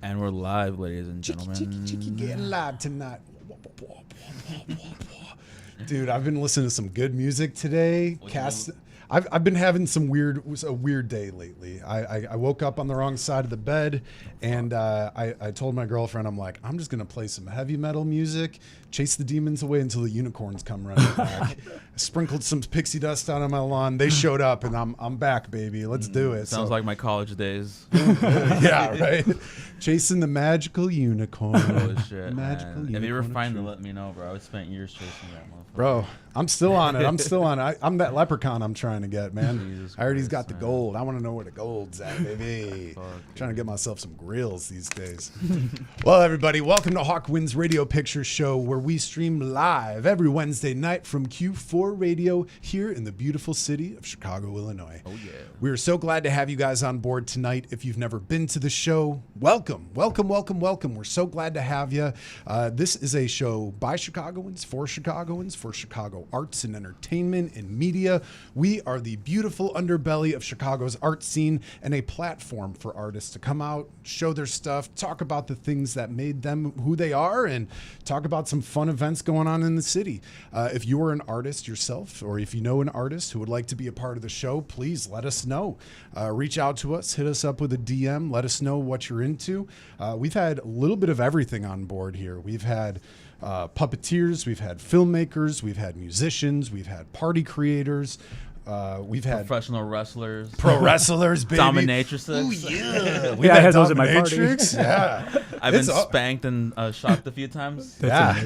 And we're live, ladies and Chicky gentlemen. getting live tonight. Dude, I've been listening to some good music today. I've been having a weird day lately. I woke up on the wrong side of the bed, and I told my girlfriend, I'm like, I'm just gonna play some heavy metal music, chase the demons away until the unicorns come running back. I sprinkled some pixie dust out on my lawn. They showed up, and I'm back, baby. Let's do it. Sounds like my college days. Yeah, right. Chasing the magical unicorn. Holy shit, Magical man. If you ever unicorn find it, tree. let me know, bro. I spent years chasing that motherfucker. Bro, I'm still on it. I'm that leprechaun I'm trying to get, man. Jesus I already Christ, got the man. gold. I want to know where the gold's at, baby. Fuck, Trying to get myself some grills these days. Well, everybody, welcome to Hawkwind's Radio Picture Show, where we stream live every Wednesday night from Q4 Radio here in the beautiful city of Chicago, Illinois. Oh, yeah. We are so glad to have you guys on board tonight. If you've never been to the show, welcome. We're so glad to have you. This is a show by Chicagoans, for Chicago arts and entertainment and media. We are the beautiful underbelly of Chicago's art scene and a platform for artists to come out, show their stuff, talk about the things that made them who they are, and talk about some fun events going on in the city. If you are an artist yourself, or if you know an artist who would like to be a part of the show, please let us know. Reach out to us, hit us up with a DM, let us know what you're into. We've had a little bit of everything on board here. We've had puppeteers, we've had filmmakers, we've had musicians, we've had party creators, we've had Professional wrestlers. pro wrestlers, baby. Dominatrixes. Ooh, yeah. Yeah, I had those at my party. Dominatrix. Yeah. I've been It's spanked and shocked a few times. Yeah.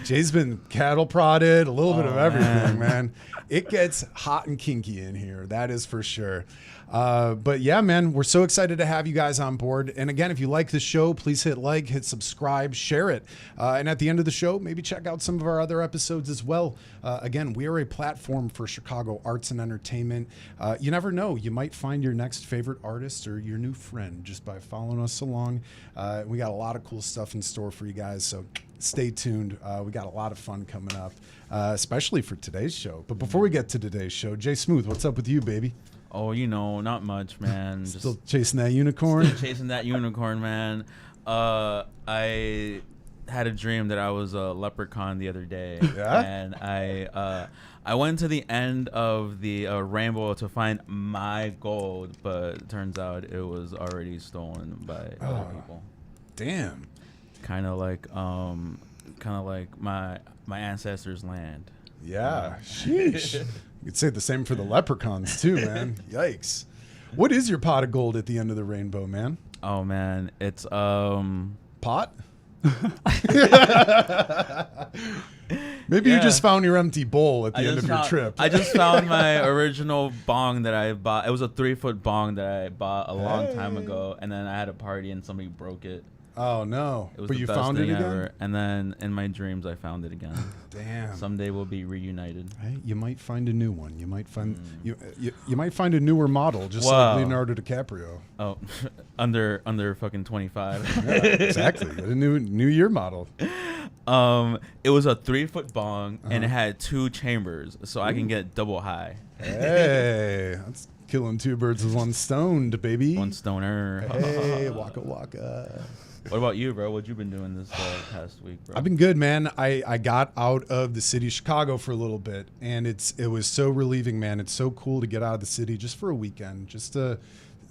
Jay's been cattle prodded, a little bit of everything, man. man. It gets hot and kinky in here. That is for sure. But yeah, man, we're so excited to have you guys on board. And again, if you like the show, please hit like, hit subscribe, share it. And at the end of the show, maybe check out some of our other episodes as well. Again, we are a platform for Chicago arts and entertainment. You never know. You might find your next favorite artist or your new friend just by following us along. We got a lot of cool stuff in store for you guys. So stay tuned. We got a lot of fun coming up, especially for today's show. But before we get to today's show, Jay Smooth, what's up with you, baby? Oh, not much, man. Still chasing that unicorn? Still chasing that unicorn, man. I had a dream that I was a leprechaun the other day. Yeah? And I went to the end of the rainbow to find my gold, but it turns out it was already stolen by other people. Damn. Kind of like my ancestors' land. Yeah. Sheesh. You could say the same for the leprechauns too, man. Yikes. What is your pot of gold at the end of the rainbow, man? Oh man, it's Pot? Maybe you just found your empty bowl at the end of your trip. I just found my original bong that I bought. It was a 3-foot bong that I bought a long time ago, and then I had a party and somebody broke it. Oh no. It was But the you best found thing it again? ever. And then in my dreams, I found it again. Damn. Someday we'll be reunited. Right? You might find a new one. You might find you might find a newer model, just Wow. like Leonardo DiCaprio. Oh, under fucking 25. Yeah, exactly. A new year model. It was a 3-foot bong and it had 2 chambers, so I can get double high. Hey, that's killing 2 birds with 1 stone, baby. 1 stoner. Hey, waka waka. What about you, bro? What you been doing this past week, bro? I've been good, man. I got out of the city of Chicago for a little bit, and it was so relieving, man. It's so cool to get out of the city just for a weekend, just to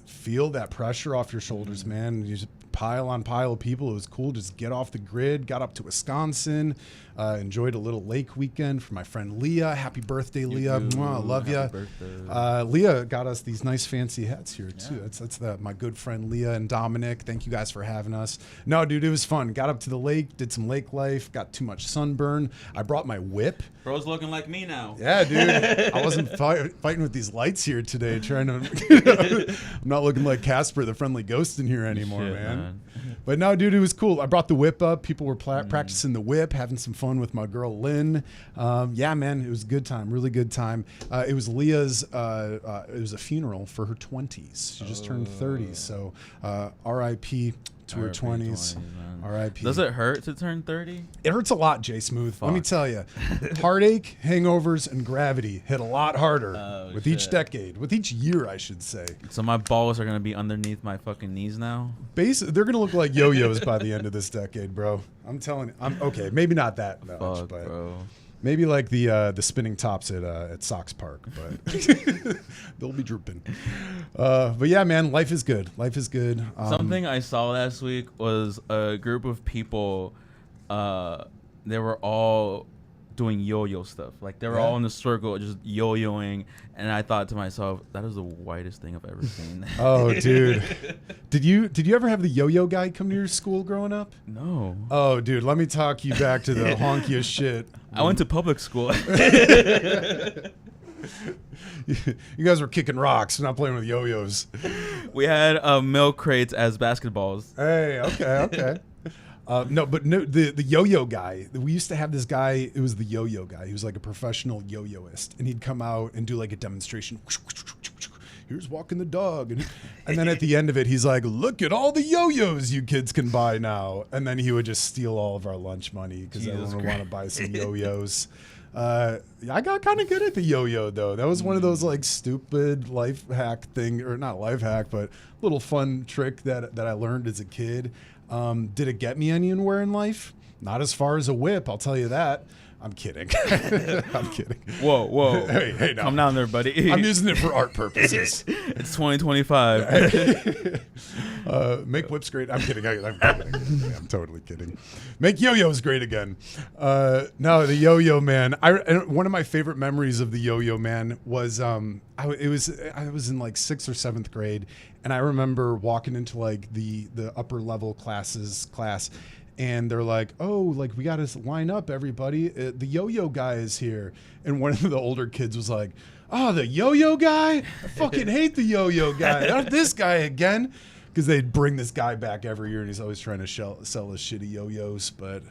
feel that pressure off your shoulders, man. You just pile on pile of people. It was cool. Just get off the grid. Got up to Wisconsin. Enjoyed a little lake weekend for my friend Leah. Happy birthday, Leah. Mwah, I love you. Leah got us these nice fancy hats here too. That's my good friend Leah and Dominic. Thank you guys for having us. No, dude, it was fun. Got up to the lake, did some lake life, got too much sunburn. I brought my whip. Bro's looking like me now. Yeah, dude. I wasn't fighting with these lights here today, trying to. I'm not looking like Casper, the friendly ghost, in here anymore, Shit, man. But no, dude, it was cool. I brought the whip up. People were practicing the whip, having some fun with my girl Lynn. Yeah, man, it was a good time, really good time. It was Leah's. It was a funeral for her 20s. She just turned 30, so R.I.P. to her 20s. R.I.P. Does it hurt to turn 30? It hurts a lot, Jay Smooth. Let me tell you. Heartache, hangovers, and gravity hit a lot harder with each decade, with each year, I should say. So my balls are going to be underneath my fucking knees now? They're going to look like yo-yos by the end of this decade, bro. I'm telling you. Okay, maybe not that much, but bro. Maybe like the spinning tops at Sox Park, but they'll be drooping. But yeah, man, life is good. Life is good. Something I saw last week was a group of people. They were all doing yo-yo stuff. Like they were all in a circle, just yo-yoing, and I thought to myself, that is the whitest thing I've ever seen. Oh, dude, did you ever have the yo-yo guy come to your school growing up? No. Oh, dude, let me talk you back to the honkiest shit. I went to public school. You guys were kicking rocks, not playing with yo-yos. We had milk crates as basketballs. Hey, okay. The yo-yo guy. We used to have this guy. It was the yo-yo guy. He was like a professional yo-yoist, and he'd come out and do like a demonstration. Here's walking the dog, and then at the end of it, he's like, "Look at all the yo-yos you kids can buy now." And then he would just steal all of our lunch money because everyone would want to buy some yo-yos. I got kind of good at the yo-yo though. That was one of those like stupid life hack thing, or not life hack, but little fun trick that I learned as a kid. Did it get me anywhere in life? Not as far as a whip, I'll tell you that. I'm kidding. I'm kidding. Whoa. Hey, no. Come down there, buddy. I'm using it for art purposes. It's 2025. Make whips great. I'm kidding. I'm kidding. I'm totally kidding. Make yo-yos great again. No, the yo-yo man. One of my favorite memories of the yo-yo man was I was in like 6th or 7th grade, and I remember walking into like the upper level class. And they're like, "Oh, like we got to line up, everybody. The yo-yo guy is here." And one of the older kids was like, "Oh, the yo-yo guy? I fucking hate the yo-yo guy. Not this guy again." Because they'd bring this guy back every year, and he's always trying to sell his shitty yo-yos. But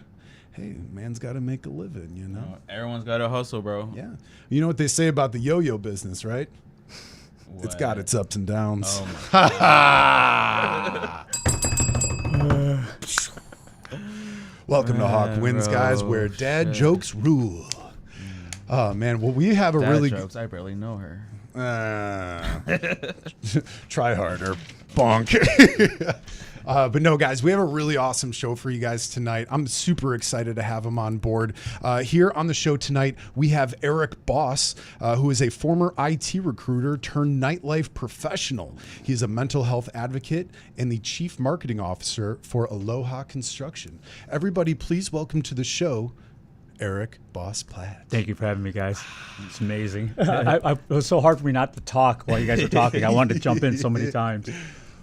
hey, man's got to make a living, you know. Everyone's got to hustle, bro. Yeah. You know what they say about the yo-yo business, right? What? It's got its ups and downs. Oh my God. Welcome to Hawk Wins, guys, where dad jokes rule. Oh, man. Well, we have a Dad really jokes. I barely know her. Try harder. Bonk. But no, guys, we have a really awesome show for you guys tonight. I'm super excited to have him on board. Here on the show tonight, we have Eric Boss, who is a former IT recruiter turned nightlife professional. He's a mental health advocate and the chief marketing officer for Aloha Construction. Everybody, please welcome to the show, Eric Boss Platt. Thank you for having me, guys. It's amazing. It was so hard for me not to talk while you guys were talking. I wanted to jump in so many times.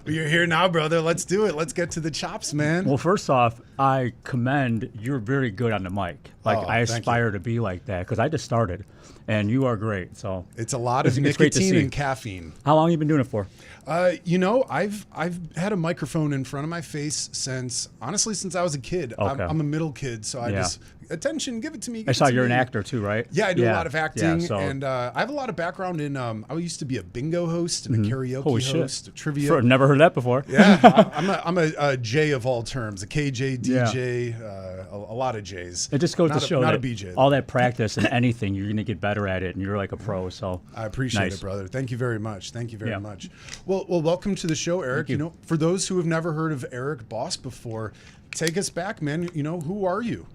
You're here now, brother. Let's do it. Let's get to the chops, man. Well, first off, I commend you're very good on the mic. I aspire to be like that because I just started, and you are great. So it's a lot of nicotine and caffeine. How long have you been doing it for? I've had a microphone in front of my face since I was a kid. Okay. I'm a middle kid, so I just attention, give it to me. I saw you're an actor too, right? Yeah, I do a lot of acting, so. and I have a lot of background in. I used to be a bingo host and a karaoke host, a trivia. I've never heard that before. Yeah, I'm a J of all terms, a KJ, DJ, a lot of J's. It just goes to show not that a BJ. All that practice and anything, you're going to get better at it, and you're like a pro. So I appreciate it, brother. Thank you very much. Thank you very much. Well, welcome to the show, Eric. You know, for those who have never heard of Eric Boss before, take us back, man. You know, who are you?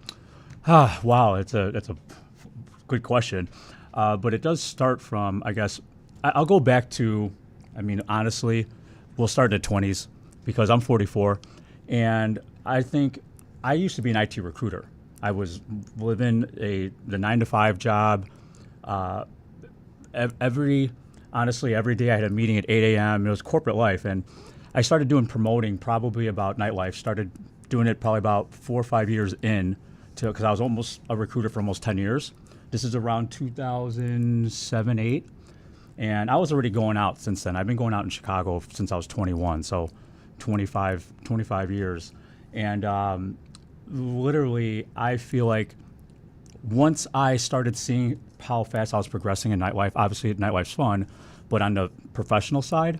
Wow, that's a good question. But it does start from, I guess, I'll go back to, honestly, we'll start in the 20s because I'm 44. And I think I used to be an IT recruiter. I was living the 9-to-5 job. Every day I had a meeting at 8 a.m. It was corporate life. And I started doing promoting probably about nightlife, started doing it probably about 4 or 5 years in. Because I was almost a recruiter for almost 10 years. This is around 2007, 8. And I was already going out since then. I've been going out in Chicago since I was 21, so 25 years. And literally, I feel like once I started seeing how fast I was progressing in nightlife, obviously nightlife's fun, but on the professional side,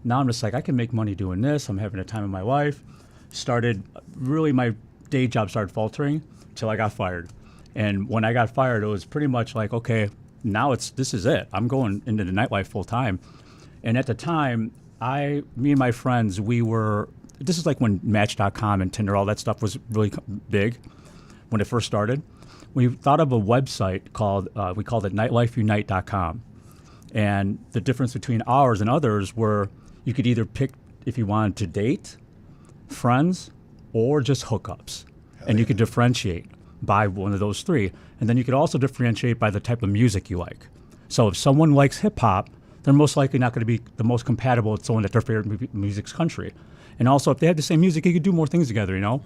now I'm just like, I can make money doing this. I'm having a time of my life. started, really my day job started faltering till I got fired. And when I got fired, it was pretty much like, okay, now this is it. I'm going into the nightlife full time. And at the time, me and my friends, this is like when Match.com and Tinder, all that stuff was really big when it first started. We thought of a website we called it nightlifeunite.com. And the difference between ours and others were you could either pick if you wanted to date, friends, or just hookups. And you could differentiate by one of those three. And then you could also differentiate by the type of music you like. So if someone likes hip hop, they're most likely not going to be the most compatible with someone that their favorite music's country. And also, if they had the same music, you could do more things together, you know?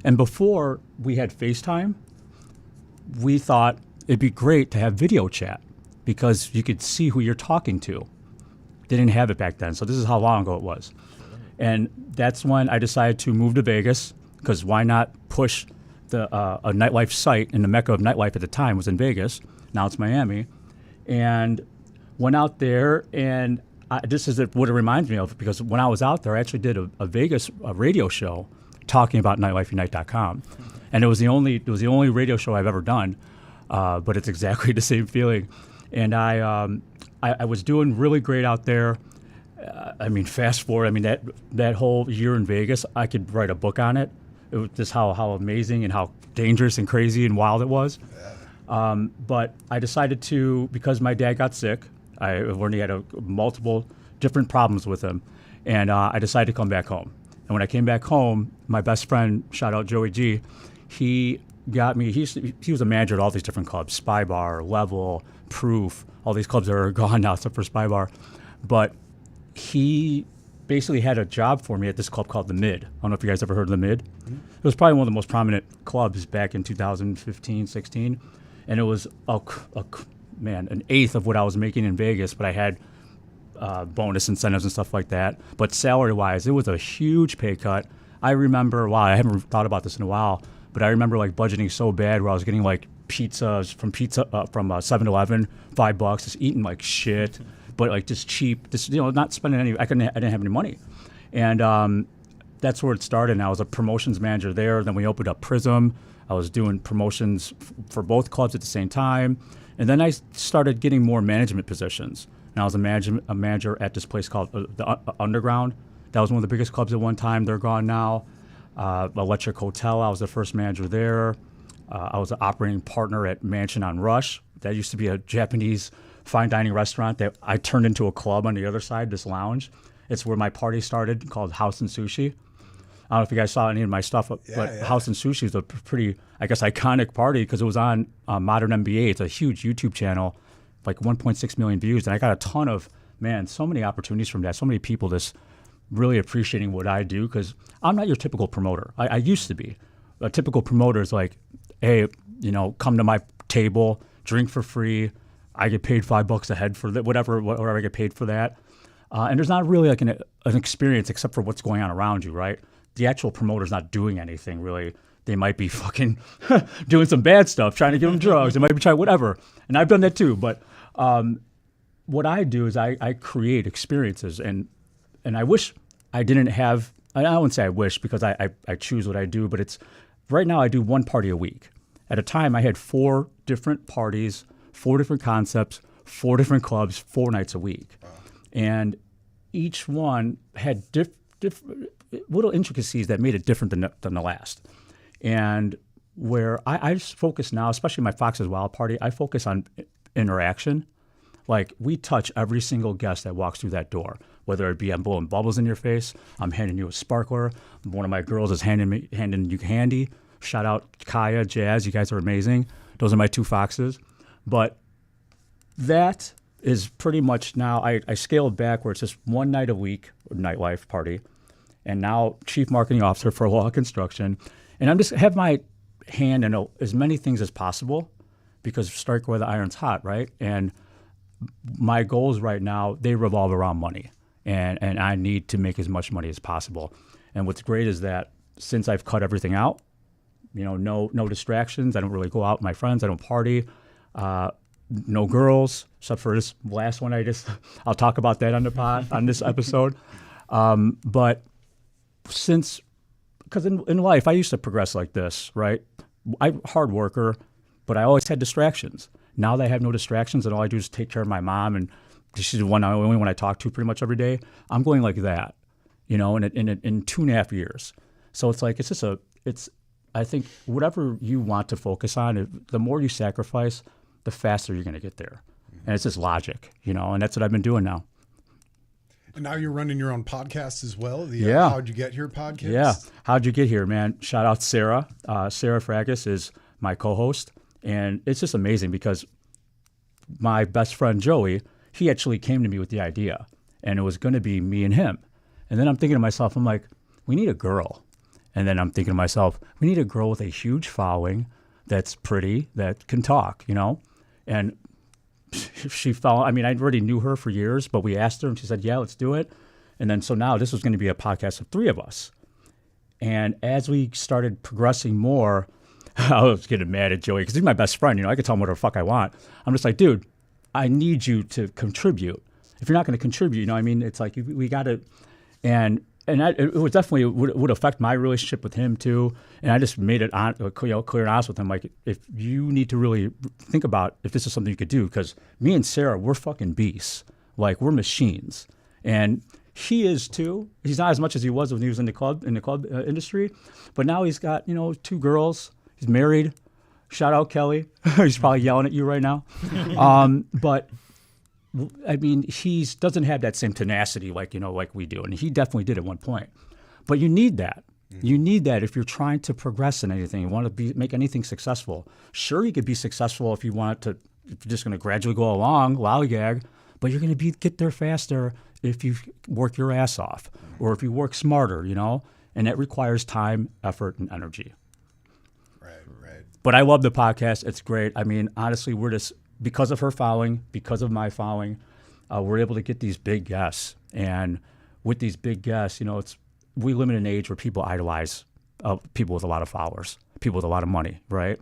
And before we had FaceTime, we thought it'd be great to have video chat because you could see who you're talking to. They didn't have it back then, so this is how long ago it was. And that's when I decided to move to Vegas, because why not push a nightlife site, in the mecca of nightlife at the time was in Vegas. Now it's Miami. And went out there, and this is what it reminds me of, because when I was out there, I actually did a Vegas radio show talking about nightlifeunite.com. And it was the only radio show I've ever done, but it's exactly the same feeling. And I was doing really great out there. I mean, fast forward, I mean, that whole year in Vegas, I could write a book on it. It was just how amazing and how dangerous and crazy and wild it was. But I decided to, because my dad got sick, I already had multiple different problems with him, and I decided to come back home. And when I came back home, my best friend, shout out Joey G, he got me, he was a manager at all these different clubs, Spy Bar, Level, Proof, all these clubs that are gone now except for Spy Bar. But he basically had a job for me at this club called The Mid. I don't know if you guys ever heard of The Mid. Mm-hmm. It was probably one of the most prominent clubs back in 2015, 16. And it was, an eighth of what I was making in Vegas, but I had bonus incentives and stuff like that. But salary-wise, it was a huge pay cut. I remember, I haven't thought about this in a while, but I remember like budgeting so bad where I was getting like pizzas from 7-Eleven, $5, just eating like shit, but like just cheap, just not spending any. I didn't have any money, and that's where it started. And I was a promotions manager there. Then we opened up Prism. I was doing promotions for both clubs at the same time, and then I started getting more management positions. And I was a manager at this place called the Underground. That was one of the biggest clubs at one time. They're gone now. Electric Hotel, I was the first manager there. I was an operating partner at Mansion on Rush. That used to be a Japanese fine dining restaurant that I turned into a club on the other side, this lounge. It's where my party started, called House and Sushi. I don't know if you guys saw any of my stuff, but House and Sushi is a pretty, I guess, iconic party because it was on Modern MBA. It's a huge YouTube channel, like 1.6 million views. And I got a ton of, so many opportunities from that. So many people just really appreciating what I do, because I'm not your typical promoter. I used to be. A typical promoter is like, hey, come to my table, drink for free. I get paid $5 a head for that, whatever I get paid for that. And there's not really like an experience except for what's going on around you, right? The actual promoter's not doing anything really. They might be fucking doing some bad stuff, trying to give them drugs. They might be trying whatever. And I've done that too. But what I do is I create experiences, and I wish I didn't have, I wouldn't say I wish because I choose what I do, but it's, right now I do one party a week. At a time I had 4 different parties, 4 different concepts, 4 different clubs, 4 nights a week. Wow. And each one had different little intricacies that made it different than the last. And where I just focus now, especially my Fox's Wild Party, I focus on interaction. Like, we touch every single guest that walks through that door, whether it be I'm blowing bubbles in your face, I'm handing you a sparkler, one of my girls is handing you candy. Shout out Kaya, Jazz, you guys are amazing. Those are my 2 Foxes. But that is pretty much now, I scaled back where it's just one night a week, nightlife party, and now Chief Marketing Officer for Law Construction. And I'm just have my hand in as many things as possible, because strike where the iron's hot, right? And my goals right now, they revolve around money, and I need to make as much money as possible. And what's great is that since I've cut everything out, no distractions. I don't really go out with my friends. I don't party. No girls, except for this last one. I'll talk about that on the pod on this episode. But since because in life, I used to progress like this, right? I'm a hard worker, but I always had distractions. Now that I have no distractions and all I do is take care of my mom, and she's the only one I talk to pretty much every day, I'm going like that, in 2.5 years. So it's like, I think whatever you want to focus on, the more you sacrifice, the faster you're going to get there. And it's just logic, and that's what I've been doing now. And now you're running your own podcast as well. The Yeah. How'd You Get Here podcast? Yeah. How'd you get here, man? Shout out Sarah. Sarah Fracas is my co-host. And it's just amazing because my best friend, Joey, he actually came to me with the idea. And it was going to be me and him. And then I'm thinking to myself, I'm like, we need a girl. And then I'm thinking to myself, we need a girl with a huge following that's pretty, that can talk, And she fell. I mean, I already knew her for years, but we asked her and she said, yeah, let's do it. And then so now this was going to be a podcast of 3 of us. And as we started progressing more, I was getting mad at Joey because he's my best friend. I could tell him whatever the fuck I want. I'm just like, dude, I need you to contribute. If you're not going to contribute, it's like we got to, and it would definitely would affect my relationship with him too. And I just made it clear and honest with him. Like, if you need to really think about if this is something you could do, because me and Sarah, we're fucking beasts. Like, we're machines. And he is too. He's not as much as he was when he was in the club industry, but now he's got 2 girls. He's married. Shout out Kelly. He's probably yelling at you right now. But I mean, he doesn't have that same tenacity like we do, and he definitely did at one point. But you need that. You need that if you're trying to progress in anything. You want to make anything successful. Sure, you could be successful if you want to. If you're just going to gradually go along, lollygag, but you're going to get there faster if you work your ass off, or if you work smarter. And that requires time, effort, and energy. Right. But I love the podcast. It's great. I mean, honestly, we're just, because of her following, because of my following, we're able to get these big guests. And with these big guests, we live in an age where people idolize people with a lot of followers, people with a lot of money, right?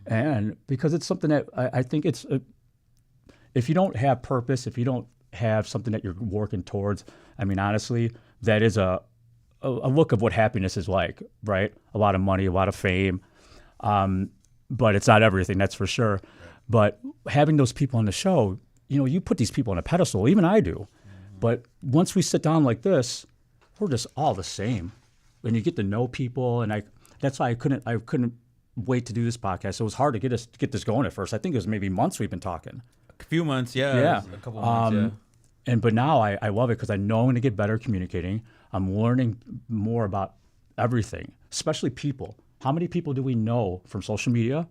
And because it's something that I think if you don't have purpose, if you don't have something that you're working towards, I mean, honestly, that is a look of what happiness is like, right? A lot of money, a lot of fame. But it's not everything, that's for sure. But having those people on the show, you put these people on a pedestal, even I do. But once we sit down like this, we're just all the same. And you get to know people, and that's why I couldn't wait to do this podcast. It was hard to get this going at first. I think it was maybe months we've been talking. A few months, yeah. Yeah. A couple months, yeah. But now I love it because I know I'm going to get better at communicating. I'm learning more about everything, especially people. How many people do we know from social media,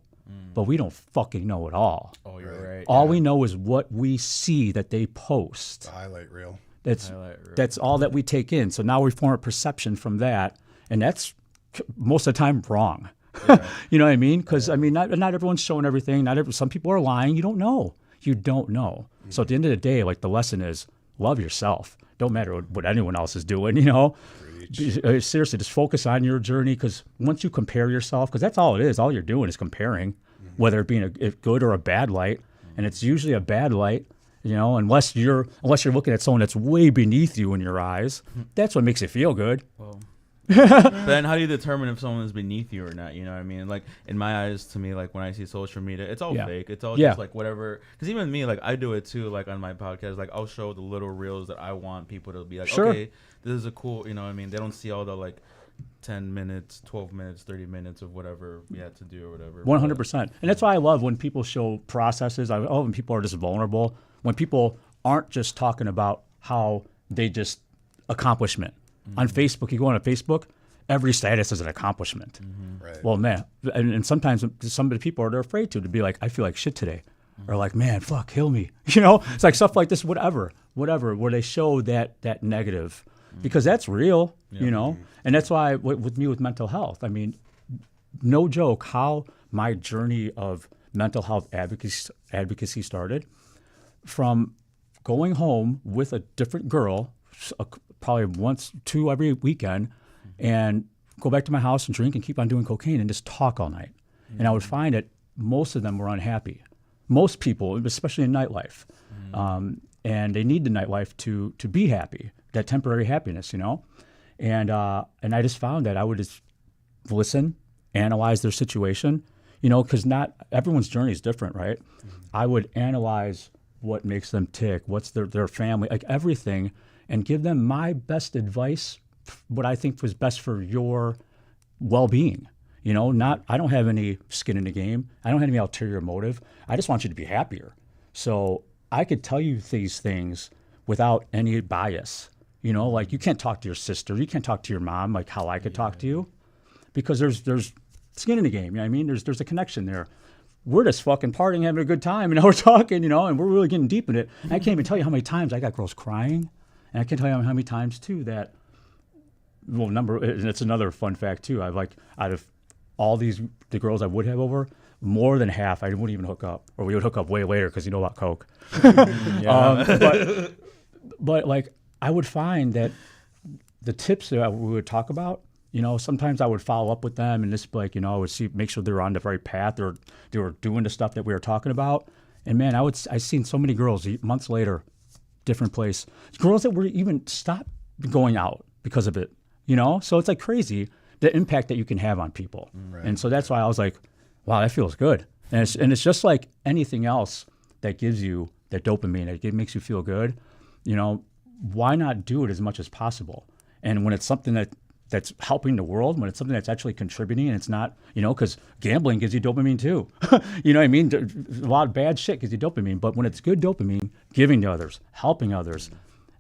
but we don't fucking know it all? Oh, you're right. All we know is what we see that they post. The highlight reel. That's all that we take in. So now we form a perception from that, and that's most of the time wrong. Yeah. You know what I mean? Because I mean, not everyone's showing everything. Some people are lying. You don't know. Mm-hmm. So at the end of the day, like, the lesson is love yourself. Don't matter what anyone else is doing. Seriously, just focus on your journey, because once you compare yourself, because that's all it is. All you're doing is comparing, whether it being a good or a bad light, and it's usually a bad light. Unless you're looking at someone that's way beneath you in your eyes, that's what makes it feel good. Well, but then how do you determine if someone is beneath you or not? You know what I mean? Like, in my eyes, to me, like, when I see social media, it's all fake. It's all just like whatever. Because even me, like, I do it too. Like, on my podcast, like, I'll show the little reels that I want people to be like, sure, okay, this is a cool. You know what I mean? They don't see all the like 10 minutes, 12 minutes, 30 minutes of whatever we had to do or whatever. 100%. And that's why I love when people show processes. I love when people are just vulnerable. When people aren't just talking about how they just accomplishment. On Facebook, you go on Facebook, every status is an accomplishment. Right. Well, man, and sometimes some of the people they're afraid to be like, I feel like shit today. Or like, man, fuck, kill me. It's like stuff like this, whatever, where they show that negative, because that's real, And that's why with me with mental health, I mean, no joke, how my journey of mental health advocacy started, from going home with a different girl, probably 2 every weekend, and go back to my house and drink and keep on doing cocaine and just talk all night. And I would find that most of them were unhappy. Most people, especially in nightlife, and they need the nightlife to be happy, that temporary happiness, And I just found that I would just listen, analyze their situation, because not everyone's journey is different, right? I would analyze what makes them tick, what's their family, like everything, and give them my best advice, what I think was best for your well-being. I don't have any skin in the game. I don't have any ulterior motive. I just want you to be happier. So I could tell you these things without any bias. Like you can't talk to your sister, you can't talk to your mom like how I could talk to you, because there's skin in the game. You know what I mean? There's a connection there. We're just fucking partying, having a good time, and we're talking, and we're really getting deep in it. And I can't even tell you how many times I got girls crying, and I can't tell you how many times too that. Well, and it's another fun fact too. Out of all the girls I would have over, more than half I wouldn't even hook up, or we would hook up way later because about coke. But like I would find that the tips that we would talk about, sometimes I would follow up with them and just like, I would make sure they were on the right path, or they were doing the stuff that we were talking about. And man, I seen so many girls months later, different place, girls that were even stopped going out because of it. So it's like crazy the impact that you can have on people. Right. And so that's why I was like, wow, that feels good. And it's just like anything else that gives you that dopamine, that makes you feel good. Why not do it as much as possible? And when it's something that's helping the world, when it's something that's actually contributing, and it's not, because gambling gives you dopamine too. You know what I mean? A lot of bad shit gives you dopamine, but when it's good dopamine, giving to others, helping others,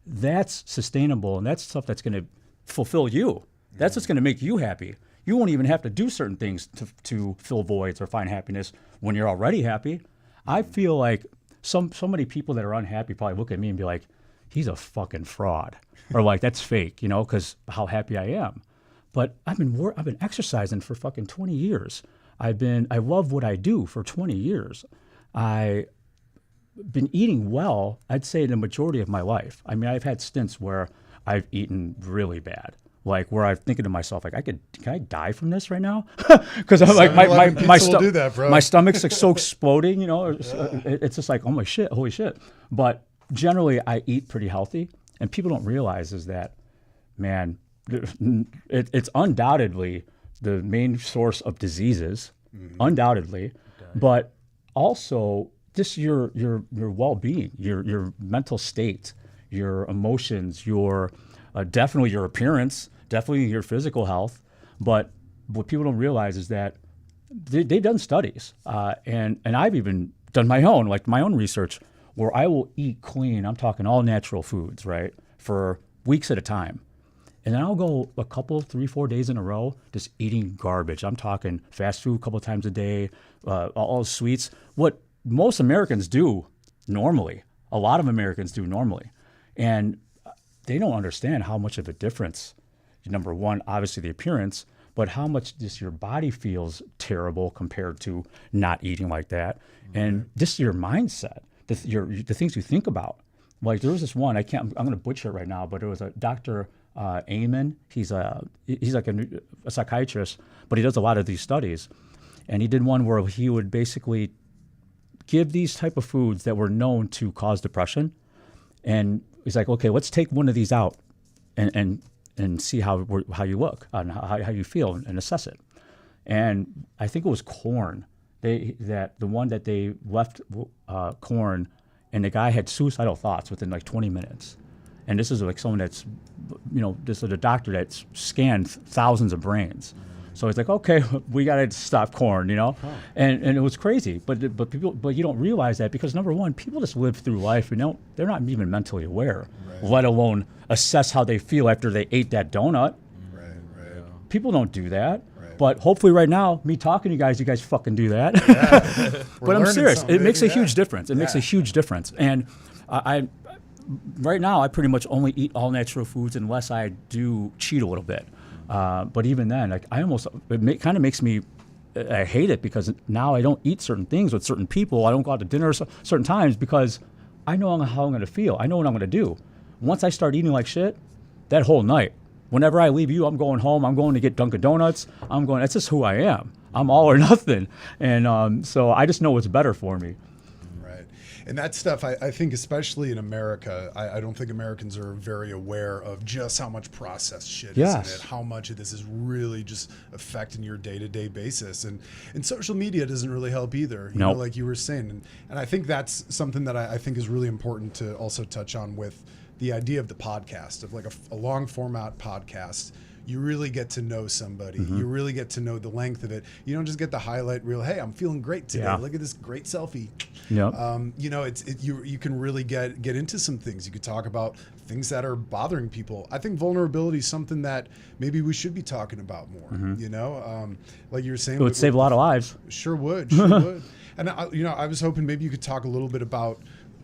that's sustainable, and that's stuff that's going to fulfill you. That's what's going to make you happy. You won't even have to do certain things to fill voids or find happiness when you're already happy. I feel like so many people that are unhappy probably look at me and be like, he's a fucking fraud, or like that's fake, because how happy I am. But I've been exercising for fucking 20 years. I love what I do for 20 years. I've been eating well, I'd say the majority of my life. I mean, I've had stints where I've eaten really bad. Like where I'm thinking to myself, like, can I die from this right now? Because I'm like, my stomach's like so exploding, it's just like, oh my shit, holy shit. But generally I eat pretty healthy, and people don't realize is that, man, it's undoubtedly the main source of diseases, undoubtedly, but also just your well-being, your mental state, your emotions, your definitely your appearance, definitely your physical health. But what people don't realize is that they've done studies, and I've even done my own research, where I will eat clean. I'm talking all natural foods, right, for weeks at a time. And then I'll go a couple, 3-4 days in a row just eating garbage. I'm talking fast food a couple times a day, all sweets. What most Americans do normally, a lot of Americans do normally. And they don't understand how much of a difference, number one, obviously the appearance, but how much just your body feels terrible compared to not eating like that. Mm-hmm. And just your mindset, the things you think about. Like there was this one, I'm going to butcher it right now, but it was a Dr. Amen. He's like a psychiatrist, but he does a lot of these studies. And he did one where he would basically give these type of foods that were known to cause depression. And he's like, okay, let's take one of these out and see how you look and how you feel and assess it. And I think it was corn. The one that they left corn, and the guy had suicidal thoughts within like 20 minutes. And this is like someone that's, this is a doctor that's scanned thousands of brains. So he's like, okay, we got to stop corn, and it was crazy. But you don't realize that, because number one, people just live through life and they're not even mentally aware, right, let alone assess how they feel after they ate that donut. Right. People don't do that. Right. But hopefully right now, me talking to you guys fucking do that. Yeah. But I'm serious. It makes a huge difference. It makes a huge difference. And right now, I pretty much only eat all natural foods unless I do cheat a little bit. But even then, like kind of makes me, I hate it, because now I don't eat certain things with certain people. I don't go out to dinner certain times because I know how I'm going to feel. I know what I'm going to do. Once I start eating like shit, that whole night, whenever I leave you, I'm going home. I'm going to get Dunkin' Donuts. That's just who I am. I'm all or nothing. And so I just know what's better for me. Right. And that stuff, I think, especially in America, I don't think Americans are very aware of just how much processed shit is in it, how much of this is really just affecting your day-to-day basis. And social media doesn't really help either, you know, like you were saying. And I think that's something that I think is really important to also touch on with the idea of the podcast, of like a long format podcast. You really get to know somebody. You really get to know the length of it. You don't just get the highlight reel. Hey, I'm feeling great today. Look at this great selfie. You know, you can really get into some things. You could talk about things that are bothering people. I think vulnerability is something that maybe we should be talking about more. You know, like you were saying, it would save a lot of lives. Sure would. And I was hoping maybe you could talk a little bit about,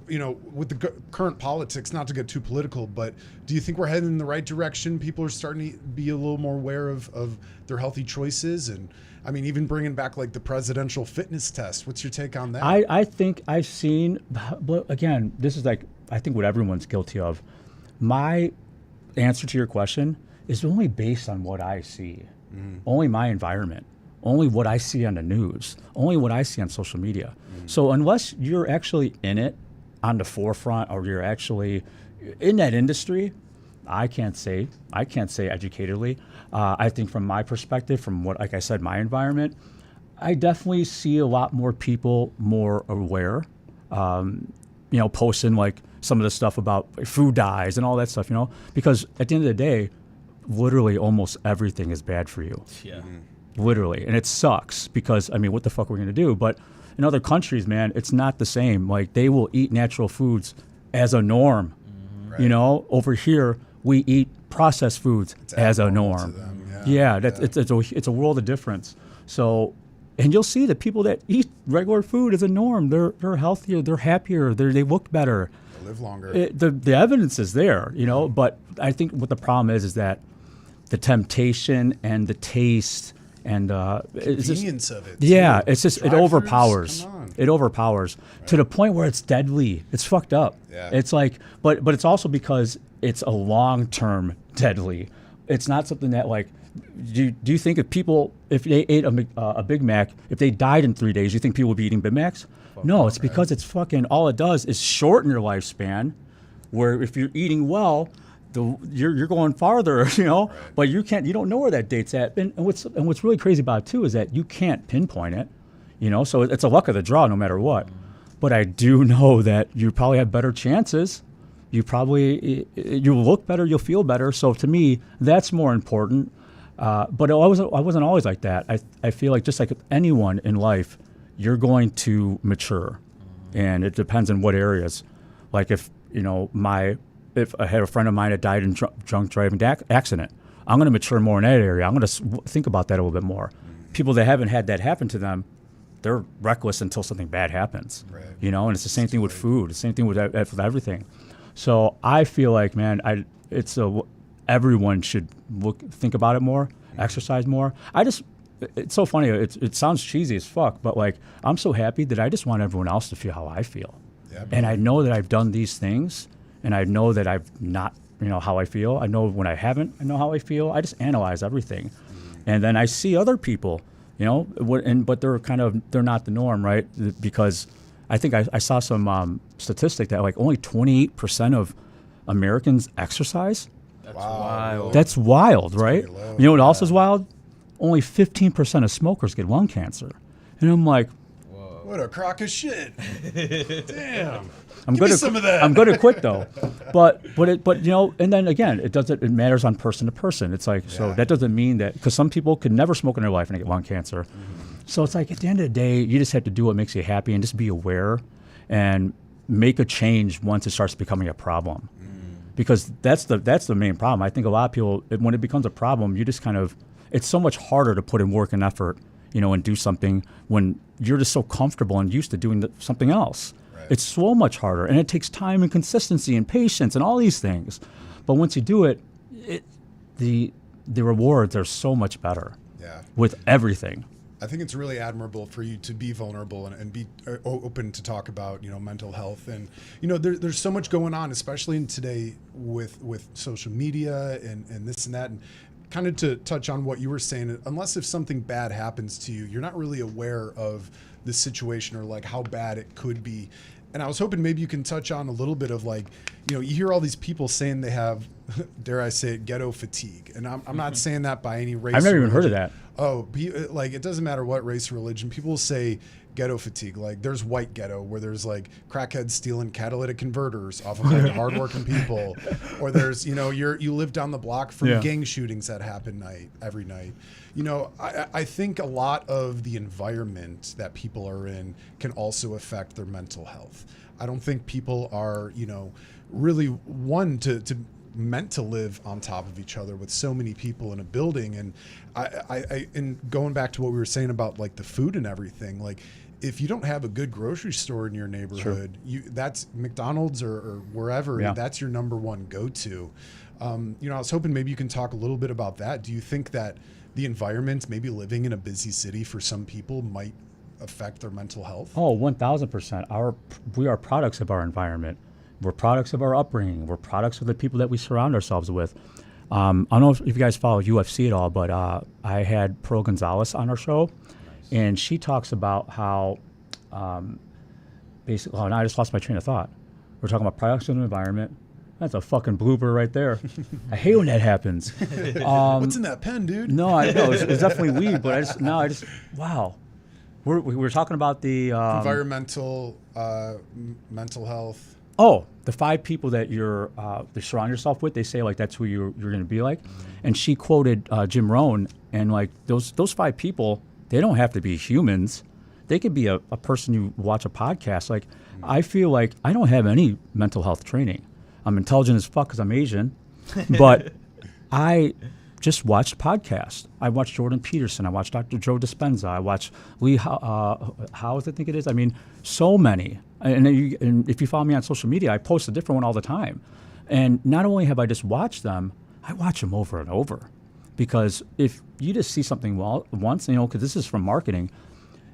you know, with the current politics, not to get too political, but do you think we're heading in the right direction? People are starting to be a little more aware of their healthy choices. And I mean, even bringing back like the presidential fitness test. What's your take on that? I think I've seen, but again, this is like, I think what everyone's guilty of. My answer to your question is only based on what I see, only my environment, only what I see on the news, only what I see on social media. So unless you're actually in it, on the forefront, or you're actually in that industry, I can't say educatedly. I think from my perspective, from what, like I said, my environment, I definitely see a lot more people more aware, you know, posting like some of the stuff about food dyes and all that stuff, you know, because at the end of the day, literally almost everything is bad for you. Yeah. Literally. And it sucks because, I mean, what the fuck are we going to do? But in other countries, man, it's not the same. Like, they will eat natural foods as a norm. You know, over here, we eat processed foods as a norm. It's a world of difference. So, and you'll see that people that eat regular food as a norm, they're healthier, they're happier, they look better. They live longer. The evidence is there, you know, but I think what the problem is that the temptation and the taste and convenience of it. Yeah, too. it's just it overpowers. It overpowers to the point where it's deadly. It's fucked up. It's like, but it's also because it's a long-term deadly. It's not something that like. Do you think if they ate a Big Mac, if they died in 3 days, you think people would be eating Big Macs? No, it's because it's fucking, all it does is shorten your lifespan, where if you're eating well, you're going farther, you know, but you don't know where that date's at. And what's really crazy about it too is that you can't pinpoint it, you know, so it's a luck of the draw no matter what. But I do know that you probably have better chances. You look better, you'll feel better. So to me, that's more important. But I wasn't always like that. I feel like just like anyone in life, you're going to mature, and it depends on what areas. Like if I had a friend of mine that died in drunk driving accident, I'm going to mature more in that area. I'm going to think about that a little bit more. People that haven't had that happen to them, they're reckless until something bad happens. You know, and it's the same thing with food. The same thing with everything. So I feel like, man, everyone should think about it more, exercise more. It's so funny. It sounds cheesy as fuck, but like, I'm so happy that I just want everyone else to feel how I feel. And I know that I've done these things, and I know that I've not, how I feel. I know when I haven't, I know how I feel. I just analyze everything. And then I see other people, but they're not the norm, right? Because I think I saw some statistic that like only 28% of Americans exercise. That's wild. That's wild, right? You know what else is wild? Only 15% of smokers get lung cancer. And I'm like, whoa. What a crock of shit. Damn. I'm Give me some of that. I'm good to quit though. But and then again, it matters on person to person. It's like, so that doesn't mean that, because some people could never smoke in their life and they get lung cancer. So it's like, at the end of the day, you just have to do what makes you happy and just be aware and make a change once it starts becoming a problem. Because that's the main problem. I think a lot of people, when it becomes a problem, you just it's so much harder to put in work and effort, and do something when you're just so comfortable and used to doing something else. It's so much harder, and it takes time and consistency and patience and all these things. But once you do it, the rewards are so much better with everything. I think it's really admirable for you to be vulnerable and be open to talk about, mental health. And, there's so much going on, especially in today with social media and this and that. And kind of to touch on what you were saying, unless if something bad happens to you, you're not really aware of the situation or like how bad it could be. And I was hoping maybe you can touch on a little bit of like, you hear all these people saying they have, dare I say it, ghetto fatigue. And I'm not saying that by any race. I've never or even heard of religion. that. Oh, like it doesn't matter what race or religion. People will say ghetto fatigue. Like there's white ghetto where there's like crackheads stealing catalytic converters off of like hardworking people, or there's you live down the block from gang shootings that happen every night. I think a lot of the environment that people are in can also affect their mental health. I don't think people are really one to meant to live on top of each other with so many people in a building. And and going back to what we were saying about like the food and everything, like if you don't have a good grocery store in your neighborhood, that's McDonald's or wherever, that's your number one go-to. I was hoping maybe you can talk a little bit about that. Do you think that the environment, maybe living in a busy city for some people, might affect their mental health? Oh, 1,000%. We are products of our environment. We're products of our upbringing. We're products of the people that we surround ourselves with. I don't know if you guys follow UFC at all, but I had Pearl Gonzalez on our show, and she talks about how basically, now I just lost my train of thought. We're talking about products of the environment. That's a fucking blooper right there. I hate when that happens. What's in that pen, dude? No, I know it's definitely weed, but wow. We were talking about the environmental, mental health. Oh, the 5 people that you surround yourself with, they say like that's who you're going to be like. And she quoted Jim Rohn, and like those 5 people, they don't have to be humans. They could be a person you watch a podcast. Like I feel like I don't have any mental health training. I'm intelligent as fuck because I'm Asian, but I just watched podcasts. I watched Jordan Peterson. I watched Dr. Joe Dispenza. I watched Lee Howes, I think it is. I mean, so many. And if you follow me on social media, I post a different one all the time. And not only have I just watched them, I watch them over and over. Because if you just see something once, because this is from marketing,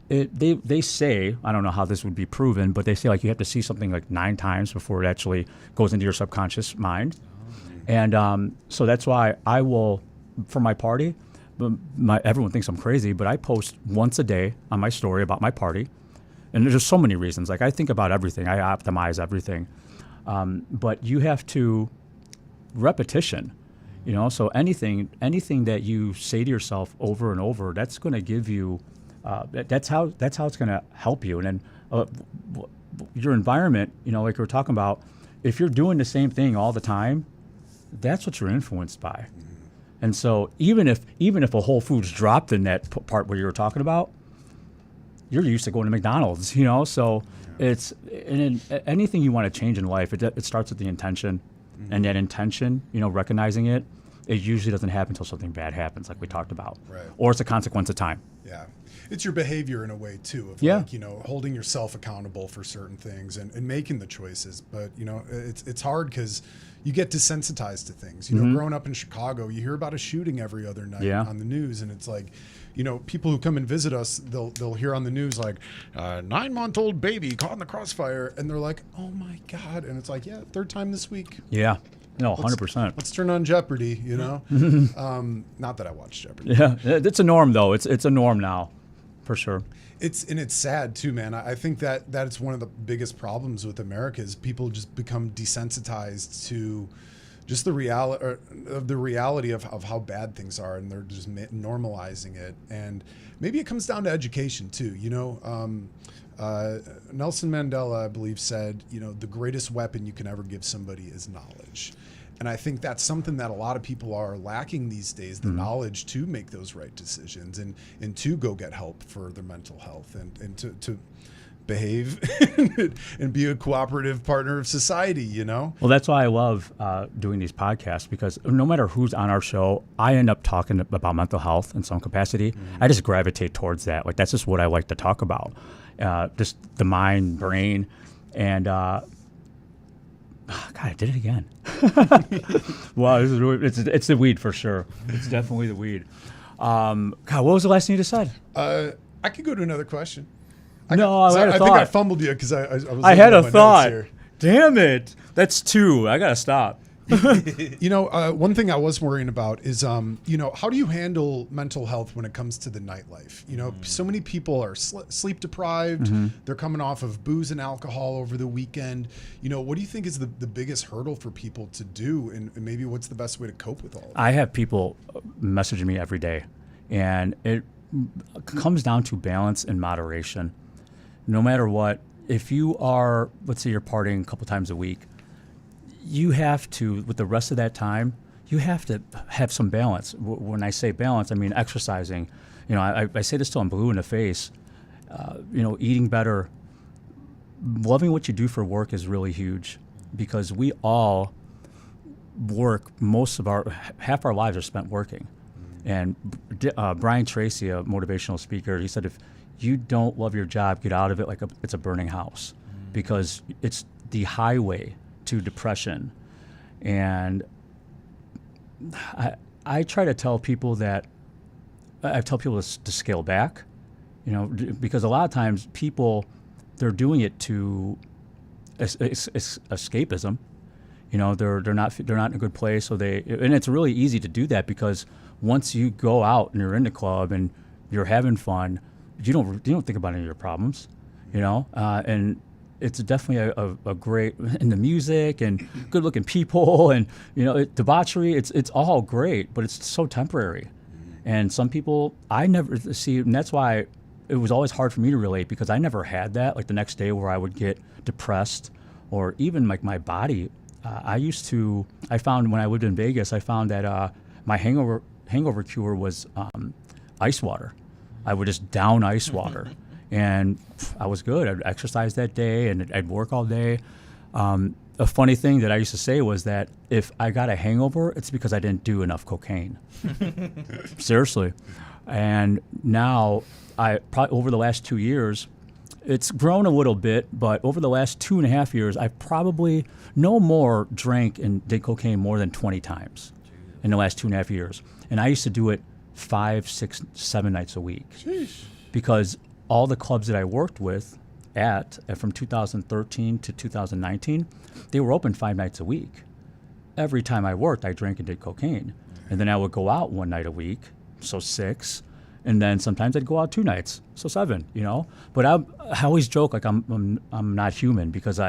they say, I don't know how this would be proven, but they say like you have to see something like 9 times before it actually goes into your subconscious mind. And so that's why I will, for my party, everyone thinks I'm crazy, but I post once a day on my story about my party. And there's just so many reasons. Like I think about everything. I optimize everything. But you have to repetition, so anything that you say to yourself over and over, that's going to give you, that's how it's going to help you. And then your environment, like we were talking about, if you're doing the same thing all the time, that's what you're influenced by. And so even if a Whole Foods dropped in that part where you were talking about, you're used to going to McDonald's, so it's anything you want to change in life, it starts with the intention. And that intention, recognizing it usually doesn't happen until something bad happens, like we talked about. Right. Or it's a consequence of time. Yeah. It's your behavior in a way too, of like, holding yourself accountable for certain things and making the choices. But, it's hard because you get desensitized to things. Growing up in Chicago, you hear about a shooting every other night on the news, and it's like, people who come and visit us, they'll hear on the news like 9-month-old baby caught in the crossfire, and they're like, oh my God. And it's like, 3rd time this week. Yeah. No, 100%. Let's turn on Jeopardy, Not that I watch Jeopardy. Yeah, it's a norm though. It's a norm now, for sure. It's sad too, man. I think that it's one of the biggest problems with America is people just become desensitized to just the reality of how bad things are, and they're just normalizing it. And maybe it comes down to education too. Nelson Mandela, I believe, said, the greatest weapon you can ever give somebody is knowledge. And I think that's something that a lot of people are lacking these days, the knowledge to make those right decisions and to go get help for their mental health and to behave and be a cooperative partner of society, Well, that's why I love doing these podcasts, because no matter who's on our show, I end up talking about mental health in some capacity. I just gravitate towards that. Like, that's just what I like to talk about. Just the mind, brain, and God, I did it again. Wow, it's the weed for sure. It's definitely the weed. God, what was the last thing you just said? I could go to another question. I had a thought. I think I fumbled you because I was. I had a thought. Damn it! That's 2. I gotta stop. One thing I was worrying about is, how do you handle mental health when it comes to the nightlife? So many people are sleep deprived. They're coming off of booze and alcohol over the weekend. What do you think is the biggest hurdle for people to do, and maybe what's the best way to cope with all of that? I have people messaging me every day, and it comes down to balance and moderation. No matter what, if you are, let's say you're partying a couple times a week, you have to, with the rest of that time, you have to have some balance. When I say balance, I mean exercising. I say this till I'm blue in the face. Eating better, loving what you do for work is really huge, because we all work. Half our lives are spent working. And Brian Tracy, a motivational speaker, he said, if you don't love your job, get out of it like it's a burning house, because it's the highway to depression. And I try to tell people to scale back, because a lot of times people, they're doing it to escapism. They're not in a good place, and it's really easy to do that, because once you go out and you're in the club and you're having fun, you don't think about any of your problems, and it's definitely a great, in the music and good looking people and debauchery, it's all great, but it's so temporary. And some people I never see, and that's why it was always hard for me to relate, because I never had that, like the next day where I would get depressed, or even like my body. I found when I lived in Vegas, I found that my hangover cure was ice water. I would just down ice water, and I was good. I'd exercise that day, and I'd work all day. A funny thing that I used to say was that if I got a hangover, it's because I didn't do enough cocaine. Seriously. And now, over the last 2 years, it's grown a little bit, but over the last 2.5 years, I've probably no more drank and did cocaine more than 20 times in the last 2.5 years. And I used to do it 5, 6, 7 nights a week. Sheesh. Because all the clubs that I worked with from 2013 to 2019, they were open 5 nights a week. Every time I worked, I drank and did cocaine. And then I would go out 1 night a week, so 6. And then sometimes I'd go out 2 nights, so 7, But I always joke like I'm not human, because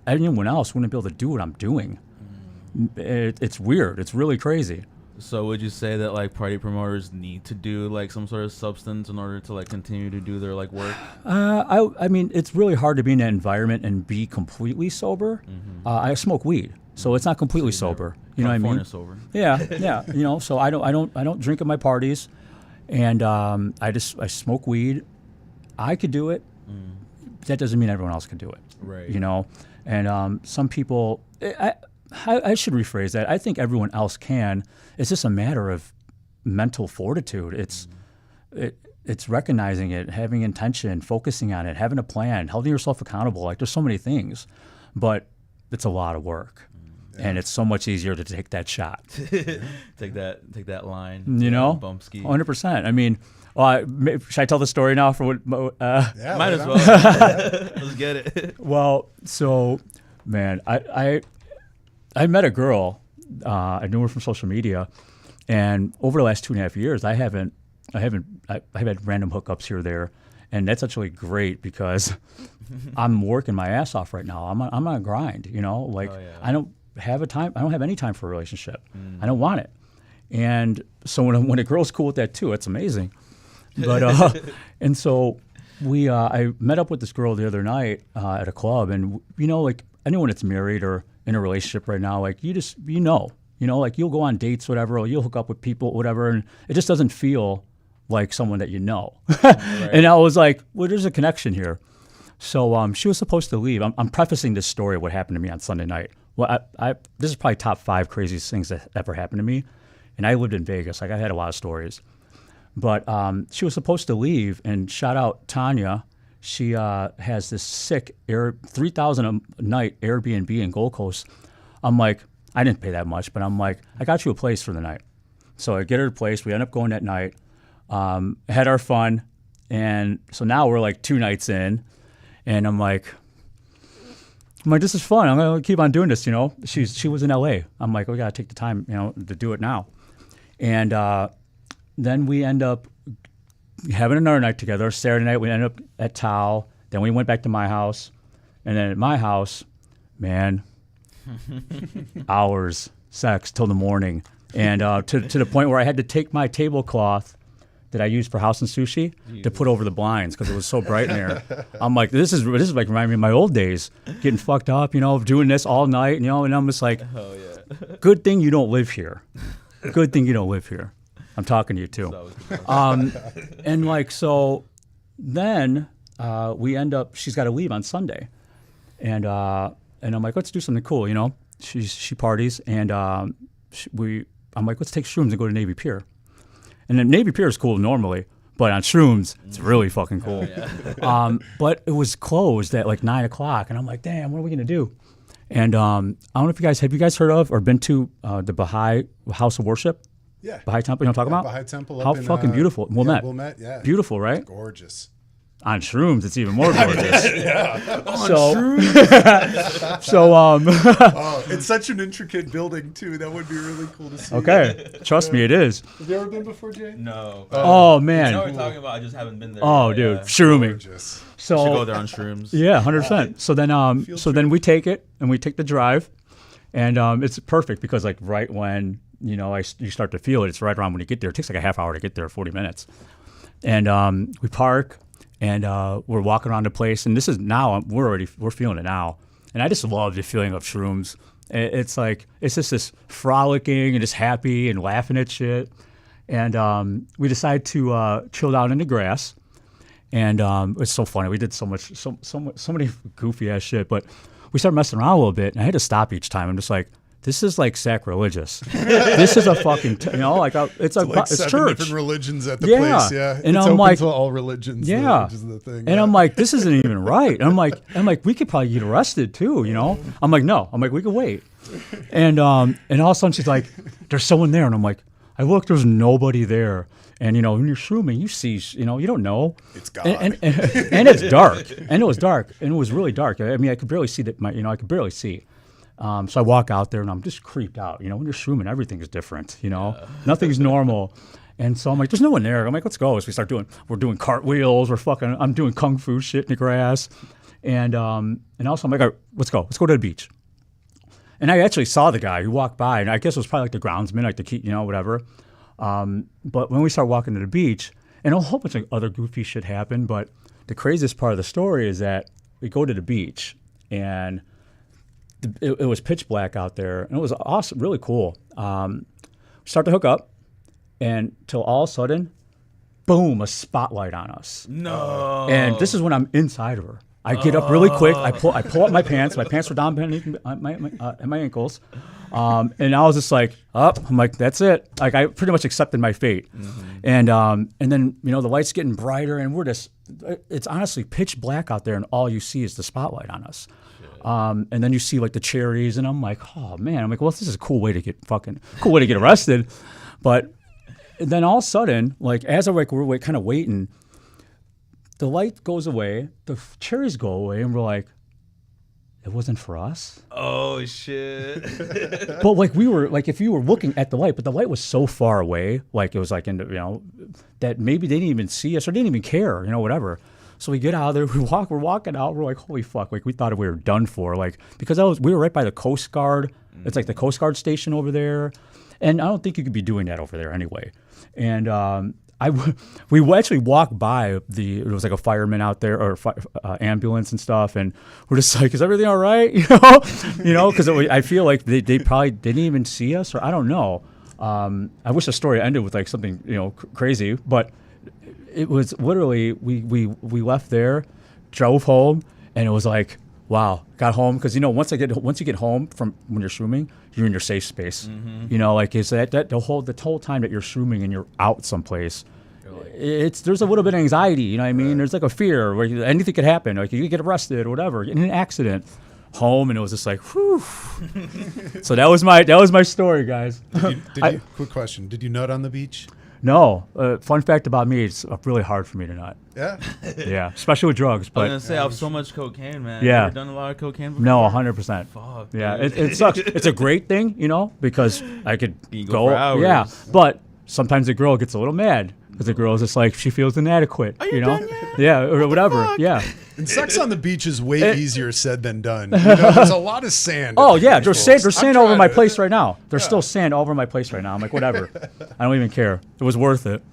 anyone else wouldn't be able to do what I'm doing. It's weird. It's really crazy. So would you say that like party promoters need to do like some sort of substance in order to like continue to do their like work? I mean, it's really hard to be in that environment and be completely sober. I smoke weed, so it's not completely sober. You know what I mean? Sober. Yeah. So I don't drink at my parties, and I smoke weed. I could do it. That doesn't mean everyone else can do it. Right. And some people. I should rephrase that. I think everyone else can. It's just a matter of mental fortitude. It's recognizing it, having intention, focusing on it, having a plan, holding yourself accountable. Like, there's so many things, but it's a lot of work, and it's so much easier to take that shot. take that line. Bump ski. 100%. I mean, should I tell the story now? For what? Might as well. Let's get it. Well, so man, I met a girl. I knew her from social media, and over the last 2.5 years, I've had random hookups here or there, and that's actually great, because I'm working my ass off right now. I'm on a grind, I don't have any time for a relationship. I don't want it, and so when a girl's cool with that too, it's amazing. But and so I met up with this girl the other night at a club, and like anyone that's married or in a relationship right now, like like you'll go on dates, whatever, or you'll hook up with people, whatever, and it just doesn't feel like someone that you know. Right. And I was like, well, there's a connection here. So she was supposed to leave. I'm prefacing this story of what happened to me on Sunday night. Well, this is probably top 5 craziest things that ever happened to me, and I lived in Vegas. Like, I had a lot of stories. But she was supposed to leave, and shout out Tanya. She has this sick $3,000 a night Airbnb in Gold Coast. I'm like, I didn't pay that much, but I'm like, I got you a place for the night. So I get her a place. We end up going that night, had our fun. And so now we're like 2 nights in, and I'm like, I'm like, this is fun. I'm gonna keep on doing this. She was in LA. I'm like, we gotta take the time, to do it now. And then we end up having another night together. Saturday night, we ended up at Tao. Then we went back to my house. And then at my house, man, hours, sex till the morning. And to the point where I had to take my tablecloth that I used for house and sushi to put over the blinds because it was so bright in there. I'm like, this is like reminding me of my old days, getting fucked up, doing this all night, and I'm just like, oh, yeah. Good thing you don't live here. Good thing you don't live here. I'm talking to you too. And like, so then we end up, she's got to leave on Sunday. And I'm like, let's do something cool, She parties, and I'm like, let's take shrooms and go to Navy Pier. And then Navy Pier is cool normally, but on shrooms, it's really fucking cool. Yeah. But it was closed at like 9 o'clock, and I'm like, damn, what are we gonna do? And I don't know if have you guys heard of or been to the Baha'i House of Worship? Yeah. Baha'i Temple, you know what I'm talking about? Baha'i Temple. How up in, fucking beautiful. Wilmette, yeah. Beautiful, right? Gorgeous. On shrooms, it's even more gorgeous. Yeah. So, it's such an intricate building too. That would be really cool to see. Okay, trust me, it is. Have you ever been before, Jay? No. Oh man. You know what we're talking about? I just haven't been there. Oh, dude, shrooming. Gorgeous. So should go there on shrooms. Yeah, 100%. So then, we take it and we take the drive, and it's perfect because like right when you start to feel it, it's right around when you get there. It takes like a half hour to get there, 40 minutes, and we park. And we're walking around the place, and this is now we're feeling it now, and I just love the feeling of shrooms. It's like it's just this frolicking and just happy and laughing at shit. And we decide to chill down in the grass, and it's so funny. We did so many goofy ass shit, but we started messing around a little bit, and I had to stop each time. I'm just like, this is like sacrilegious. This is a fucking, it's like it's 7 church. different religions at the place. Yeah, and it's I'm open like, to all religions. Yeah, which is the thing. And I'm like, this isn't even right. And I'm like, we could probably get arrested too. I'm like, no. I'm like, we could wait. And all of a sudden she's like, there's someone there, and I'm like, I look, there's nobody there. And when you're shrooming, you see, you don't know. It's God. And it's dark. And it was dark. And it was really dark. I mean, I could barely see that. I could barely see. So I walk out there and I'm just creeped out. When you're shrooming, everything is different. Nothing's normal. And so I'm like, there's no one there. I'm like, let's go. So we're doing cartwheels. I'm doing kung fu shit in the grass. And also I'm like, all right, let's go to the beach. And I actually saw the guy who walked by, and I guess it was probably like the groundsman, like the key, whatever. But when we start walking to the beach, and a whole bunch of other goofy shit happened, but the craziest part of the story is that we go to the beach, and it was pitch black out there, and it was awesome, really cool. We start to hook up, and till all of a sudden, boom, a spotlight on us. No. And this is when I'm inside of her. I get up really quick. I pull up my pants. My pants were down beneath my ankles. And I was just like, I'm like, that's it. Like I pretty much accepted my fate. Mm-hmm. And then the light's getting brighter, and it's honestly pitch black out there, and all you see is the spotlight on us. And then you see like the cherries, and I'm like, oh man. I'm like, well, this is a cool way to get arrested. But then all of a sudden, like as we're kind of waiting, the light goes away, the cherries go away, and we're like, it wasn't for us. Oh shit. But like we were like, if you were looking at the light, but the light was so far away, like it was like in the, that maybe they didn't even see us or didn't even care, whatever. So we get out of there, we're walking out, we're like, holy fuck, like we thought we were done for, like because we were right by the Coast Guard. It's like the Coast Guard station over there, and I don't think you could be doing that over there anyway. And we actually walked by there was like a fireman out there or ambulance and stuff, and we're just like, is everything all right? Because I feel like they probably didn't even see us, or I don't know. I wish the story ended with like something crazy, but it was literally we left there, drove home, and it was like, wow, got home because once you get home from when you're shrooming, you're in your safe space. Mm-hmm. Like is that the whole time that you're shrooming and you're out someplace, there's a little bit of anxiety. You know what I mean? There's like a fear where anything could happen. Like you could get arrested or whatever, in an accident. Home, and it was just like, whew. So that was my story, guys. Quick question: did you nut on the beach? No. Fun fact about me, it's really hard for me to nut. Yeah. Yeah, especially with drugs. I was But gonna say I have so much cocaine, man. Yeah. You ever done a lot of cocaine before? no, 100%. Fuck. Yeah, dude. it sucks. It's a great thing, because I could You can go for hours. Yeah, but sometimes the girl gets a little mad because the girl is just like she feels inadequate. Are you done yet? Yeah, or whatever. fuck? Yeah. And sex on the beach is way easier said than done. There's a lot of sand. Oh at the yeah, beach, there's folks. sand I'm over trying my to- place right now. There's still sand all over my place right now. I'm like, whatever. I don't even care. It was worth it.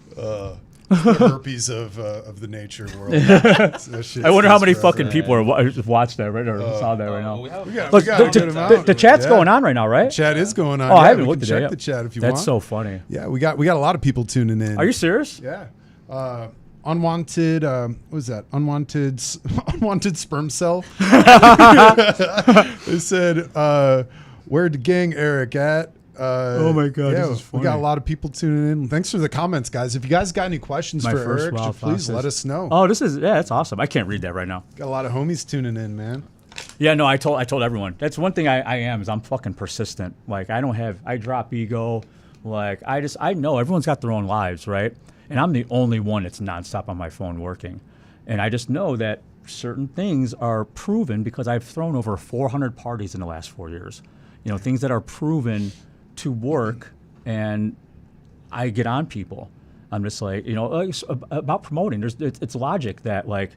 The herpes of the nature world. That shit I wonder how stays many forever. fucking people are watch that right or saw that right now. We have- We got Look, a good amount. the chat's Yeah. going on right now, right? Chat is going on. Oh, I Yeah, haven't we looked can at it check yet. the chat if you That's want. so funny. Yeah, we got a lot of people tuning in. Are you serious? Yeah. Unwanted. What was that? Unwanted sperm cell. They said, "Where the gang Eric at?" Oh my God, Yeah, this is we got a funny. lot of people tuning in. Thanks for the comments, guys. If you guys got any questions My for first Eric, wild please foxes. let us know. Oh, that's awesome. I can't read that right now. Got a lot of homies tuning in, man. Yeah, no, I told everyone. That's one thing I am is I'm fucking persistent. Like I drop ego. Like I know everyone's got their own lives, right? And I'm the only one that's nonstop on my phone working. And I just know that certain things are proven because I've thrown over 400 parties in the last 4 years. Things that are proven to work, and I get on people. I'm just like, about promoting. It's logic that like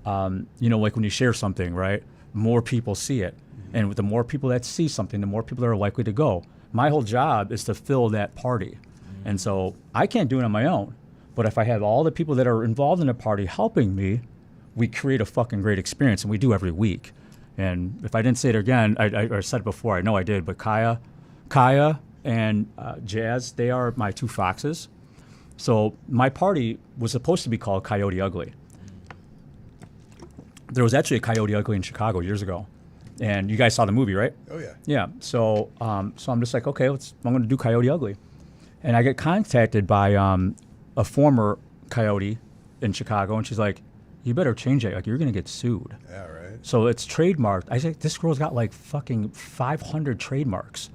when you share something, right? More people see it. And with the more people that see something, the more people that are likely to go. My whole job is to fill that party. And so I can't do it on my own. But if I have all the people that are involved in the party helping me, we create a fucking great experience, and we do every week. And if I didn't say it again, I said it before, I know I did, but Kaya and Jazz, they are my two foxes. So my party was supposed to be called Coyote Ugly. There was actually a Coyote Ugly in Chicago years ago. And you guys saw the movie, right? Oh yeah. Yeah. So I'm just like, okay, I'm going to do Coyote Ugly. And I get contacted by a former Coyote in Chicago, and she's like, you better change it. Like, you're going to get sued. Yeah, right. So it's trademarked. I said, this girl's got like fucking 500 trademarks.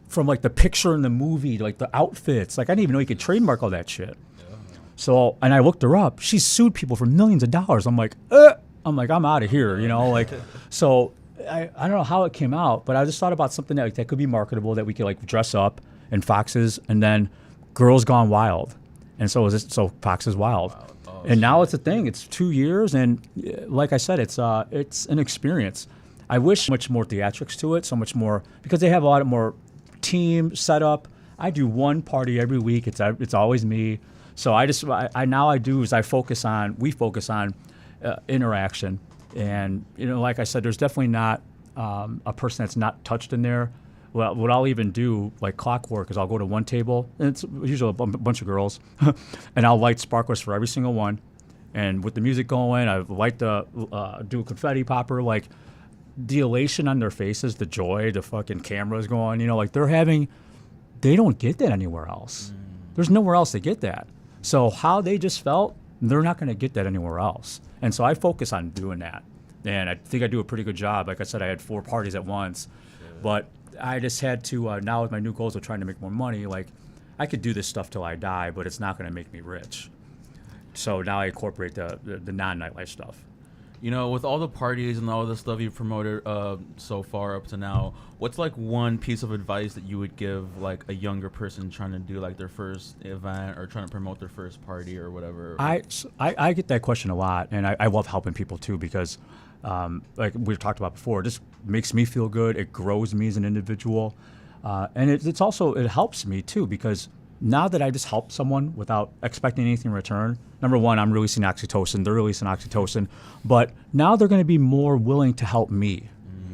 From like the picture in the movie, like the outfits. Like, I didn't even know you could trademark all that shit. So, and I looked her up. She's sued people for millions of dollars. I'm like, I'm out of here, like. So I don't know how it came out, but I just thought about something that could be marketable, that we could like dress up in foxes, and then Girls Gone Wild. And so Foxes Wild. Oh, and now it's a thing. It's 2 years, and like I said, it's an experience. I wish much more theatrics to it, so much more, because they have a lot more team set up. I do one party every week. It's always me. So we focus on interaction. And, like I said, there's definitely not a person that's not touched in there. Well, what I'll even do, like clockwork, is I'll go to one table, and it's usually a bunch of girls, and I'll light sparklers for every single one. And with the music going, I like to do a confetti popper, like the elation on their faces, the joy, the fucking cameras going, like they don't get that anywhere else. There's nowhere else to get that. So how they just felt, they're not going to get that anywhere else. And so I focus on doing that. And I think I do a pretty good job. Like I said, I had 4 parties at once. But I just had to, now with my new goals of trying to make more money, like I could do this stuff till I die, but it's not going to make me rich. So now I incorporate the non-nightlife stuff. With all the parties and all the stuff you've promoted so far up to now, what's like one piece of advice that you would give like a younger person trying to do like their first event or trying to promote their first party or whatever? I get that question a lot, and I love helping people too, because like we've talked about before, it just makes me feel good. It grows me as an individual. And it helps me too, because now that I just help someone without expecting anything in return, number one, I'm releasing oxytocin, they're releasing oxytocin, but now they're going to be more willing to help me.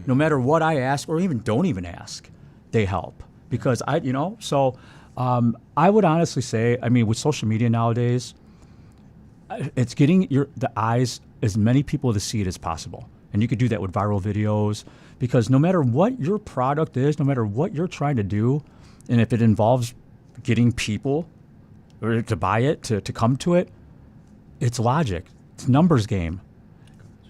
No matter what I ask, or even don't even ask, they help. Because I would honestly say, with social media nowadays, it's getting the eyes, as many people to see it as possible. And you could do that with viral videos, because no matter what your product is, no matter what you're trying to do, and if it involves getting people or to buy it, to come to it, it's logic. It's numbers game.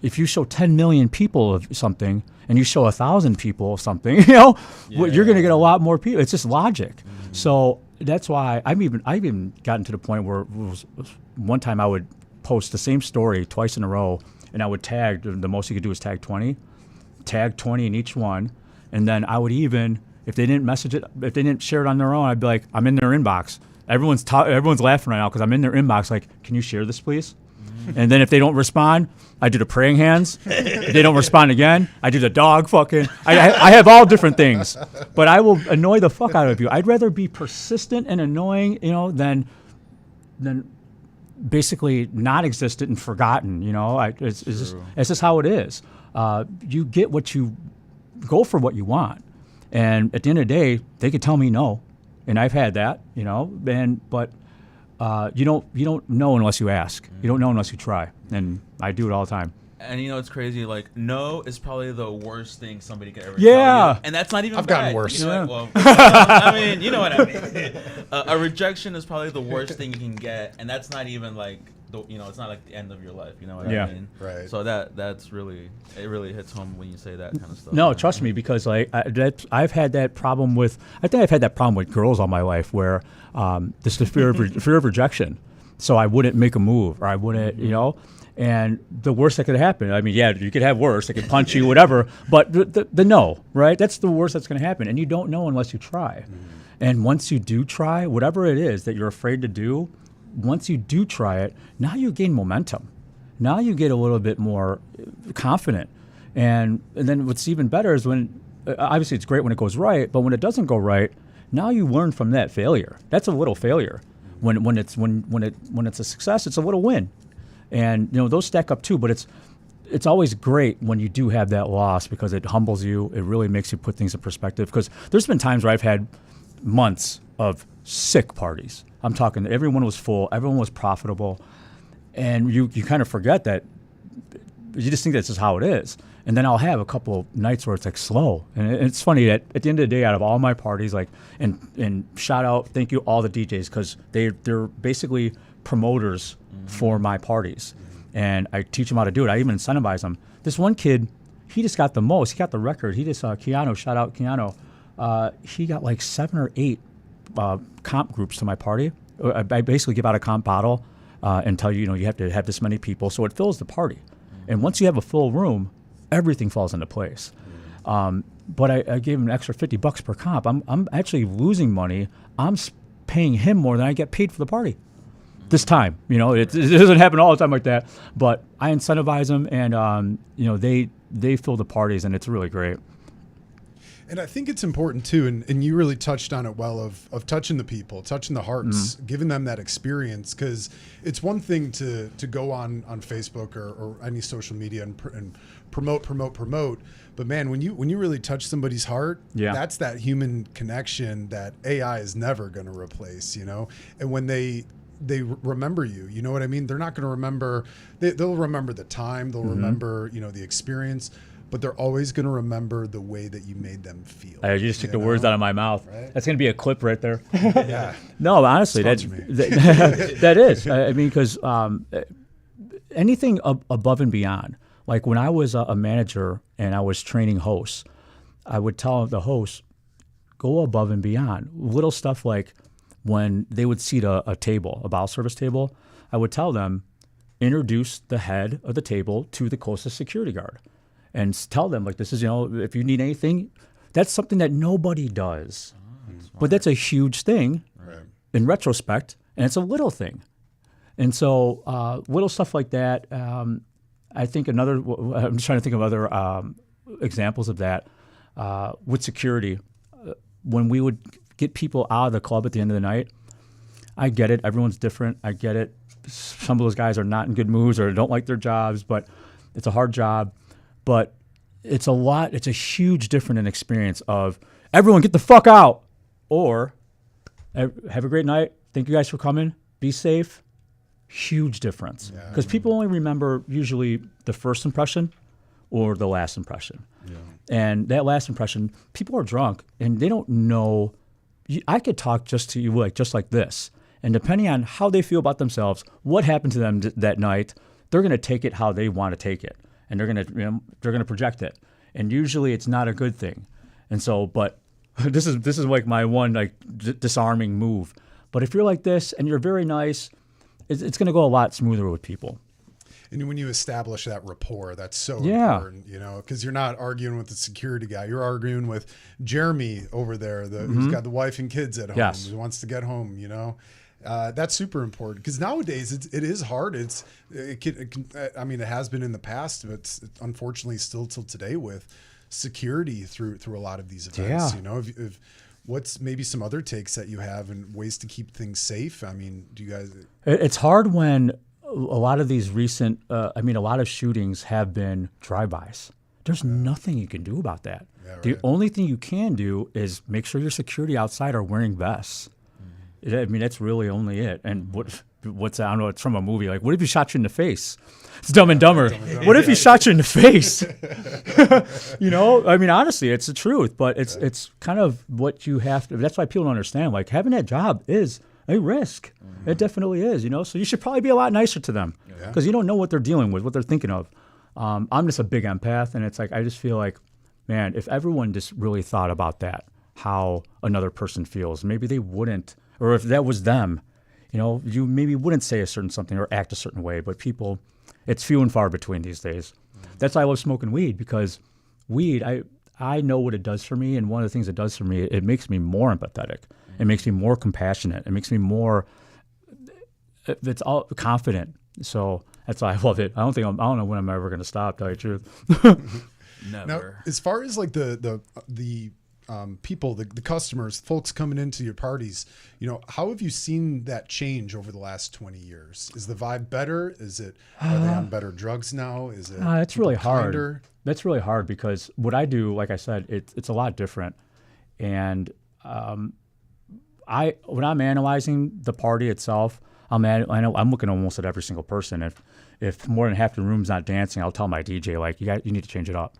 If you show 10 million people of something and you show 1,000 people of something, you're going to get a lot more people. It's just logic. So that's why I've even gotten to the point where one time I would post the same story twice in a row, and I would tag. The most you could do is tag 20 in each one, and then I would even, if they didn't message it, if they didn't share it on their own, I'd be like, I'm in their inbox. Everyone's laughing right now because I'm in their inbox. Like, can you share this, please? And then if they don't respond, I do the praying hands. If they don't respond again, I do the dog fucking. I have all different things, but I will annoy the fuck out of you. I'd rather be persistent and annoying, than basically non-existent and forgotten. It's just how it is. You get what you go for, what you want, and at the end of the day, they could tell me no, and I've had that, but. You don't know unless you ask. You don't know unless you try, and I do it all the time. And it's crazy. Like, no is probably the worst thing somebody could ever tell you. And that's not even I've bad. gotten worse. I mean, you know what I mean. A rejection is probably the worst thing you can get, and that's not even like it's not like the end of your life. You know what I mean? Right. So that's really, it really hits home when you say that kind of stuff. No, trust me, because I've had that problem with. I think I've had that problem with girls all my life, where this the fear of rejection. So I wouldn't make a move, or I wouldn't, And the worst that could happen. I mean, yeah, you could have worse. They could punch you, whatever. But the no, right? That's the worst that's going to happen, and you don't know unless you try. And once you do try, whatever it is that you're afraid to do, once you do try it, now you gain momentum. Now you get a little bit more confident. And then what's even better is when, obviously it's great when it goes right, but when it doesn't go right, now you learn from that failure. That's a little failure. When it's a success, it's a little win. And those stack up too, but it's always great when you do have that loss, because it humbles you. It really makes you put things in perspective, because there's been times where I've had months of sick parties. I'm talking, everyone was full, everyone was profitable, and you kind of forget that. You just think that's just how it is. And then I'll have a couple nights where it's like slow. And it's funny that at the end of the day, out of all my parties, like, and shout out, thank you all the DJs, because they're basically promoters for my parties. And I teach them how to do it. I even incentivize them. This one kid, he just got the most. He got the record. He just, Keanu, shout out Keanu. He got like 7 or 8 comp groups to my party. I basically give out a comp bottle and tell you, you have to have this many people, so it fills the party. And once you have a full room, everything falls into place. But I gave him an extra $50 per comp. I'm actually losing money. I'm paying him more than I get paid for the party. This time, it doesn't happen all the time like that. But I incentivize them, and they fill the parties, and it's really great. And I think it's important too, and you really touched on it well, of touching the people, touching the hearts, giving them that experience, because it's one thing to go on Facebook or any social media and promote, but man, when you really touch somebody's heart, that's that human connection that AI is never going to replace, and when they remember you know what I mean? They're not going to remember, they'll remember the time, they'll remember, the experience, but they're always going to remember the way that you made them feel. You just took the words out of my mouth. Right? That's going to be a clip right there. Yeah. No, honestly, that is. I mean, because anything above and beyond. Like when I was a manager and I was training hosts, I would tell the hosts, go above and beyond. Little stuff like when they would seat a table, a bottle service table, I would tell them, introduce the head of the table to the closest security guard. And tell them, like, this is, if you need anything, that's something that nobody does. But that's a huge thing in retrospect, and it's a little thing. And so little stuff like that, I think I'm just trying to think of other examples of that. With security, when we would get people out of the club at the end of the night, I get it. Everyone's different. I get it. Some of those guys are not in good moods or don't like their jobs, but it's a hard job. But it's a huge difference in experience of everyone get the fuck out, or have a great night. Thank you guys for coming. Be safe. Huge difference. Because people only remember usually the first impression or the last impression. Yeah. And that last impression, people are drunk and they don't know. I could talk just to you just like this. And depending on how they feel about themselves, what happened to them that night, they're going to take it how they want to take it. And they're going to project it, and usually it's not a good thing. And so, but this is like my one like disarming move. But if you're like this and you're very nice, it's going to go a lot smoother with people. And when you establish that rapport, that's so Yeah. important, because you're not arguing with the security guy. You're arguing with Jeremy over there, who's got the wife and kids at home, Yes. who wants to get home, That's super important because nowadays it is hard. It has been in the past, but it's unfortunately still till today with security through a lot of these events. Yeah. If what's maybe some other takes that you have and ways to keep things safe? I mean, do you guys? It's hard when a lot of these recent, a lot of shootings have been drive-bys. There's nothing you can do about that. Yeah, right. The only thing you can do is make sure your security outside are wearing vests. I mean, that's really only it. And what's I don't know, it's from a movie. Like, what if he shot you in the face? It's Dumb and Dumber. What if he shot you in the face? I mean, honestly, it's the truth. But it's kind of what you have to. That's why people don't understand. Like, having that job is a risk. It definitely is. So you should probably be a lot nicer to them because you don't know what they're dealing with, what they're thinking of. I'm just a big empath, and it's like I just feel like, man, if everyone just really thought about that, how another person feels, maybe they wouldn't. Or if that was them, you maybe wouldn't say a certain something or act a certain way. But people, it's few and far between these days. That's why I love smoking weed, because weed, I know what it does for me. And one of the things it does for me, it makes me more empathetic. It makes me more compassionate. It makes me more, it's all confident. So that's why I love it. I don't know when I'm ever going to stop, to tell you the truth. Never. Now, as far as like the people, the customers, folks coming into your parties, how have you seen that change over the last 20 years? Is the vibe better? Are they on better drugs now? Is it? It's really hard. kinder? That's really hard because what I do, like I said, it's a lot different. And when I'm analyzing the party itself, I'm looking almost at every single person. If more than half the room's not dancing, I'll tell my DJ, like, you need to change it up.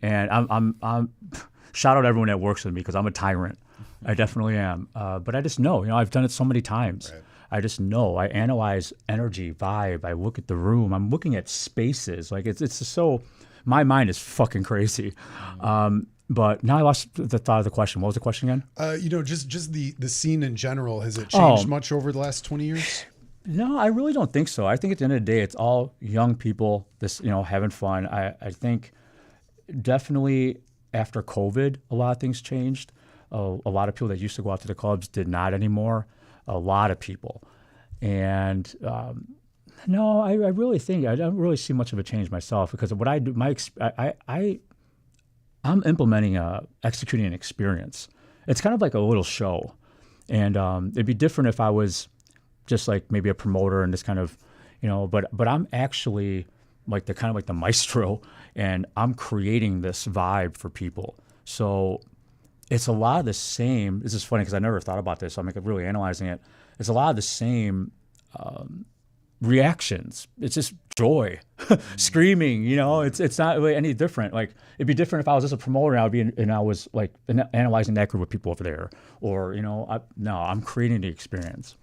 And I'm shout out everyone that works with me because I'm a tyrant. I definitely am. But I just know, I've done it so many times. Right. I just know. I analyze energy, vibe. I look at the room. I'm looking at spaces. Like it's just so, my mind is fucking crazy. But now I lost the thought of the question. What was the question again? Just the scene in general, has it changed much over the last 20 years? No, I really don't think so. I think at the end of the day, it's all young people, having fun. I think definitely after COVID, a lot of things changed. A lot of people that used to go out to the clubs did not anymore. A lot of people. And no, I really think I don't really see much of a change myself because of what I do. I'm implementing executing an experience. It's kind of like a little show. And it'd be different if I was just like maybe a promoter and just kind of, but I'm actually like the maestro, and I'm creating this vibe for people. So it's a lot of the same. This is funny because I never thought about this. So I'm like really analyzing it. It's a lot of the same reactions. It's just joy, screaming. It's not really any different. Like it'd be different if I was just a promoter and I was like analyzing that group of people over there, or I'm creating the experience.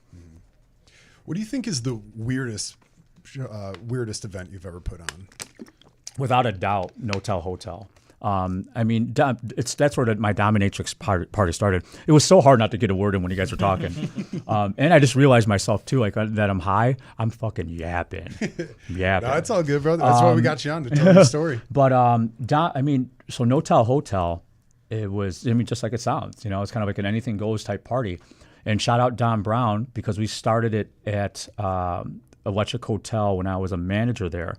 What do you think is the weirdest event you've ever put on? Without a doubt, No Tell Hotel. That's where my dominatrix party started. It was so hard not to get a word in when you guys were talking. And I just realized myself too, like that I'm high, I'm fucking yapping. No, it's all good, brother. That's why we got you on to tell the story. But so No Tell Hotel, it was, just like it sounds, it's kind of like an anything goes type party. And shout out Don Brown because we started it at Electric Hotel when I was a manager there.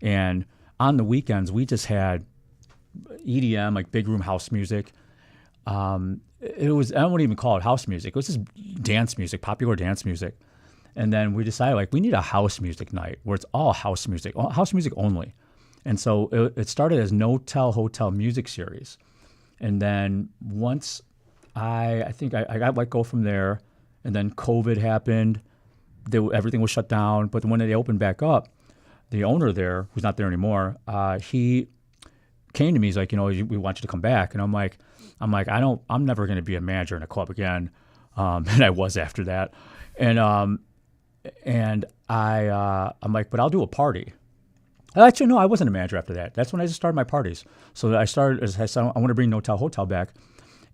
And on the weekends, we just had EDM, like big room house music. It was, I wouldn't even call it house music. It was just dance music, popular dance music. And then we decided, like, we need a house music night where it's all house music only. And so it started as No Tell Hotel music series. And then once I think I got let go from there, and then COVID happened. Everything was shut down. But when they opened back up, the owner there, who's not there anymore, he came to me. He's like, we want you to come back. And I'm like, I'm never going to be a manager in a club again. And I was after that. And I'm like, but I'll do a party. Actually, no, I wasn't a manager after that. That's when I just started my parties. So I started, as I said, I want to bring No Tell Hotel back.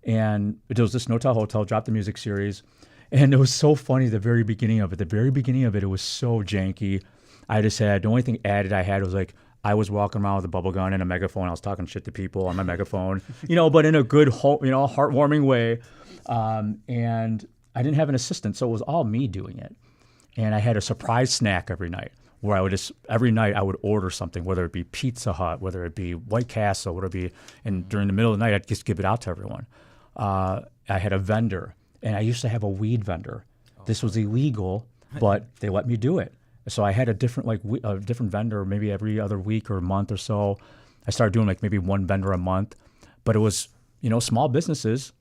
And there was this Notel Hotel, dropped the music series. And it was so funny, the very beginning of it. The very beginning of it, it was so janky. I just had, the only thing added I had was like, I was walking around with a bubble gun and a megaphone. I was talking shit to people on my megaphone, but in a good, heartwarming way. And I didn't have an assistant, so it was all me doing it. And I had a surprise snack every night where every night I would order something, whether it be Pizza Hut, whether it be White Castle, whether it be, and during the middle of the night, I'd just give it out to everyone. I had a vendor, and I used to have a weed vendor. This was illegal, but they let me do it. So I had a different vendor maybe every other week or month or so. I started doing like maybe one vendor a month, but it was, small businesses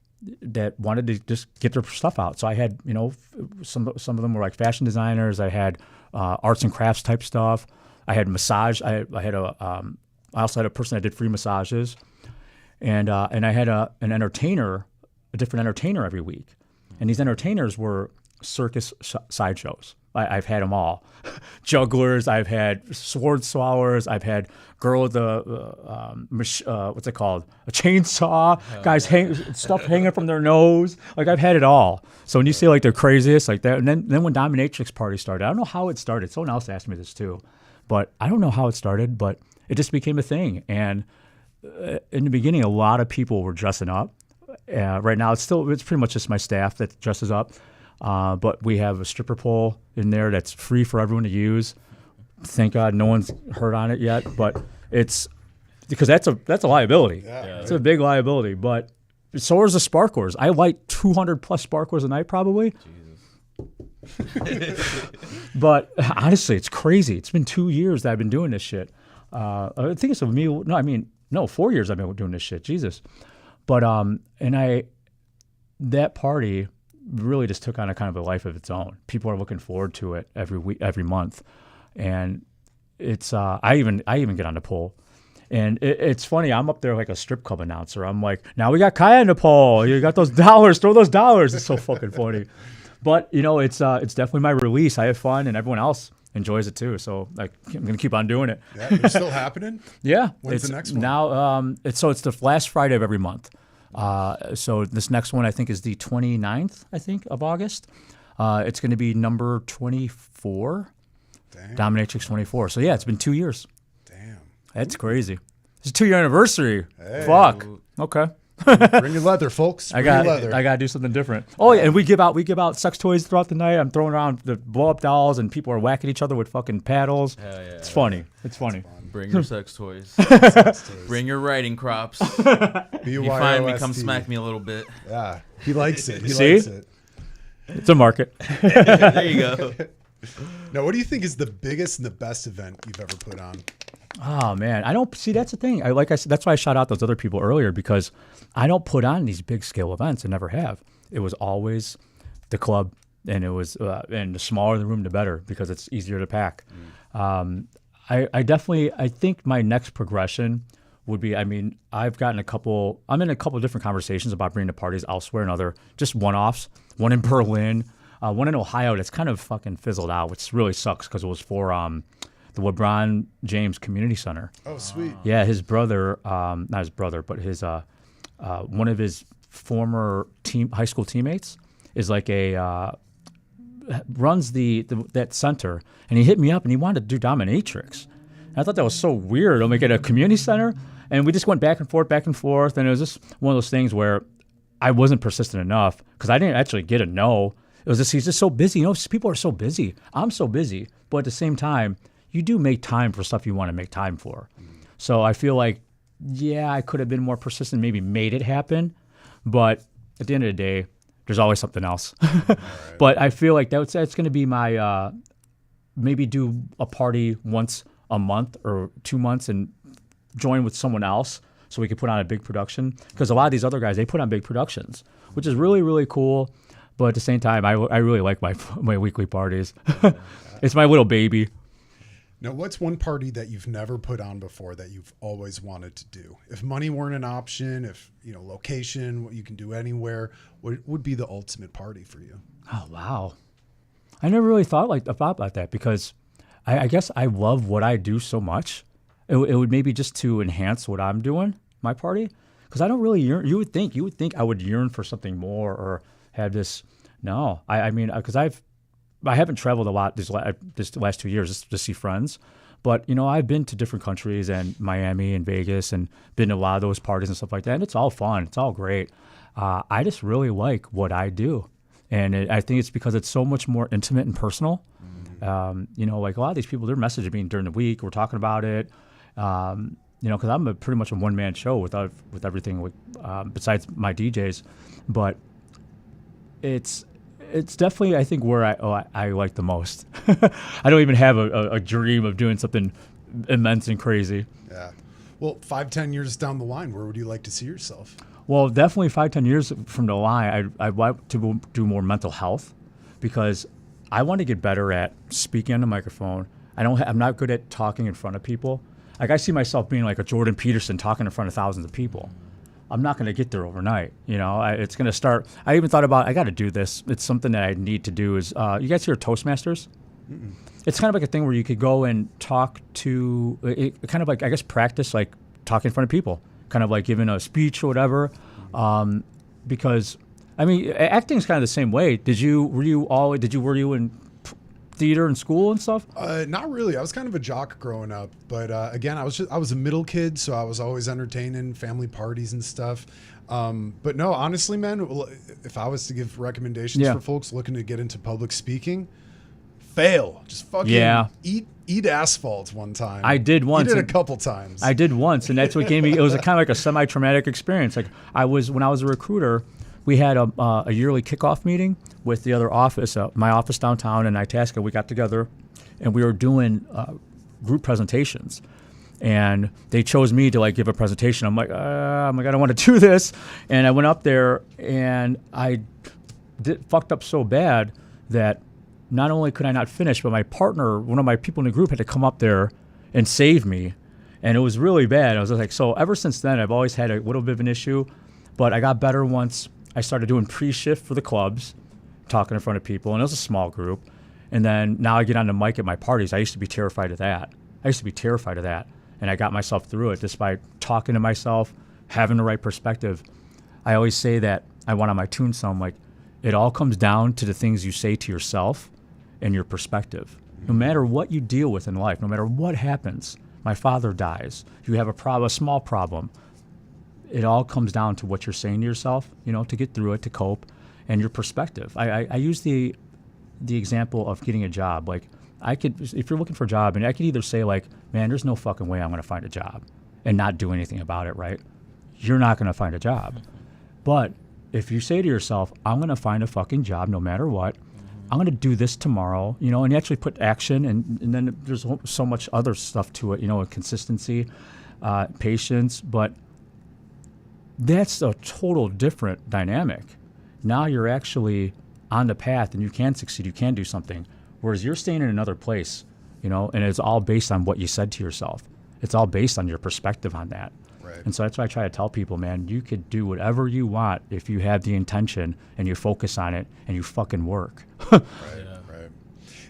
that wanted to just get their stuff out. So I had, some of them were like fashion designers. I had arts and crafts type stuff. I had massage. I also had a person that did free massages, and I had an entertainer, a different entertainer every week, and these entertainers were circus sideshows. I've had them all. Jugglers, I've had sword swallowers, I've had girl with what's it called? A chainsaw, guys stuff hanging from their nose. Like, I've had it all. So when you say like the craziest, like that, and then when Dominatrix Party started, I don't know how it started. Someone else asked me this too, but I don't know how it started, but it just became a thing. And in the beginning, a lot of people were dressing up. Right now, it's pretty much just my staff that dresses up. But we have a stripper pole in there that's free for everyone to use. Thank God no one's hurt on it yet, but it's because that's a liability. Yeah. It's a big liability, but so is the sparklers. I light 200 plus sparklers a night probably. Jesus. But honestly, it's crazy. It's been 2 years that I've been doing this shit. I think it's 4 years I've been doing this shit. Jesus. But that party really just took on a kind of a life of its own. People are looking forward to it every week, every month, and it's. I even get on the pole, and it's funny. I'm up there like a strip club announcer. I'm like, now we got Kaya on the pole. You got those dollars. Throw those dollars. It's so fucking funny, but it's definitely my release. I have fun, and everyone else enjoys it too. So I'm gonna keep on doing it. Yeah, it's still happening. Yeah, when's the next one? Now, it's the last Friday of every month. So this next one I think is the 29th, of August. It's going to be number 24. Damn. Dominatrix 24. So yeah, it's been 2 years. Damn. That's crazy. It's a 2-year anniversary. Hey. Fuck. Okay. Bring your leather, folks. I got to do something different. Oh yeah, and we give out sex toys throughout the night. I'm throwing around the blow up dolls, and people are whacking each other with fucking paddles. Hell yeah, it's funny. It's funny. Bring your sex toys. Bring your riding crops. You find me, come smack me a little bit. Yeah, he likes it. Likes it. It's a market. There you go. Now, what do you think is the biggest and the best event you've ever put on? Oh man, I don't see. That's the thing. Like I said, that's why I shout out those other people earlier, because I don't put on these big scale events. I never have. It was always the club, and it was and the smaller the room, the better, because it's easier to pack. I think my next progression would be, I've gotten I'm in a couple of different conversations about bringing the parties elsewhere and other, just one-offs, one in Berlin, one in Ohio that's kind of fucking fizzled out, which really sucks because it was for the LeBron James Community Center. Oh, sweet. Yeah, his brother, not his brother, but his one of his former high school teammates is like runs that center, and he hit me up and he wanted to do dominatrix. And I thought that was so weird. I'm like, at a community center, and we just went back and forth, and it was just one of those things where I wasn't persistent enough because I didn't actually get a no. It was just, he's just so busy. People are so busy. I'm so busy, but at the same time, you do make time for stuff you want to make time for. So I feel like, yeah, I could have been more persistent, maybe made it happen, but at the end of the day, there's always something else. Right. But I feel like that's going to be my, maybe do a party once a month or 2 months and join with someone else so we could put on a big production. Because a lot of these other guys, they put on big productions, which is really, really cool. But at the same time, I really like my weekly parties. It's my little baby. Now, what's one party that you've never put on before that you've always wanted to do? If money weren't an option, if location, what you can do anywhere, what would be the ultimate party for you? Oh wow, I never really thought about that because I guess I love what I do so much. It would maybe just to enhance what I'm doing, my party, because I don't really yearn. You would think I would yearn for something more or have this. No, I mean, because I haven't traveled a lot this last 2 years just to see friends. But, I've been to different countries and Miami and Vegas and been to a lot of those parties and stuff like that. And it's all fun. It's all great. I just really like what I do. And I think it's because it's so much more intimate and personal. Like a lot of these people, they're messaging me during the week. We're talking about it. Because I'm pretty much a one-man show with everything besides my DJs. But it's definitely, I think, where I like the most. I don't even have a dream of doing something immense and crazy. Yeah. Well, 5-10 years down the line, where would you like to see yourself? Well, definitely 5-10 years from the line, I want to do more mental health, because I want to get better at speaking on the microphone. I'm not good at talking in front of people. Like, I see myself being like a Jordan Peterson talking in front of thousands of people. I'm not going to get there overnight. It's going to start. I even thought about, I got to do this. It's something that I need to do is, you guys hear of Toastmasters? Mm-mm. It's kind of like a thing where you could go and talk to, kind of like, I guess, practice like talking in front of people, kind of like giving a speech or whatever. Because, I mean, acting is kind of the same way. Were you in theater in school and stuff? Not really. I was kind of a jock growing up, but again, I was a middle kid, so I was always entertaining family parties and stuff. But no, honestly, man, if I was to give recommendations for folks looking to get into public speaking, fail. Just fucking eat asphalt one time. I did once. You did a couple times. I did once, and that's what gave me. It was kind of like a semi-traumatic experience. Like when I was a recruiter, we had a yearly kickoff meeting with the other office, my office downtown in Itasca. We got together, and we were doing group presentations. And they chose me to like give a presentation. I'm like, I don't want to do this. And I went up there, and I fucked up so bad that not only could I not finish, but my partner, one of my people in the group, had to come up there and save me. And it was really bad. I was like, so ever since then, I've always had a little bit of an issue, but I got better once I started doing pre-shift for the clubs, talking in front of people, and it was a small group. And then now I get on the mic at my parties. I used to be terrified of that. And I got myself through it just by talking to myself, having the right perspective. I always say that I want on my tombstone, like, it all comes down to the things you say to yourself and your perspective. No matter what you deal with in life, no matter what happens, my father dies, you have a small problem, it all comes down to what you're saying to yourself, to get through it, to cope, and your perspective. I use the example of getting a job. Like, if you're looking for a job, and I could either say like, man, there's no fucking way I'm going to find a job and not do anything about it, right? You're not going to find a job. But if you say to yourself, I'm going to find a fucking job no matter what, I'm going to do this tomorrow, and you actually put action, and then there's so much other stuff to it, consistency, patience, but that's a total different dynamic. Now you're actually on the path, and you can succeed, you can do something, whereas you're staying in another place, and it's all based on what you said to yourself. It's all based on your perspective on that. Right. And so that's why I try to tell people, man, you could do whatever you want if you have the intention and you focus on it and you fucking work. Right.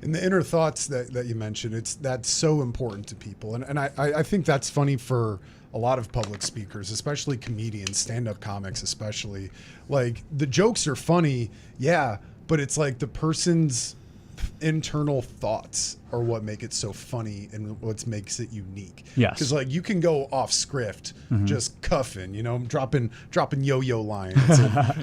And the inner thoughts that you mentioned, that's so important to people. And I think that's funny for a lot of public speakers, especially comedians, stand-up comics especially. Like, the jokes are funny, yeah, but it's like the person's internal thoughts are what make it so funny and what makes it unique. Yes. Because like you can go off script, just cuffing, dropping yo-yo lines,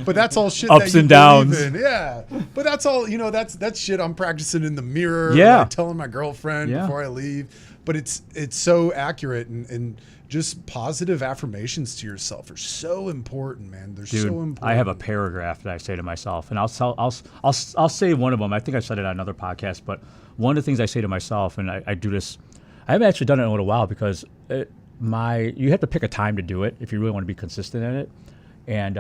but that's all shit ups that you and downs. In. Yeah, but that's all. That's shit I'm practicing in the mirror. Yeah, like telling my girlfriend before I leave. But it's so accurate and just positive affirmations to yourself are so important, man. They're so important. I have a paragraph that I say to myself, and I'll say one of them. I think I said it on another podcast, but one of the things I say to myself, and I do this, I haven't actually done it in a little while because you have to pick a time to do it if you really want to be consistent in it. And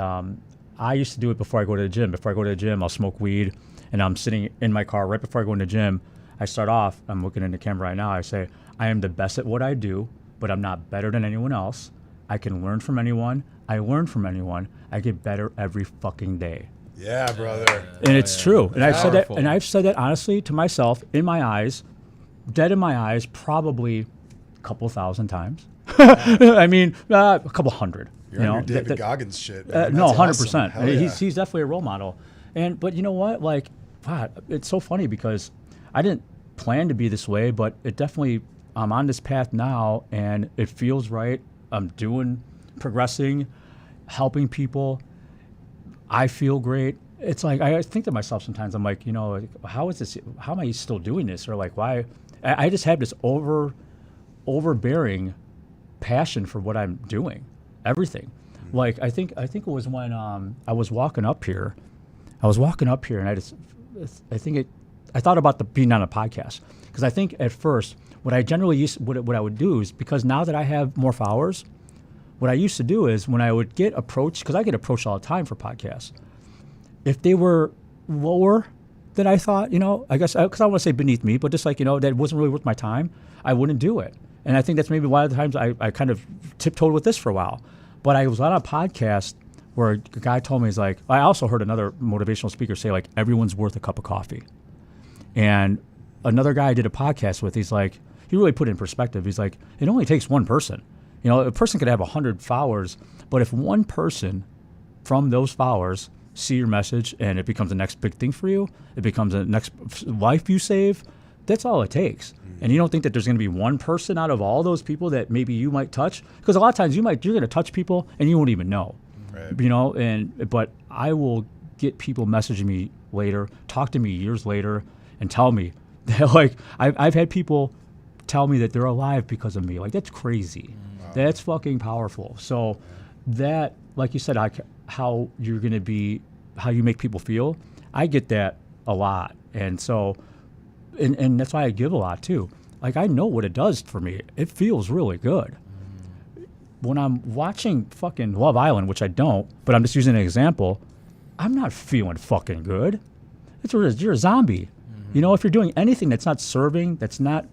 I used to do it before I go to the gym. Before I go to the gym, I'll smoke weed, and I'm sitting in my car right before I go in the gym. I start off, I'm looking in the camera right now, I say, I am the best at what I do, but I'm not better than anyone else. I can learn from anyone. I learn from anyone. I get better every fucking day. Yeah, brother. And it's true. And I've said that honestly to myself, in my eyes, dead in my eyes, probably a couple thousand times. I mean, a couple hundred. You're on your David Goggins shit. No, 100%. Awesome. Yeah. He's definitely a role model. But you know what? Like, wow, it's so funny because I didn't plan to be this way, but it definitely, I'm on this path now and it feels right. I'm progressing, helping people. I feel great. It's like, I think to myself sometimes, I'm like, how am I still doing this? Or like, why? I just have this overbearing passion for what I'm doing, everything. Like, I think it was when I was walking up here. And I thought about being on a podcast, because I think at first what I would do is, because now that I have more followers, what I used to do is when I would get approached, because I get approached all the time for podcasts, if they were lower than I thought, I guess, because I don't want to say beneath me, but just like, that wasn't really worth my time, I wouldn't do it. And I think that's maybe why the times I kind of tiptoed with this for a while. But I was on a podcast where a guy told me, he's like, I also heard another motivational speaker say, like, everyone's worth a cup of coffee. And another guy I did a podcast with, he's like, he really put it in perspective. He's like, it only takes one person. A person could have 100 followers, but if one person from those followers see your message and it becomes the next big thing for you, it becomes the next life you save, that's all it takes. And you don't think that there's going to be one person out of all those people that maybe you might touch? Because a lot of times you're going to touch people and you won't even know. Right. But I will get people messaging me later, talk to me years later, and tell me that, like, I've had people tell me that they're alive because of me. Like, that's crazy. Wow. That's fucking powerful. So that, like you said, how you're going to be, how you make people feel, I get that a lot. And so, and that's why I give a lot too. Like, I know what it does for me. It feels really good. When I'm watching fucking Love Island, which I don't, but I'm just using an example, I'm not feeling fucking good. You're a zombie. If you're doing anything that's not serving, that's not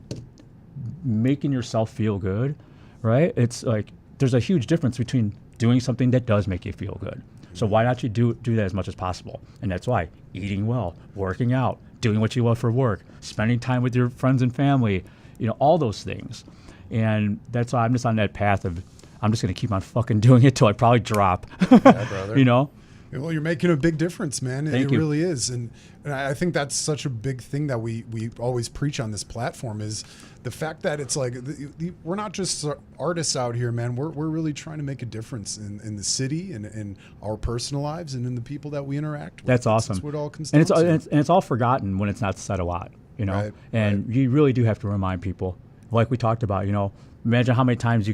making yourself feel good, right? It's like, there's a huge difference between doing something that does make you feel good. So why not you do that as much as possible? And that's why eating well, working out, doing what you love for work, spending time with your friends and family, all those things. And that's why I'm just on that path of, I'm just going to keep on fucking doing it till I probably drop. Yeah, brother. Well, you're making a big difference, man. Thank you. Really is. And I think that's such a big thing that we always preach on this platform, is the fact that it's like, we're not just artists out here, man. We're really trying to make a difference in the city and in our personal lives and in the people that we interact with. That's awesome. That's what it all comes down to. And it's all forgotten when it's not said a lot, Right, and right. You really do have to remind people, like we talked about, imagine how many times they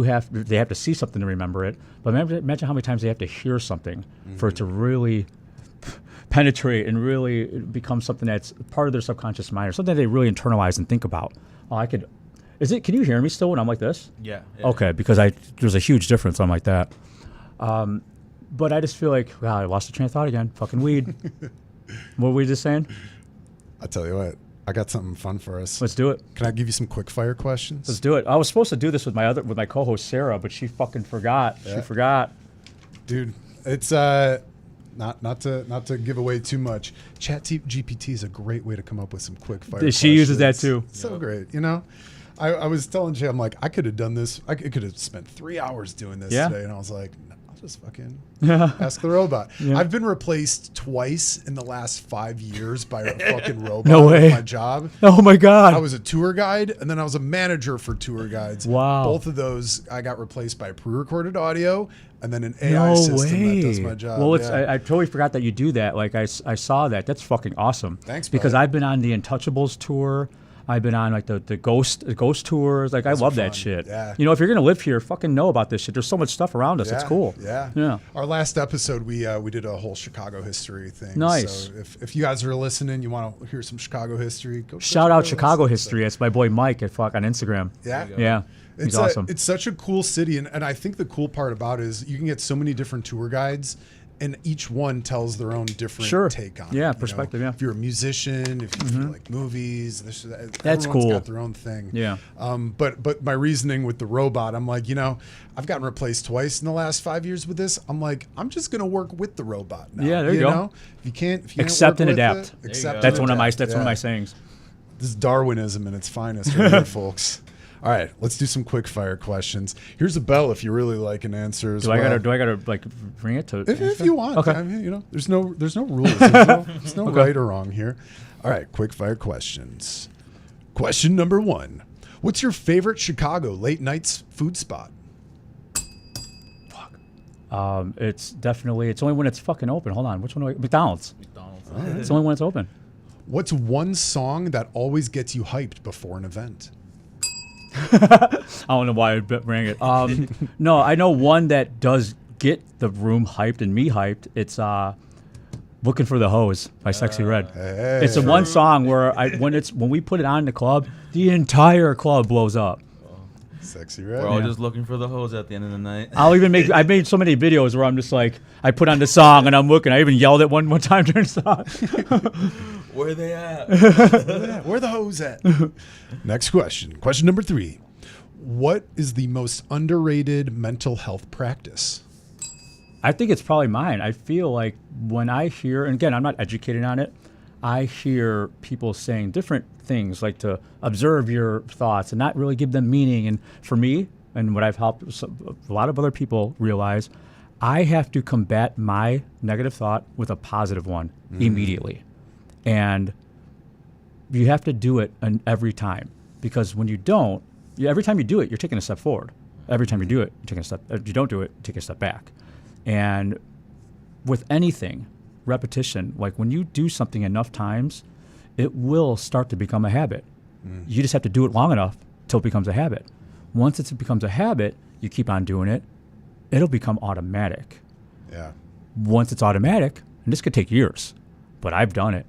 have to see something to remember it, but imagine how many times they have to hear something for it to really penetrate and really become something that's part of their subconscious mind, or something they really internalize and think about. Can you hear me still when I'm like this? Yeah. Okay, because there's a huge difference. I'm like that. But I just feel like, wow, I lost the train of thought again. Fucking weed. What were we just saying? I'll tell you what. I got something fun for us. Let's do it. Can I give you some quick fire questions? Let's do it. I was supposed to do this with my co-host Sarah, but she fucking forgot. Yeah. She forgot. Dude, it's not to give away too much. ChatGPT is a great way to come up with some quick fire questions. She uses that too. So great, I was telling Jay, I'm like, I could have done this. I could have spent 3 hours doing this today, and I was like, no, I'll just fucking ask the robot. Yeah. I've been replaced twice in the last 5 years by a fucking robot. No way. With my job. Oh my God. I was a tour guide, and then I was a manager for tour guides. Wow. Both of those, I got replaced by pre-recorded audio and then an AI system that does my job. Well, I totally forgot that you do that. Like, I saw that. That's fucking awesome. Thanks, because buddy. I've been on the Untouchables tour. I've been on like the ghost tours. Like, I love that shit. Yeah. If you're gonna live here, fucking know about this shit. There's so much stuff around us. Yeah, It's cool. Yeah. Our last episode, we did a whole Chicago history thing. Nice. So if you guys are listening, you want to hear some Chicago history, go shout out Chicago history. It's my boy Mike on Instagram. Yeah. He's awesome. It's such a cool city, and I think the cool part about it is you can get so many different tour guides, and each one tells their own different take on it. Yeah, perspective, yeah. If you're a musician, if you like movies, that's everyone's cool. got their own thing. Yeah. But my reasoning with the robot, I'm like, I've gotten replaced twice in the last 5 years with this. I'm like, I'm just going to work with the robot now. Yeah, there you go. If you can't accept and adapt. Accept. That's one of my sayings. This is Darwinism in its finest right here, folks. All right, let's do some quick fire questions. Here's a bell if you really like an answer as well. Do I gotta like bring it to? If you want. Okay. I mean, there's no rules. There's no right or wrong here. All right, quick fire questions. Question number 1. What's your favorite Chicago late nights food spot? It's only when it's fucking open. Hold on, which one? McDonald's. McDonald's. It's only when it's open. What's one song that always gets you hyped before an event? I don't know why I rang it. No, I know one that does get the room hyped and me hyped. It's "Looking for the Hose" by Sexy Red. Hey. It's the one song where when we put it on in the club, the entire club blows up. Sexy Red. We're all just looking for the hose at the end of the night. I made so many videos where I'm just like, I put on the song and I'm looking. I even yelled at one time during the song. Where are they at? Where the hose at? Next question. Question number 3. What is the most underrated mental health practice? I think it's probably mine. I feel like when I hear, and again, I'm not educated on it, I hear people saying different things, like to observe your thoughts and not really give them meaning. And for me, and what I've helped a lot of other people realize, I have to combat my negative thought with a positive one immediately. And you have to do it every time, because when you don't, every time you do it, you're taking a step forward. Every time you do it, you're taking a step. If you don't do it, you take a step back. And with anything, repetition, like when you do something enough times, it will start to become a habit. You just have to do it long enough till it becomes a habit. Once it becomes a habit, you keep on doing it, it'll become automatic. Yeah. Once it's automatic, and this could take years, but I've done it.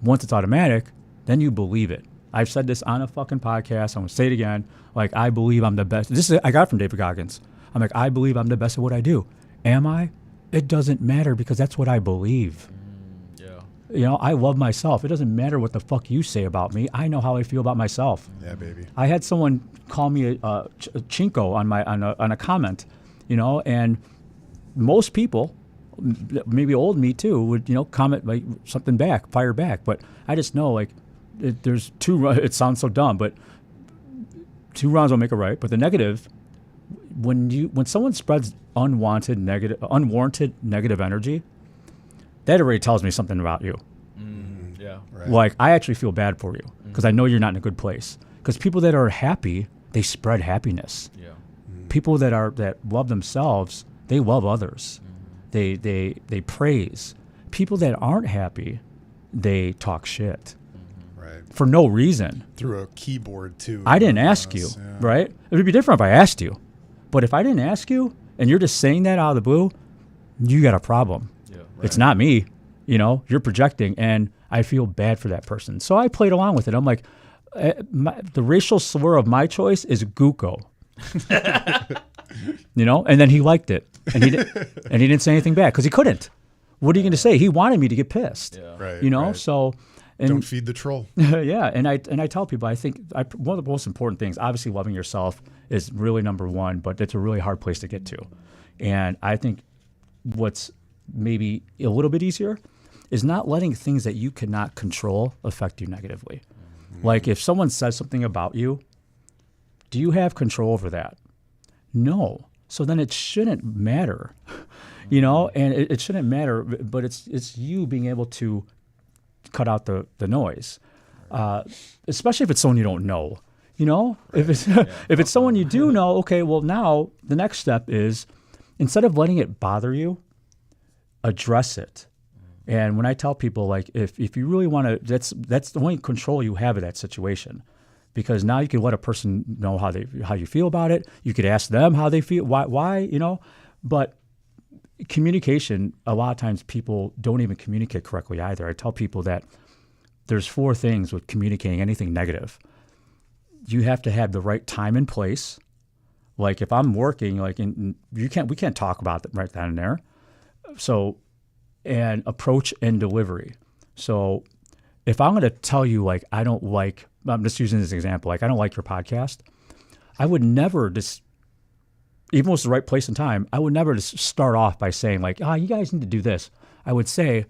Once it's automatic, then you believe it. I've said this on a fucking podcast. I'm going to say it again. Like, I believe I'm the best. I got it from David Goggins. I'm like, I believe I'm the best at what I do. Am I? It doesn't matter, because that's what I believe. Yeah. I love myself. It doesn't matter what the fuck you say about me. I know how I feel about myself. Yeah, baby. I had someone call me a chinko on a comment, and most people, maybe old me too, would comment like something back, fire back. But I just know, like, there's two. It sounds so dumb, but 2 wrongs don't make a right. But the negative, when someone spreads unwarranted negative energy, that already tells me something about you. Yeah. Right. Like, I actually feel bad for you, because I know you're not in a good place. Because people that are happy, they spread happiness. Yeah. People that love themselves, they love others. They praise. People that aren't happy, they talk shit Right. for no reason. Through a keyboard too. I didn't ask you, Yeah. right? It would be different if I asked you. But if I didn't ask you and you're just saying that out of the blue, you got a problem. Yeah. It's not me. You're projecting, and I feel bad for that person. So I played along with it. I'm like, the racial slur of my choice is Guko. And then he liked it, and he didn't say anything back because he couldn't. What are you going to say? He wanted me to get pissed. Yeah. Right. Right. So. And, Don't feed the troll. yeah, and I tell people, I think one of the most important things, obviously loving yourself is really number one, but it's a really hard place to get to. And I think what's maybe a little bit easier is not letting things that you cannot control affect you negatively. Like, if someone says something about you, do you have control over that? No. So then it shouldn't matter, and it shouldn't matter, but it's you being able to cut out the noise, especially if it's someone you don't know. If it's if it's someone you do know, okay, well, now the next step is, instead of letting it bother you, address it. And when I tell people, like, if you really want to, that's the only control you have of that situation, because now you can let a person know how you feel about it. You could ask them how they feel, why, but communication, a lot of times people don't even communicate correctly either. I tell people that there's 4 things with communicating anything negative. You have to have the right time and place. Like, if I'm working, like, we can't talk about it right then and there. So, and approach and delivery. So if I'm going to tell you, like, I'm just using this as an example, like, I don't like your podcast, I would never just, even if it's the right place and time, I would never just start off by saying, like, you guys need to do this. I would say,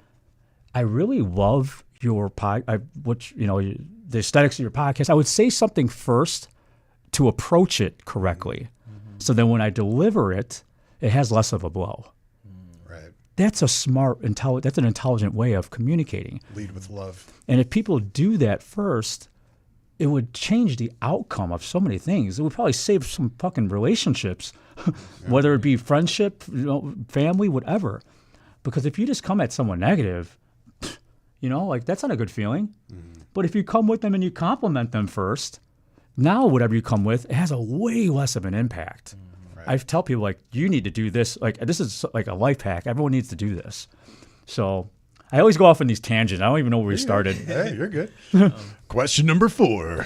I really love your the aesthetics of your podcast. I would say something first to approach it correctly. So then when I deliver it, it has less of a blow. Right. That's a smart, that's an intelligent way of communicating. Lead with love. And if people do that first, it would change the outcome of so many things. It would probably save some fucking relationships, whether it be friendship, family, whatever. Because if you just come at someone negative, like that's not a good feeling. But if you come with them and you compliment them first, now whatever you come with, it has a way less of an impact. Right. I tell people, like, you need to do this. Like, this is like a life hack. Everyone needs to do this. So I always go off on these tangents. I don't even know where we started. Hey, you're good. Question number 4.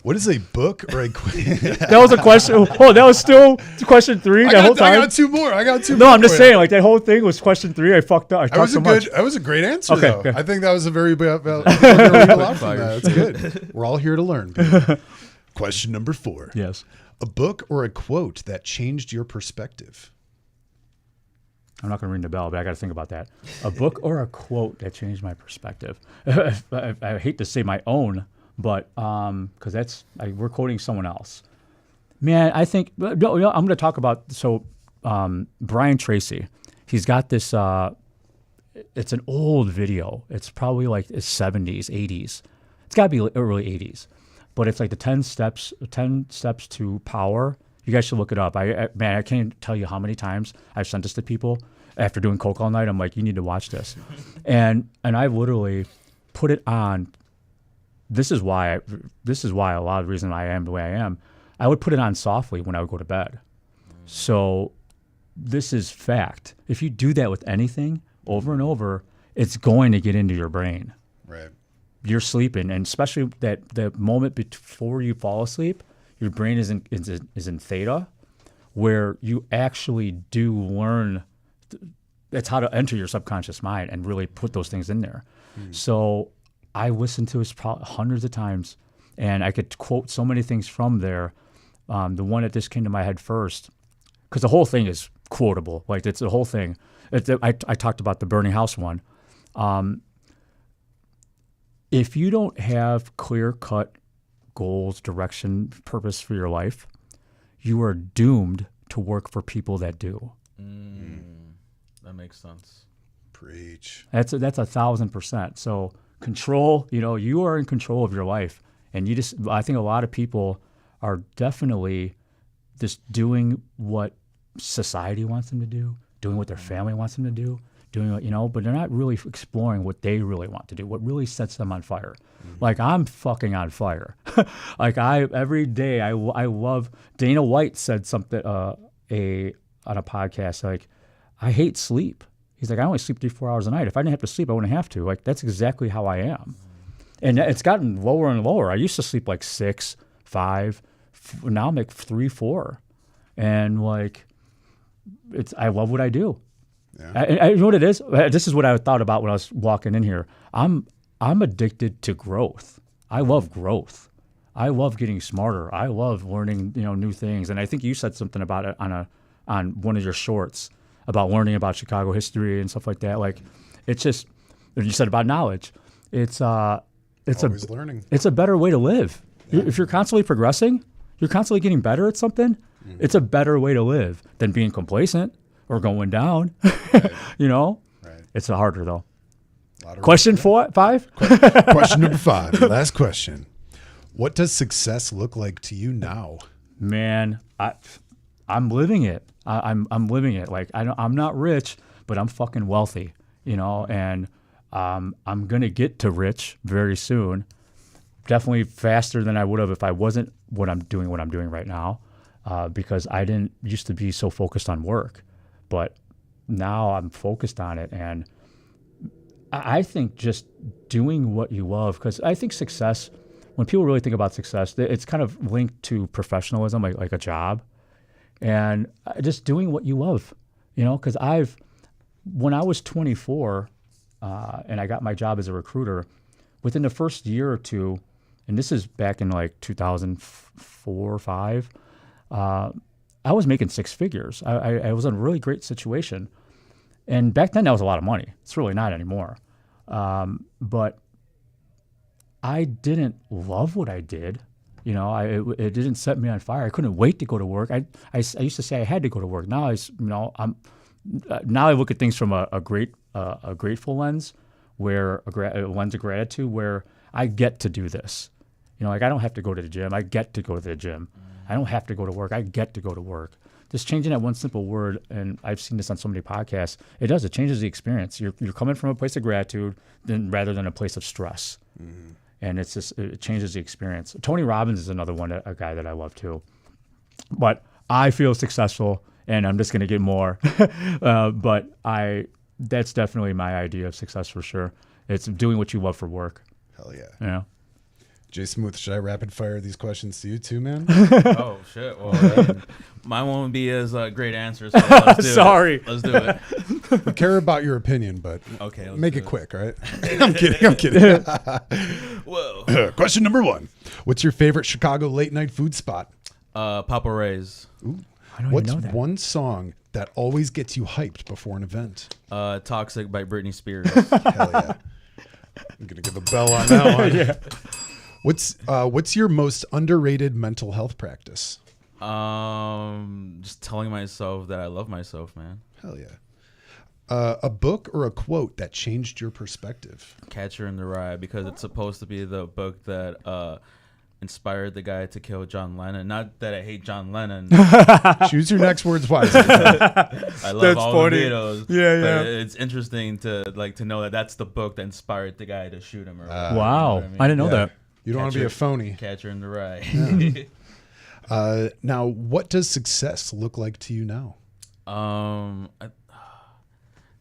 What is a book or a That was a question. Oh, that was still question 3 that whole time? I got 2 more. No, I'm just saying, like, that whole thing was question 3. I fucked up. That was a great answer, though. Okay. I think that was a very That's good. We're all here to learn. Question number 4. Yes. A book or a quote that changed your perspective. I'm not going to ring the bell, but I got to think about that. A book or a quote that changed my perspective. I hate to say my own, but because we're quoting someone else. Man, I think I'm going to talk about Brian Tracy. He's got this. It's an old video. It's probably like the 70s, 80s. It's got to be early 80s, but it's like the 10 steps to power. You guys should look it up. I can't tell you how many times I've sent this to people after doing coke all night. I'm like, you need to watch this, and I literally put it on. This is why a lot of the reason I am the way I am. I would put it on softly when I would go to bed. So this is fact. If you do that with anything over and over, it's going to get into your brain. Right. You're sleeping, and especially the moment before you fall asleep, your brain is in theta, where you actually do learn. That's how to enter your subconscious mind and really put those things in there. So I listened to it probably hundreds of times, and I could quote so many things from there. The one that just came to my head first, because the whole thing is quotable. Like, it's the whole thing. I talked about the burning house one. If you don't have clear-cut goals, direction, purpose for your life, you are doomed to work for people that do. That makes sense. Preach. That's 1,000%. So control, you are in control of your life. And I think a lot of people are definitely just doing what society wants them to do, doing what their family wants them to do, doing what, but they're not really exploring what they really want to do, what really sets them on fire. Like, I'm fucking on fire. Like, every day I love, Dana White said something on a podcast, like, I hate sleep. He's like, I only sleep 3-4 hours a night. If I didn't have to sleep, I wouldn't have to. Like, that's exactly how I am. And it's gotten lower and lower. I used to sleep like 6, 5. Now I'm like 3, 4. And like, I love what I do. Yeah. You know what it is? This is what I thought about when I was walking in here. I'm addicted to growth. I love growth. I love getting smarter. I love learning, new things. And I think you said something about it on one of your shorts about learning about Chicago history and stuff like that. Like, it's just, you said about knowledge. It's always learning. It's a better way to live. Yeah. If you're constantly progressing, you're constantly getting better at something. It's a better way to live than being complacent or going down. Right. Right. It's harder though. Question 5. Question number 5. Last question. What does success look like to you now? Man, I'm living it. I'm living it. Like, I'm not rich, but I'm fucking wealthy, and I'm going to get to rich very soon. Definitely faster than I would have if I wasn't what I'm doing right now, because I didn't used to be so focused on work, but now I'm focused on it. And I think just doing what you love, because I think success, when people really think about success, it's kind of linked to professionalism, like a job. And just doing what you love, because when I was 24 and I got my job as a recruiter, within the first year or two, and this is back in like 2004 or 5, I was making 6 figures. I was in a really great situation. And back then that was a lot of money. It's really not anymore. But I didn't love what I did. It didn't set me on fire. I couldn't wait to go to work. I used to say I had to go to work. Now now I look at things from a grateful lens, where a lens of gratitude, where I get to do this. I don't have to go to the gym. I get to go to the gym. I don't have to go to work. I get to go to work. Just changing that one simple word, and I've seen this on so many podcasts, it changes the experience. You're coming from a place of gratitude rather than a place of stress. Mm-hmm. And it changes the experience. Tony Robbins is another one, a guy that I love too. But I feel successful, and I'm just going to get more. But that's definitely my idea of success for sure. It's doing what you love for work. Hell yeah. Yeah. Jay Smooth, should I rapid fire these questions to you too, man? Oh, shit. Well, mine won't be as great answers. So let's do Sorry. Let's do it. We care about your opinion, but Okay, make it quick, all right? I'm kidding. Whoa. Question number 1. What's your favorite Chicago late night food spot? Papa Ray's. Ooh. I don't What's even know that. one song that always gets you hyped before an event? Toxic by Britney Spears. Hell yeah. I'm going to give a bell on that one. Yeah. What's your most underrated mental health practice? Just telling myself that I love myself, man. Hell yeah. A book or a quote that changed your perspective? Catcher in the Rye, because it's supposed to be the book that inspired the guy to kill John Lennon. Not that I hate John Lennon. Choose your next words wisely. I love That's all funny. the Beatles. Yeah, but yeah. it's interesting to know that that's the book that inspired the guy to shoot him. Or whatever, Wow. you know what I didn't know Yeah. that. You don't want to be a phony. Catcher in the Rye. Now, what does success look like to you now?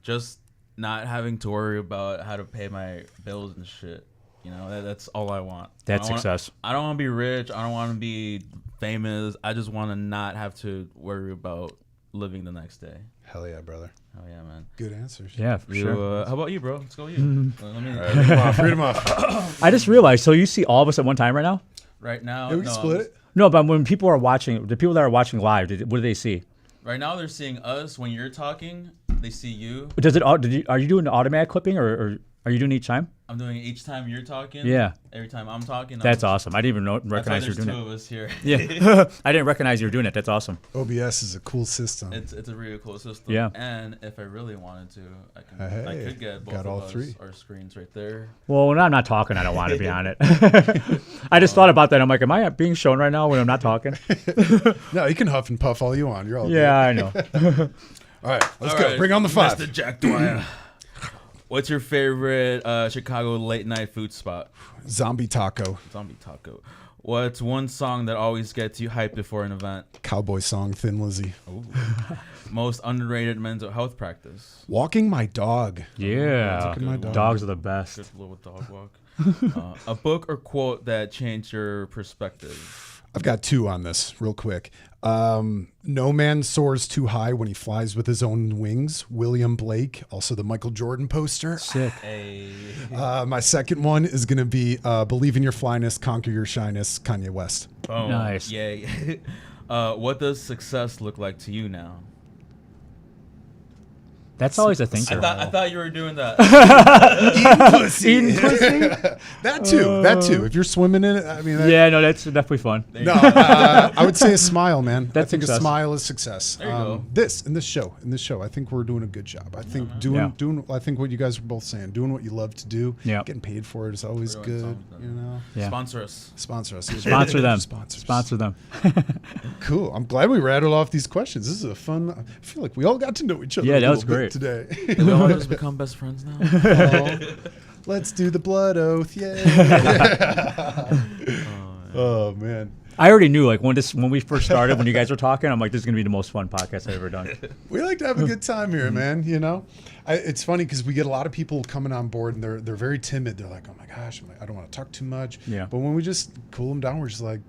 Just not having to worry about how to pay my bills and shit. That's all I want. That's success. I don't want to be rich. I don't want to be famous. I just want to not have to worry about living the next day. Hell yeah, brother. Oh yeah, man. Good answers. Yeah, for sure. How about you, bro? Let's go with you. Let me, Read them off. I just realized, so you see all of us at one time right now? right now, Yeah, we can split it. No, but when people are watching, the people that are watching live, what do they see? Right now, they're seeing us. When you're talking, they see you. Does it? Are you doing the automatic clipping, or are you doing each time? I'm doing it each time you're talking. Yeah. Every time I'm talking. That's awesome. I didn't even That's why recognize you there's were two doing of us here. it. Yeah, I didn't recognize you were doing it. That's awesome. OBS is a cool system. It's a really cool system. Yeah. And if I really wanted to, I Hey, could get both got of all us, three. our screens right there. Well, when I'm not talking, I don't want to be on it. I just thought about that. I'm like, am I being shown right now when I'm not talking? No, you can huff and puff all you want. You're all Yeah, I know. good. All right, let's All go. right, Bring on the 5. Mr. Jack Dwyer. What's your favorite Chicago late night food spot? Zombie taco. Zombie taco. What's one song that always gets you hyped before an event? Cowboy song, Thin Lizzy. Ooh. Most underrated mental health practice? Walking my dog. Yeah, Look at my dog. dogs are the best. Good little dog walk. A book or quote that changed your perspective? I've got 2 on this real quick. No man soars too high when he flies with his own wings. William Blake, also the Michael Jordan poster. Sick. Hey. My second one is going to be Believe in Your Flyness, Conquer Your Shyness, Kanye West. Boom. Nice. Yay. What does success look like to you now? That's always a thinker. I thought you were doing that. Eating pussy. That too. If you're swimming in it, I mean, Yeah, no, that's definitely fun. no, I would say a smile, man. I That's think success. a smile is success. There you go. This show, I think we're doing a good job. I think doing. I think what you guys were both saying, doing what you love to do, Yeah. getting paid for it is always We're on good. something. You know, Yeah. Sponsor us. sponsor us. Sponsor them. Sponsors. Sponsor them. Cool. I'm glad we rattled off these questions. This is a fun. I feel like we all got to know each other. Yeah, a that was little bit great. today. We all just become best friends now. Oh, let's do the blood oath. Yay. Oh man. I already knew, like, when we first started, when you guys were talking, I'm like, this is gonna be the most fun podcast I've ever done. We like to have a good time here, man. You know, it's funny because we get a lot of people coming on board and they're very timid. They're like, oh my gosh, I don't want to talk too much. Yeah. But when we just cool them down, we're just like,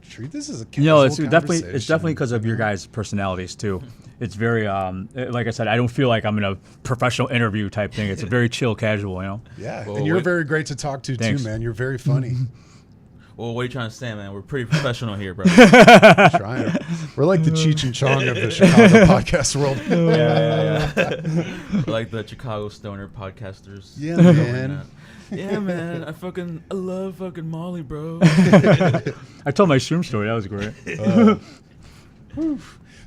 treat this as a casual No, it's definitely conversation. because of your guys' personalities too. It's very like I said, I don't feel like I'm in a professional interview type thing. It's a very chill, casual, you know. Yeah, Well, and you're wait. very great to talk to Thanks. too, man. You're very funny. Well, what are you trying to say, man? We're pretty professional here, bro. Trying. We're like the Cheech and Chong of the Chicago podcast world. Yeah. We're like the Chicago stoner podcasters. Yeah, Covering man. that. Yeah, man. I love fucking Molly, bro. I told my shroom story. That was great.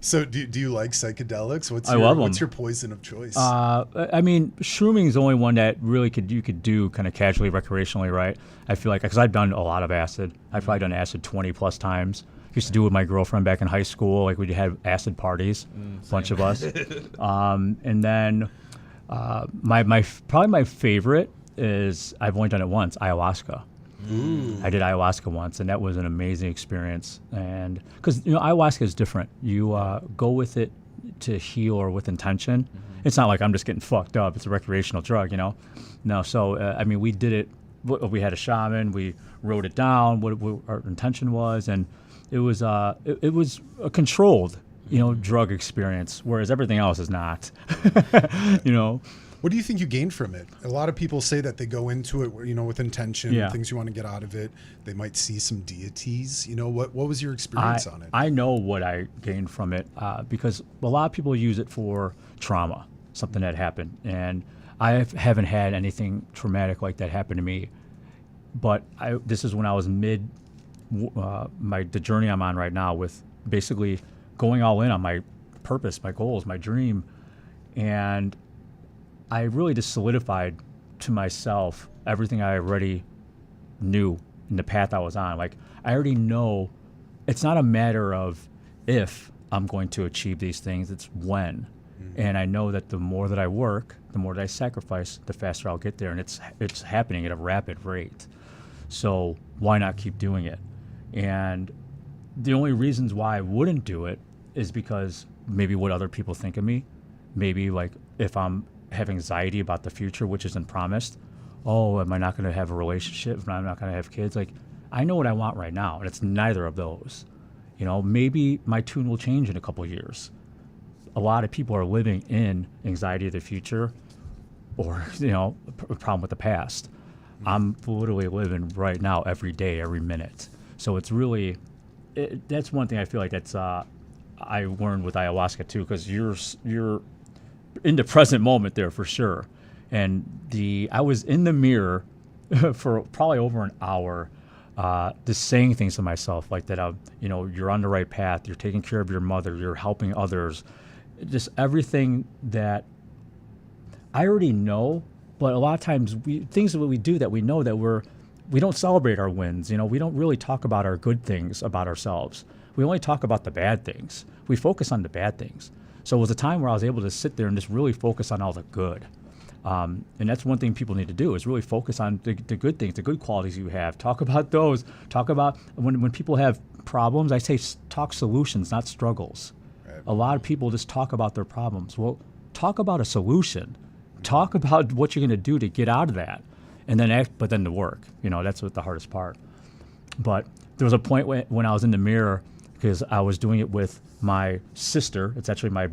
So do you like psychedelics? I love them. What's your poison of choice? I mean, shrooming is the only one that really you could do kind of casually, recreationally, right? I feel like, because I've done a lot of acid. I've probably done acid 20 plus times. Used to do it with my girlfriend back in high school. Like, we'd have acid parties, a bunch of us. And then probably my favorite is, I've only done it once, ayahuasca. I did ayahuasca once, and that was an amazing experience. And because ayahuasca is different, you go with it to heal or with intention. It's not like I'm just getting fucked up. It's a recreational drug, No, so I mean, we did it. We had a shaman. We wrote it down what our intention was, and it was a controlled drug experience, whereas everything else is not. What do you think you gained from it? A lot of people say that they go into it, with intention, things you want to get out of it. They might see some deities. What was your experience on it? I know what I gained from it because a lot of people use it for trauma, something that happened. And I haven't had anything traumatic like that happen to me. But this is when I was the journey I'm on right now, with basically going all in on my purpose, my goals, my dream. And I really just solidified to myself everything I already knew in the path I was on. Like, I already know it's not a matter of if I'm going to achieve these things, it's when. And I know that the more that I work, the more that I sacrifice, the faster I'll get there. And it's happening at a rapid rate. So why not keep doing it? And the only reasons why I wouldn't do it is because maybe what other people think of me. Maybe like if I'm have anxiety about the future, which isn't promised. Oh, am I not going to have a relationship? Am I not going to have kids? Like, I know what I want right now, and it's neither of those. Maybe my tune will change in a couple of years. A lot of people are living in anxiety of the future, or a problem with the past. I'm literally living right now, every day, every minute. So it's really, that's one thing I feel like that's I learned with ayahuasca too, because you're in the present moment there for sure. And I was in the mirror for probably over an hour, just saying things to myself like that. You're on the right path. You're taking care of your mother. You're helping others. Just everything that I already know. But a lot of times, things that we do that we know that we don't celebrate our wins. We don't really talk about our good things about ourselves. We only talk about the bad things. We focus on the bad things. So it was a time where I was able to sit there and just really focus on all the good. And that's one thing people need to do, is really focus on the good things, the good qualities you have. Talk about those. Talk about when people have problems, I say talk solutions, not struggles. Right. A lot of people just talk about their problems. Well, talk about a solution. Talk about what you're going to do to get out of that. And then but then the work. That's what the hardest part. But there was a point when I was in the mirror, because I was doing it with my sister. It's actually my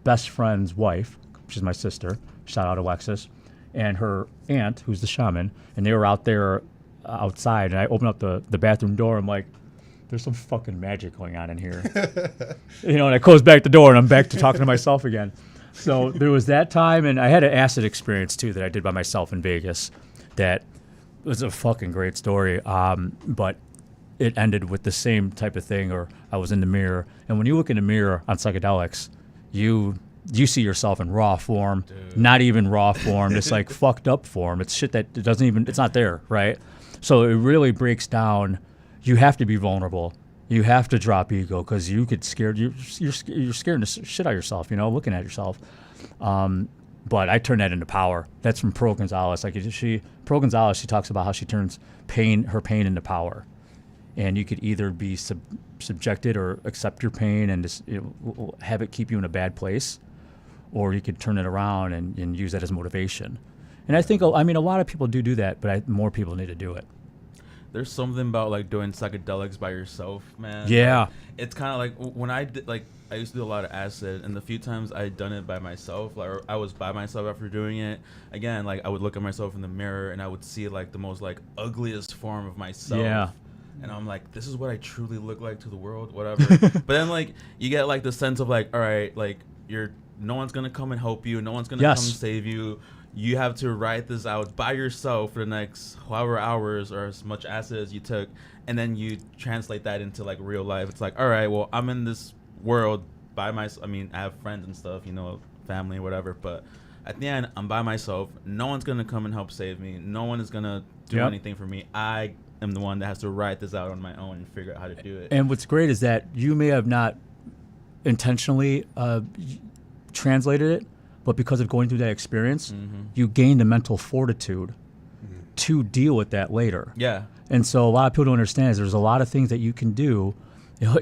best friend's wife. She's my sister. Shout out Alexis. And her aunt, who's the shaman. And they were out there outside. And I opened up the bathroom door. I'm like, there's some fucking magic going on in here. And I closed back the door, and I'm back to talking to myself again. So there was that time. And I had an acid experience, too, that I did by myself in Vegas. That was a fucking great story. But it ended with the same type of thing, or I was in the mirror. And when you look in the mirror on psychedelics, you see yourself in raw form. Dude. Not even raw form, just like fucked up form. It's shit that it's not there, right? So it really breaks down. You have to be vulnerable. You have to drop ego, because you get scared. You're scaring the shit out of yourself, looking at yourself. But I turn that into power. That's from Pearl Gonzalez. Pearl Gonzalez, she talks about how she turns her pain into power. And you could either be subjected or accept your pain and just have it keep you in a bad place, or you could turn it around and use that as motivation. And I think, a lot of people do that, but more people need to do it. There's something about like doing psychedelics by yourself, man. Yeah. Like, it's kind of like when I did, like, I used to do a lot of acid, and the few times I had done it by myself, like, or I was by myself after doing it, again, like, I would look at myself in the mirror and I would see like the most like ugliest form of myself. Yeah. And I'm like, this is what I truly look like to the world, whatever. But then, like, you get, like, the sense of, like, all right, like, no one's going to come and help you. No one's going to come and save you. you have to write this out by yourself for the next however hours or as much acid as you took, and then you translate that into like real life. It's like, all right, well, I'm in this world by myself. I mean, I have friends and stuff, you know, family, whatever, but at the end, I'm by myself. No one's gonna come and help save me. No one is gonna do anything for me. I am the one that has to write this out on my own and figure out how to do it. And what's great is that you may have not intentionally translated it, but because of going through that experience, you gained the mental fortitude to deal with that later. Yeah. And so a lot of people don't understand is there's a lot of things that you can do. You know,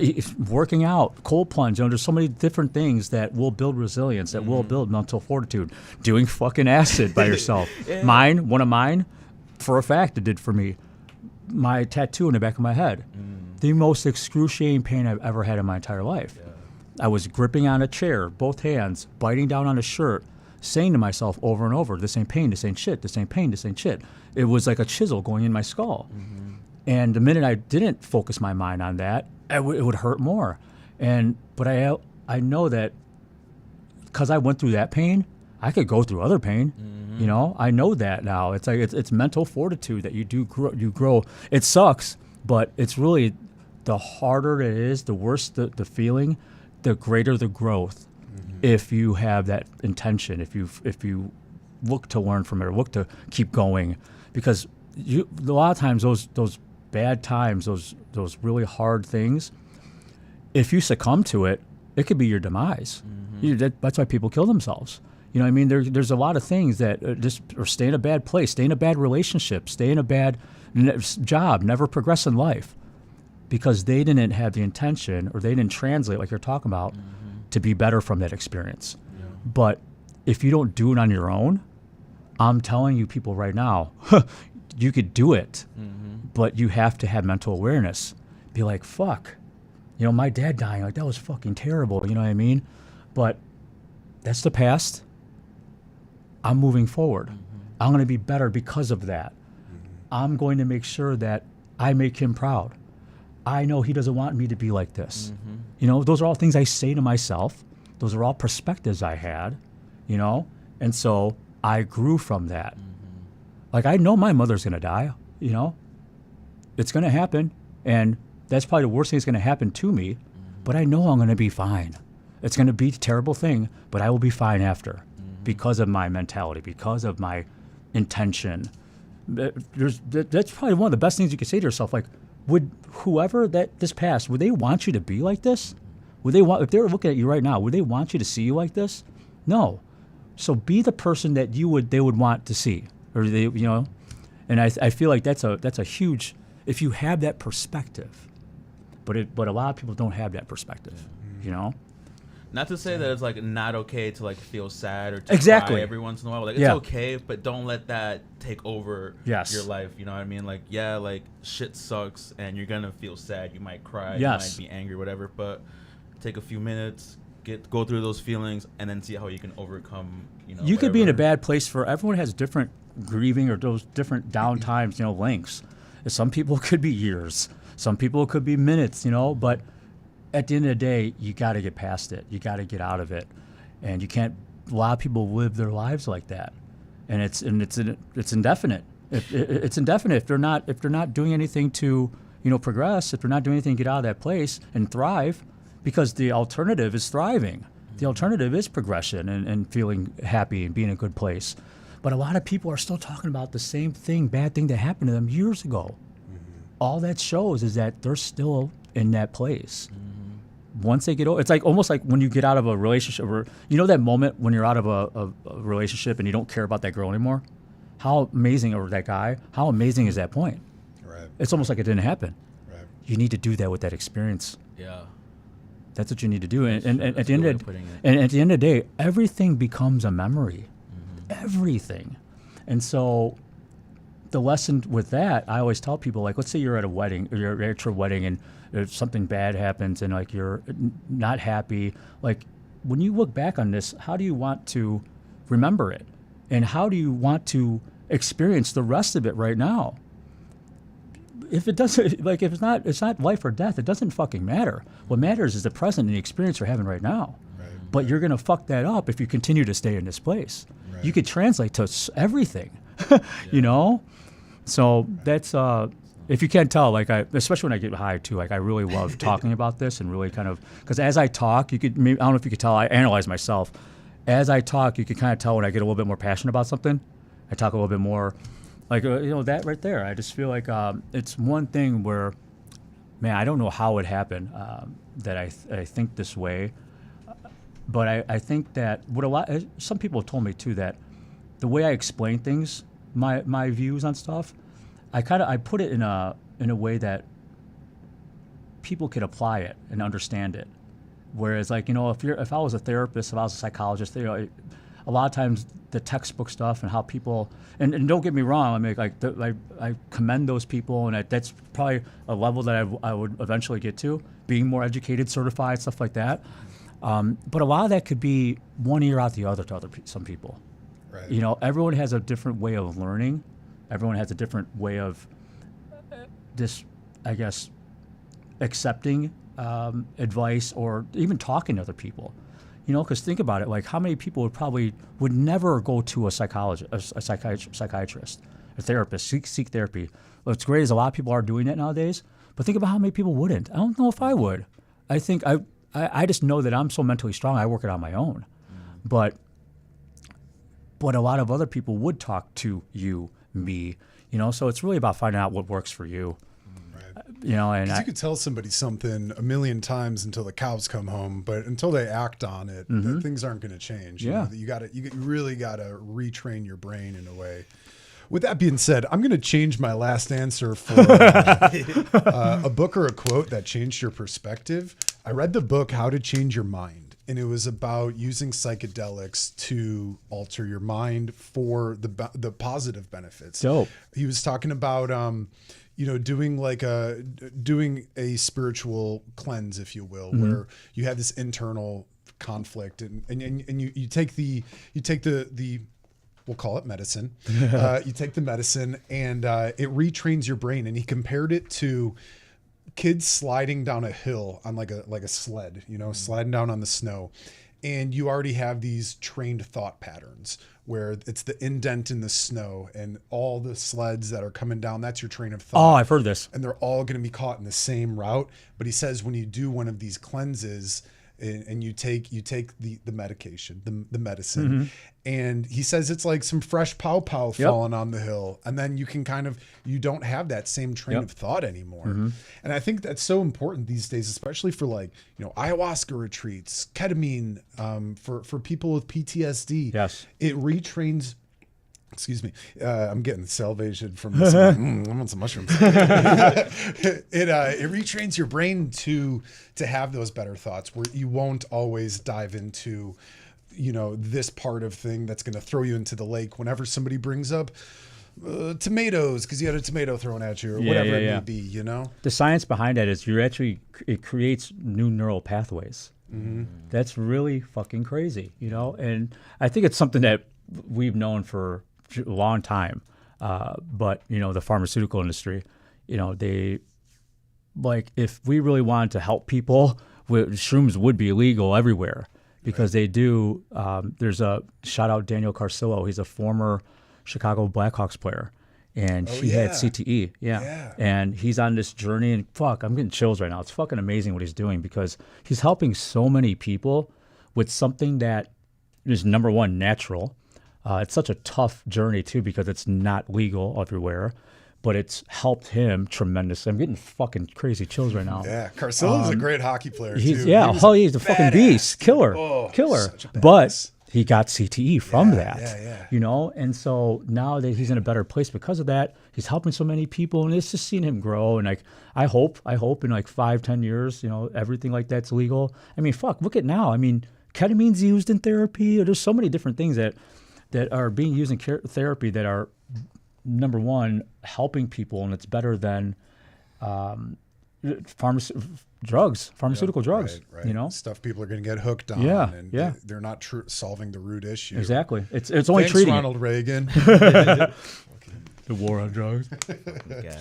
working out, cold plunge, you know, there's so many different things that will build resilience, that will build mental fortitude. Doing fucking acid by yourself. One of mine, for a fact, it did for me. My tattoo in the back of my head. The most excruciating pain I've ever had in my entire life. Yeah. I was gripping on a chair, both hands, biting down on a shirt, saying to myself over and over, this ain't pain, this ain't shit, this ain't pain, this ain't shit. It was like a chisel going in my skull. And the minute I didn't focus my mind on that, it would hurt more. But I know that because I went through that pain, I could go through other pain. You know, I know that now. It's like it's mental fortitude that you grow. It sucks, but it's really the harder it is, the worse the feeling, the greater the growth. If you have that intention, if you look to learn from it or look to keep going, because a lot of times those bad times, those really hard things, if you succumb to it, it could be your demise. That's why people kill themselves. You know what I mean? There's a lot of things that or stay in a bad place, stay in a bad relationship, stay in a bad job, never progress in life, because they didn't have the intention or they didn't translate, like you're talking about, to be better from that experience. But if you don't do it on your own, I'm telling you people right now, you could do it, but you have to have mental awareness. Be like, fuck, you know, my dad dying, like that was fucking terrible, you know what I mean? But that's the past. I'm moving forward. I'm going to be better because of that. I'm going to make sure that I make him proud. I know he doesn't want me to be like this. You know, those are all things I say to myself. Those are all perspectives I had, you know? And so I grew from that. Like, I know my mother's going to die, you know? It's going to happen. And that's probably the worst thing that's going to happen to me. But I know I'm going to be fine. It's going to be a terrible thing, but I will be fine after. Because of my mentality, because of my intention. That's probably one of the best things you could say to yourself. Like, would whoever that this passed, would they want you to be like this? Would they want, if they were looking at you right now, would they want you to see you like this? No. So be the person that they would want to see, or they, you know. And I feel like that's a huge, if you have that perspective, but a lot of people don't have that perspective, you know. Not to say that it's like not okay to like feel sad or to cry every once in a while. Like, it's okay, but don't let that take over your life. You know what I mean? Like, yeah, like shit sucks and you're gonna feel sad. You might cry, you might be angry, whatever. But take a few minutes, go through those feelings, and then see how you can overcome. You know, you could be in a bad place. For everyone has different grieving or those different down times. You know, lengths. Some people could be years. Some people could be minutes. You know, but at the end of the day, you got to get past it. You got to get out of it, and you can't. A lot of people live their lives like that, and it's indefinite. It's indefinite if they're not doing anything to, you know, progress. If they're not doing anything to get out of that place and thrive, because the alternative is thriving. The alternative is progression and feeling happy and being in a good place. But a lot of people are still talking about the same thing, bad thing that happened to them years ago. All that shows is that they're still in that place. Once they get over, it's like almost like when you get out of a relationship, or you know that moment when you're out of a relationship and you don't care about that girl anymore. How amazing, or that guy, how amazing is that point? Right. It's almost like it didn't happen. Right. You need to do that with that experience. Yeah. That's what you need to do. And at the end of the day, everything becomes a memory. Everything. And so the lesson with that, I always tell people, like, let's say you're at a wedding, or you're at your wedding, and if something bad happens and like you're not happy, like when you look back on this, how do you want to remember it? And how do you want to experience the rest of it right now? If it doesn't, like, if it's not life or death, it doesn't fucking matter. What matters is the present and the experience you're having right now. Right. but you're going to fuck that up if you continue to stay in this place. Right. You could translate to everything, you know? So that's, if you can't tell, like especially when I get high too, like I really love talking about this and really kind of, because as I talk, I don't know if you could tell, I analyze myself. As I talk, you can kind of tell when I get a little bit more passionate about something. I talk a little bit more, like, that right there. I just feel like it's one thing where, man, I don't know how it happened that I think this way. But I think that some people have told me too that the way I explain things, my views on stuff, I put it in a way that people could apply it and understand it. Whereas, like, if I was a therapist, if I was a psychologist, a lot of times the textbook stuff and how people, and don't get me wrong, I mean, I commend those people, and that's probably a level that I would eventually get to, being more educated, certified, stuff like that. But a lot of that could be one ear out the other to some people. Right. Everyone has a different way of learning. Everyone has a different way of accepting advice or even talking to other people. Because think about it, like how many people would never go to a psychologist, a psychiatrist, a therapist, seek therapy. What's great is a lot of people are doing that nowadays, but think about how many people wouldn't. I don't know if I would. I think I just know that I'm so mentally strong, I work it on my own. But a lot of other people would talk to me, so it's really about finding out what works for you. And you could tell somebody something a million times until the cows come home, but until they act on it, things aren't going to change. You really got to retrain your brain in a way. With that being said, I'm going to change my last answer for a book or a quote that changed your perspective. I read the book, How to Change Your Mind, and it was about using psychedelics to alter your mind for the positive benefits. Dope. He was talking about doing a spiritual cleanse, if you will, where you have this internal conflict and you take the we'll call it medicine. You take the medicine and it retrains your brain. And he compared it to kids sliding down a hill on like a sled, sliding down on the snow. And you already have these trained thought patterns where it's the indent in the snow and all the sleds that are coming down, that's your train of thought. Oh, I've heard this. And they're all going to be caught in the same route. But he says when you do one of these cleanses and you take the medication, the medicine, and he says it's like some fresh pow falling on the hill. And then you can you don't have that same train of thought anymore. And I think that's so important these days, especially for ayahuasca retreats, ketamine, for people with PTSD. Yes. It retrains. Excuse me. I'm getting salivation from this. I want some mushrooms. It retrains your brain to have those better thoughts where you won't always dive into, this part of thing that's going to throw you into the lake whenever somebody brings up tomatoes because you had a tomato thrown at you or whatever it may be, The science behind that is it creates new neural pathways. That's really fucking crazy, and I think it's something that we've known for a long time. But, the pharmaceutical industry, they if we really wanted to help people, shrooms would be illegal everywhere because they do. There's a shout out Daniel Carcillo. He's a former Chicago Blackhawks player and he had CTE. Yeah. And he's on this journey and I'm getting chills right now. It's fucking amazing what he's doing because he's helping so many people with something that is number one, natural. It's such a tough journey, too, because it's not legal everywhere, but it's helped him tremendously. I'm getting fucking crazy chills right now. Yeah, Carcillo's a great hockey player, too. He's a fucking beast. Killer. But he got CTE from that, and so now that he's in a better place because of that, he's helping so many people, and it's just seeing him grow. And I hope in 5-10 years, everything like that's legal. I mean, look at now. I mean, ketamine's used in therapy. There's so many different things that are being used in therapy that are, number one, helping people, and it's better than pharmaceutical drugs. Right. Stuff people are going to get hooked on. They're not solving the root issue. Exactly. It's only Thanks, treating Ronald Reagan. The war on drugs. Guy.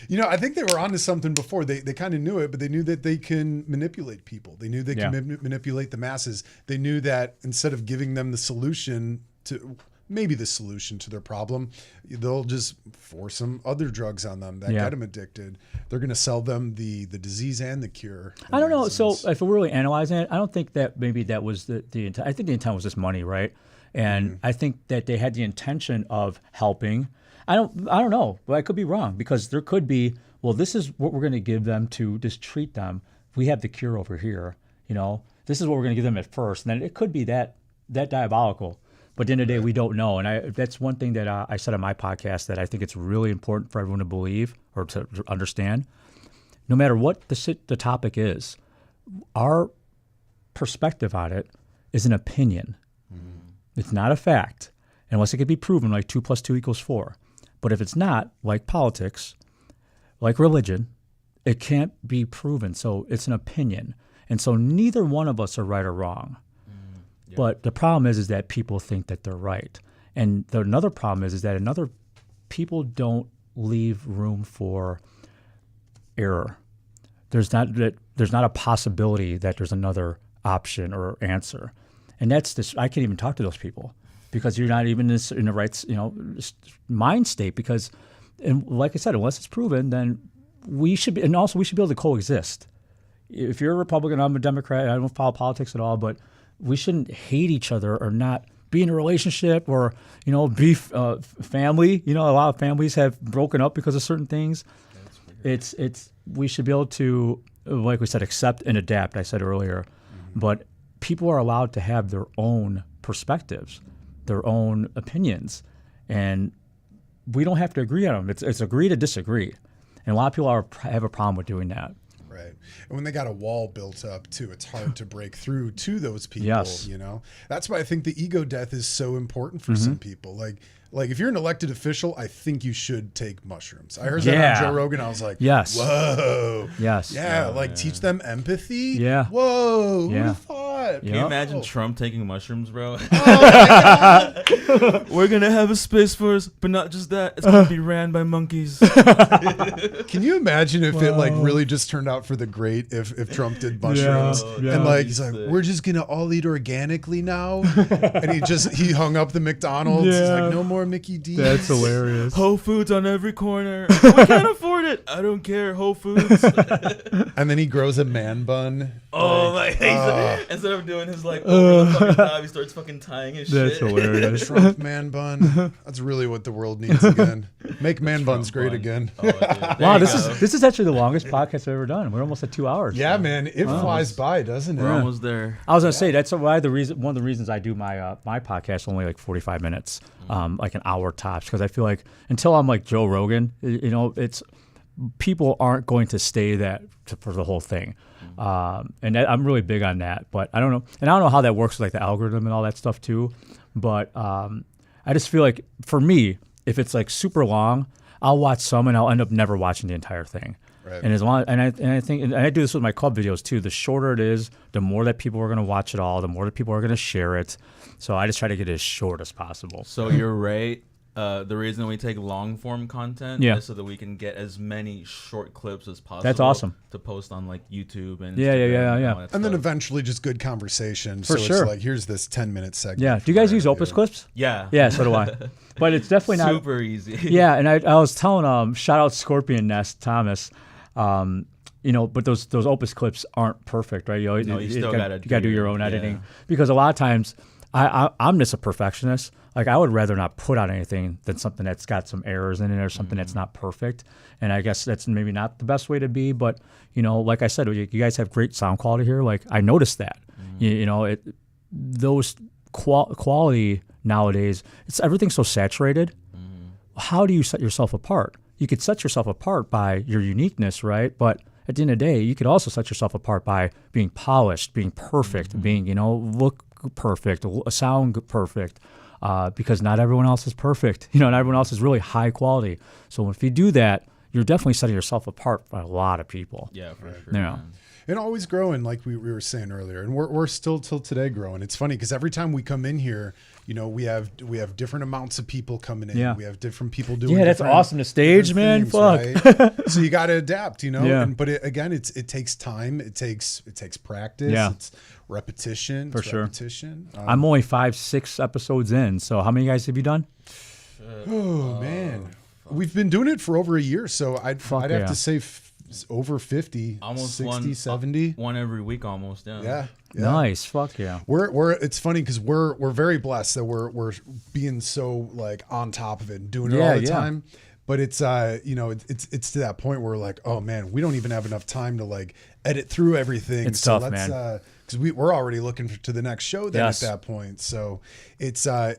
You know, I think they were onto something before. They kind of knew it, but they knew that they can manipulate people. They knew they can manipulate the masses. They knew that instead of giving them the solution to maybe the solution to their problem, they'll just force some other drugs on them that get them addicted. They're going to sell them the disease and the cure. I don't know. So if we're really analyzing it, I don't think that maybe that was the intent. I think the intent was just money, right? And I think that they had the intention of helping. I don't know. Well, I could be wrong because there could be, well, this is what we're going to give them to just treat them. We have the cure over here. You know, this is what we're going to give them at first. And then it could be that diabolical. But at the end of the day, we don't know. And that's one thing that I said on my podcast that I think it's really important for everyone to believe or to understand. No matter what the topic is, our perspective on it is an opinion. It's not a fact, unless it could be proven like 2 + 2 = 4. But if it's not, like politics, like religion, it can't be proven. So it's an opinion. And so neither one of us are right or wrong. Yeah. But the problem is that people think that they're right. And another problem is that people don't leave room for error. There's not a possibility that there's another option or answer. And that's this. I can't even talk to those people because you're not even in the right, mind state. Because, and like I said, unless it's proven, then we should be, and also we should be able to coexist. If you're a Republican, I'm a Democrat. I don't follow politics at all, but we shouldn't hate each other or not be in a relationship or be family. A lot of families have broken up because of certain things. We should be able to, like we said, accept and adapt. I said earlier, but people are allowed to have their own perspectives, their own opinions, and we don't have to agree on them. It's agree to disagree, and a lot of people have a problem with doing that. Right. And when they got a wall built up too, it's hard to break through to those people. Yes. That's why I think the ego death is so important for some people. Like if you're an elected official, I think you should take mushrooms. I heard that on Joe Rogan. I was like, yes. Whoa. Yes. Yeah. Teach them empathy. Yeah. Whoa. Who would have thought? Can you imagine Trump taking mushrooms, bro? Oh, we're going to have a space force, but not just that. It's going to be ran by monkeys. Can you imagine if it really just turned out for the great if Trump did mushrooms and he's like, we're just going to all eat organically now. And he hung up the McDonald's. He's like, no more Mickey D's. That's hilarious. Whole Foods on every corner. We can't afford it. I don't care. Whole Foods. And then he grows a man bun. Oh my! Instead of doing his over the fucking top, he starts fucking tying his shit. That's hilarious. Trump man bun. That's really what the world needs again. Make man buns great again. Oh, dude, wow, this is actually the longest podcast I've ever done. We're almost at 2 hours. Yeah, man, it flies by, doesn't it? We're almost there. I was gonna say that's why one of the reasons I do my my podcast only like 45 minutes, like an hour tops, because I feel like until I'm like Joe Rogan, it's people aren't going to stay for the whole thing. And I'm really big on that, but I don't know. And I don't know how that works with like the algorithm and all that stuff too. But I just feel like for me, if it's like super long, I'll watch some and I'll end up never watching the entire thing. Right. And as long and I think and I do this with my club videos too. The shorter it is, the more that people are going to watch it all, the more that people are going to share it. So I just try to get it as short as possible. So you're right. The reason we take long form content is so that we can get as many short clips as possible. That's awesome. To post on like YouTube and yeah. And then eventually just good conversation. For sure. It's like, here's this 10-minute segment. Yeah. Do you guys use Opus clips? Yeah. Yeah, so do I. But it's definitely not super easy. Yeah, and I was telling shout out Scorpion Nest Thomas. But those Opus clips aren't perfect, right? You still gotta do your own editing because a lot of times I'm just a perfectionist. Like I would rather not put out anything than something that's got some errors in it or something that's not perfect. And I guess that's maybe not the best way to be, but like I said, you guys have great sound quality here. Like I noticed that, those quality nowadays, everything's so saturated. How do you set yourself apart? You could set yourself apart by your uniqueness, right? But at the end of the day, you could also set yourself apart by being polished, being perfect, being, look perfect, sound perfect, because not everyone else is perfect. Not everyone else is really high quality. So if you do that, you're definitely setting yourself apart from a lot of people. Yeah, for sure. And always growing, like we were saying earlier, and we're still till today growing. It's funny because every time we come in here, we have different amounts of people coming in. Yeah. We have different people doing. Yeah, that's different- awesome. The stage, different man. things, Fuck. right? So you got to adapt, Yeah. But it takes time. It takes practice. Yeah. It's repetition. For it's sure. Repetition. I'm only 5-6 episodes in. So how many guys have you done? Oh man, we've been doing it for over a year. So I'd have yeah. to say over 50, Almost 60, one, 70. one every week almost. Yeah. Nice. Fuck yeah. We're it's funny because we're very blessed that we're being so like on top of it and doing it all the time. But it's it's to that point where we're like, oh man, we don't even have enough time to like edit through everything. It's so tough, let's, man. Because we're already looking to the next show then Yes. at that point. So it's a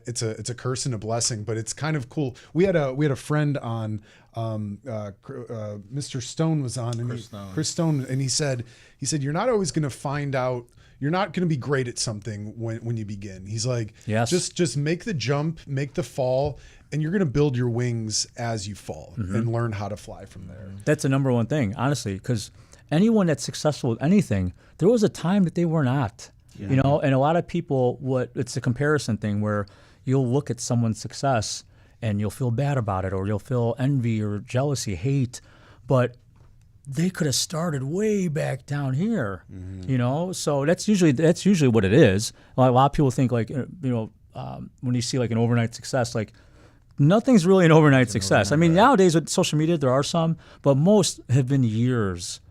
curse and a blessing, but it's kind of cool. We had a friend on. Mr. Stone was on, and Chris Stone, and he said you're not always going to find out. You're not going to be great at something when you begin. He's like, yes. just make the jump, make the fall, and you're going to build your wings as you fall and learn how to fly from there. That's the number one thing, honestly, because anyone that's successful with anything, there was a time that they were not. And a lot of people, it's a comparison thing where you'll look at someone's success and you'll feel bad about it, or you'll feel envy or jealousy, hate, but they could have started way back down here, So that's usually what it is. Like, a lot of people think like, when you see like an overnight success, like nothing's really an overnight success. I mean, nowadays with social media, there are some, but most have been years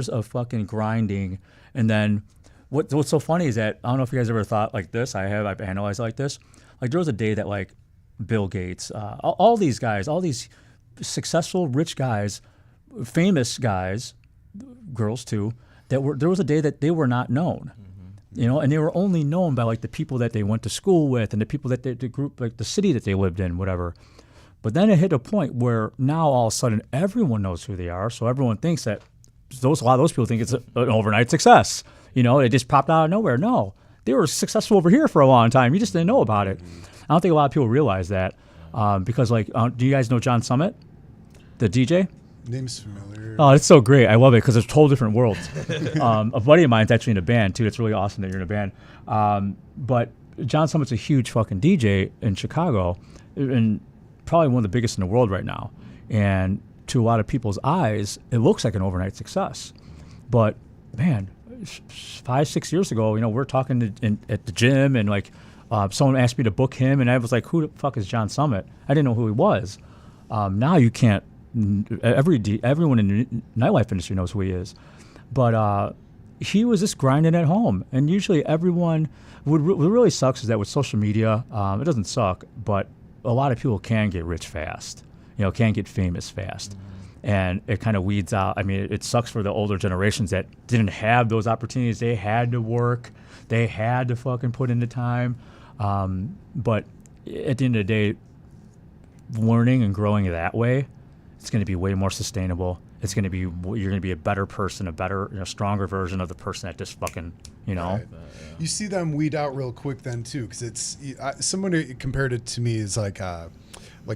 of fucking grinding. And then what's so funny is that, I don't know if you guys ever thought like this. I've analyzed it like this. Like there was a day that like Bill Gates, all these guys, all these successful, rich guys, famous guys, girls too, there was a day that they were not known, and they were only known by like the people that they went to school with and the people that the group, like the city that they lived in, whatever. But then it hit a point where now all of a sudden everyone knows who they are. So everyone thinks that a lot of those people think it's an overnight success. It just popped out of nowhere. No, they were successful over here for a long time. You just didn't know about it. I don't think a lot of people realize that because like, do you guys know John Summit, the DJ? Name's familiar. Oh, it's so great. I love it because it's whole different worlds. A buddy of mine's actually in a band, too. It's really awesome that you're in a band. But John Summit's a huge fucking DJ in Chicago and probably one of the biggest in the world right now. And to a lot of people's eyes, it looks like an overnight success. But, man, 5-6 years ago, we're talking at the gym and, like, someone asked me to book him, and I was like, who the fuck is John Summit? I didn't know who he was. Now you can't. Everyone in the nightlife industry knows who he is, but he was just grinding at home. And usually everyone what really sucks is that with social media, it doesn't suck, but a lot of people can get rich fast, can get famous fast, and it kind of weeds out. I mean, it sucks for the older generations that didn't have those opportunities. They had to work, they had to fucking put in the time, but at the end of the day, learning and growing that way, it's going to be way more sustainable. It's going to be, you're going to be a better person, a better, stronger version of the person that just fucking, Right. You see them weed out real quick then too, because it's someone compared it to me as like a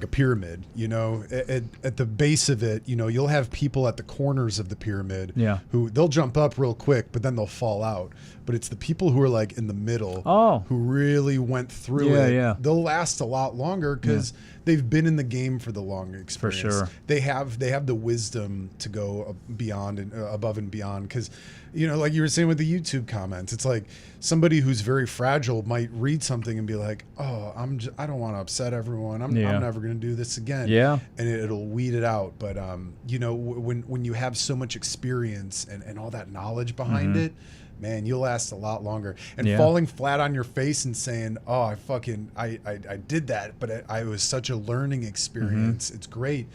pyramid. At the base of it, you'll have people at the corners of the pyramid who they'll jump up real quick, but then they'll fall out. But it's the people who are like in the middle who really went through it. Yeah. They'll last a lot longer because they've been in the game for the long experience. For sure. They have the wisdom to go beyond and above and beyond, because like you were saying with the YouTube comments, it's like somebody who's very fragile might read something and be like, oh, I don't want to upset everyone. I'm never going to do this again. Yeah. And it'll weed it out. But when you have so much experience and all that knowledge behind it, man, you'll last a lot longer. And falling flat on your face and saying, oh, I did that, but it was such a learning experience. It's great.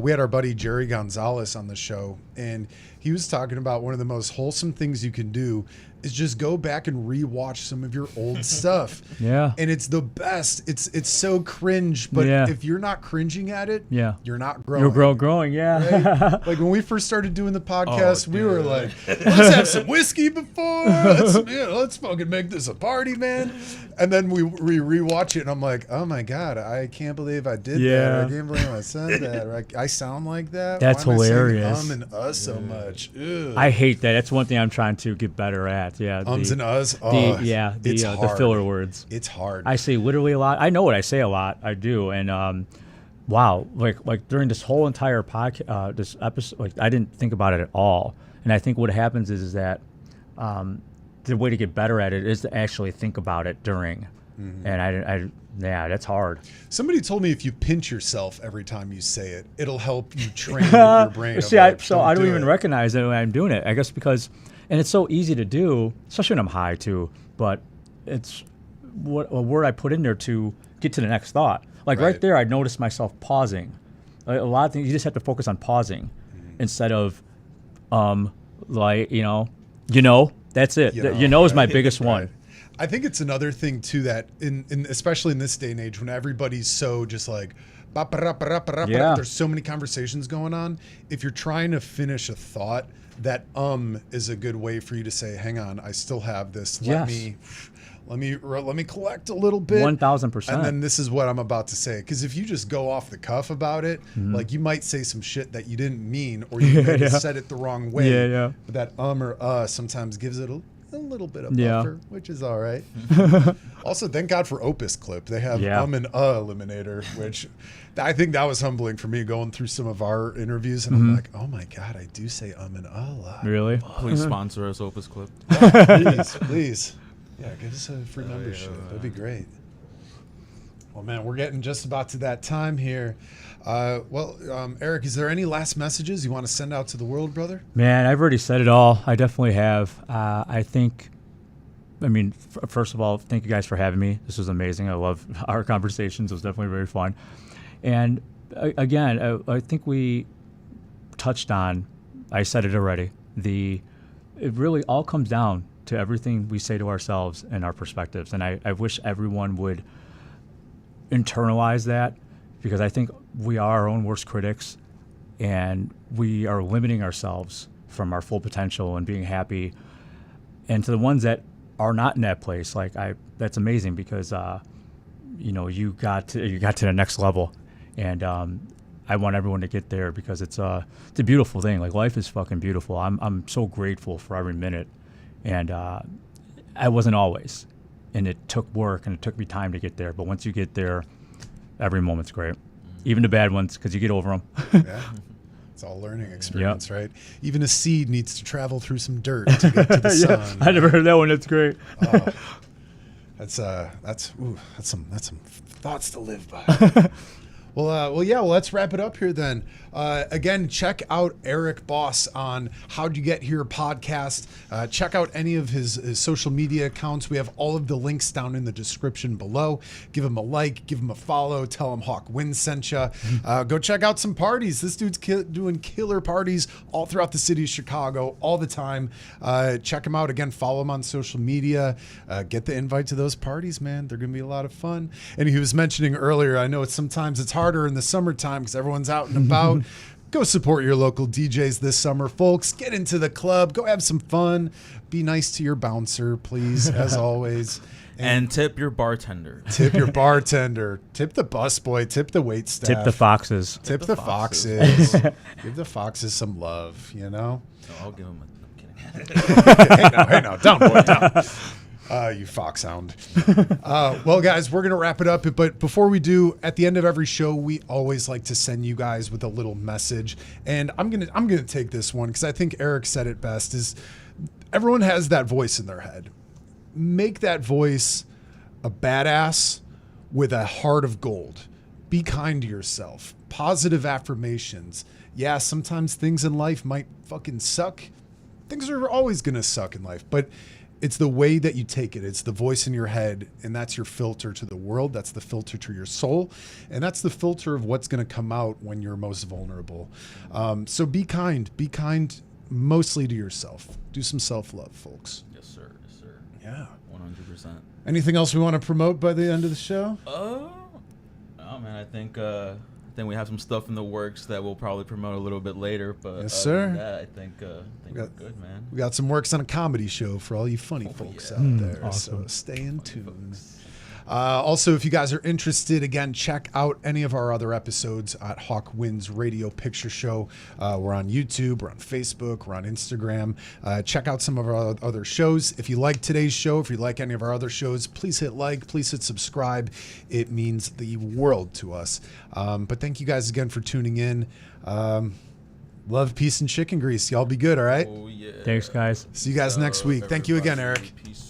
We had our buddy Jerry Gonzalez on the show, and he was talking about one of the most wholesome things you can do is just go back and rewatch some of your old stuff. Yeah. And it's the best. It's so cringe, but if you're not cringing at it, you're not growing. You're growing, right? Like when we first started doing the podcast, we were like, let's have some whiskey before. Let's fucking make this a party, man. And then we rewatch it, and I'm like, oh my God, I can't believe I did that. I can't believe I said that. Like, I sound like that. That's Why am hilarious. I saying and so much? Ugh. I hate that. That's one thing I'm trying to get better at. that. Yeah. Ums and uhs. It's The hard. filler words. It's hard. I say literally a lot. I know what I say a lot. I do. And wow, like during this whole entire podcast, this episode, like I didn't think about it at all. And I think what happens is that the way to get better at it is to actually think about it during. Mm-hmm. And yeah, that's hard. Somebody told me if you pinch yourself every time you say it, it'll help you train your brain. See, I don't even recognize it when I'm doing it. I guess because, and it's so easy to do, especially when I'm high too. But it's a word I put in there to get to the next thought. Like right there, I noticed myself pausing. A lot of things you just have to focus on pausing instead of, like that's it. Is my biggest one. I think it's another thing too that in especially in this day and age when everybody's so just like there's so many conversations going on. If you're trying to finish a thought, that is a good way for you to say, hang on, I still have this. Let me collect a little bit. 1,000%. And then this is what I'm about to say. Because if you just go off the cuff about it, like you might say some shit that you didn't mean, or you might have said it the wrong way. Yeah. But that or sometimes gives it a little bit of buffer, which is all right. Also, thank God for Opus Clip. They have and eliminator, which I think that was humbling for me going through some of our interviews. And I'm like, oh my God, I do say and a lot. Really? Please sponsor us, Opus Clip. Please. Yeah, give us a free membership. That'd be great. Well, man, we're getting just about to that time here. Eric, is there any last messages you want to send out to the world, brother? Man, I've already said it all. I definitely have. First of all, thank you guys for having me. This was amazing. I love our conversations. It was definitely very fun. And again, I think we touched on, I said it already, it really all comes down to everything we say to ourselves and our perspectives. And I wish everyone would internalize that, because I think we are our own worst critics and we are limiting ourselves from our full potential and being happy. And to the ones that are not in that place, that's amazing, because you got to the next level. And I want everyone to get there, because it's a beautiful thing. Like, life is fucking beautiful. I'm so grateful for every minute. And I wasn't always, and it took work and it took me time to get there. But once you get there, every moment's great, even the bad ones, because you get over them. Yeah, it's all learning experience, right? Even a seed needs to travel through some dirt to get to the sun. I never heard that one. That's great. That's some thoughts to live by. Well, let's wrap it up here then. Again, check out Eric Boss on How'd You Get Here podcast. Check out any of his social media accounts. We have all of the links down in the description below. Give him a like, give him a follow, tell him Hawk Win sent you. Go check out some parties. This dude's doing killer parties all throughout the city of Chicago all the time. Check him out. Again, follow him on social media. Get the invite to those parties, man. They're going to be a lot of fun. And he was mentioning earlier, I know sometimes it's harder in the summertime because everyone's out and about. Go support your local DJs this summer, folks. Get into the club. Go have some fun. Be nice to your bouncer, please, as always. And tip your bartender. Tip your bartender. Tip the busboy. Tip the wait staff. Tip the foxes. Tip the foxes. Give the foxes some love, you know? No, I'll give them I'm kidding. Hey now, down, boy, down. You foxhound. Well, guys, we're going to wrap it up. But before we do, at the end of every show, we always like to send you guys with a little message. And I'm going to take this one because I think Eric said it best, is everyone has that voice in their head. Make that voice a badass with a heart of gold. Be kind to yourself. Positive affirmations. Yeah, sometimes things in life might fucking suck. Things are always going to suck in life, but it's the way that you take it. It's the voice in your head, and that's your filter to the world. That's the filter to your soul, and that's the filter of what's going to come out when you're most vulnerable. So be kind. Be kind mostly to yourself. Do some self-love, folks. Yes, sir. Yes, sir. Yeah. 100%. Anything else we want to promote by the end of the show? Oh man, I think we have some stuff in the works that we'll probably promote a little bit later. But yes, sir. Than that, I think we're good, man. We got some works on a comedy show for all you funny folks out there. Awesome. So stay in tune. Also, if you guys are interested, again, check out any of our other episodes at Hawk Wins Radio Picture Show. We're on YouTube, we're on Facebook, we're on Instagram. Check out some of our other shows. If you like today's show, if you like any of our other shows, please hit like, please hit subscribe. It means the world to us. But thank you guys again for tuning in. Love, peace, and chicken grease. Y'all be good, all right? Oh, yeah. Thanks, guys. See you guys next week. Thank you again, Eric. Peace.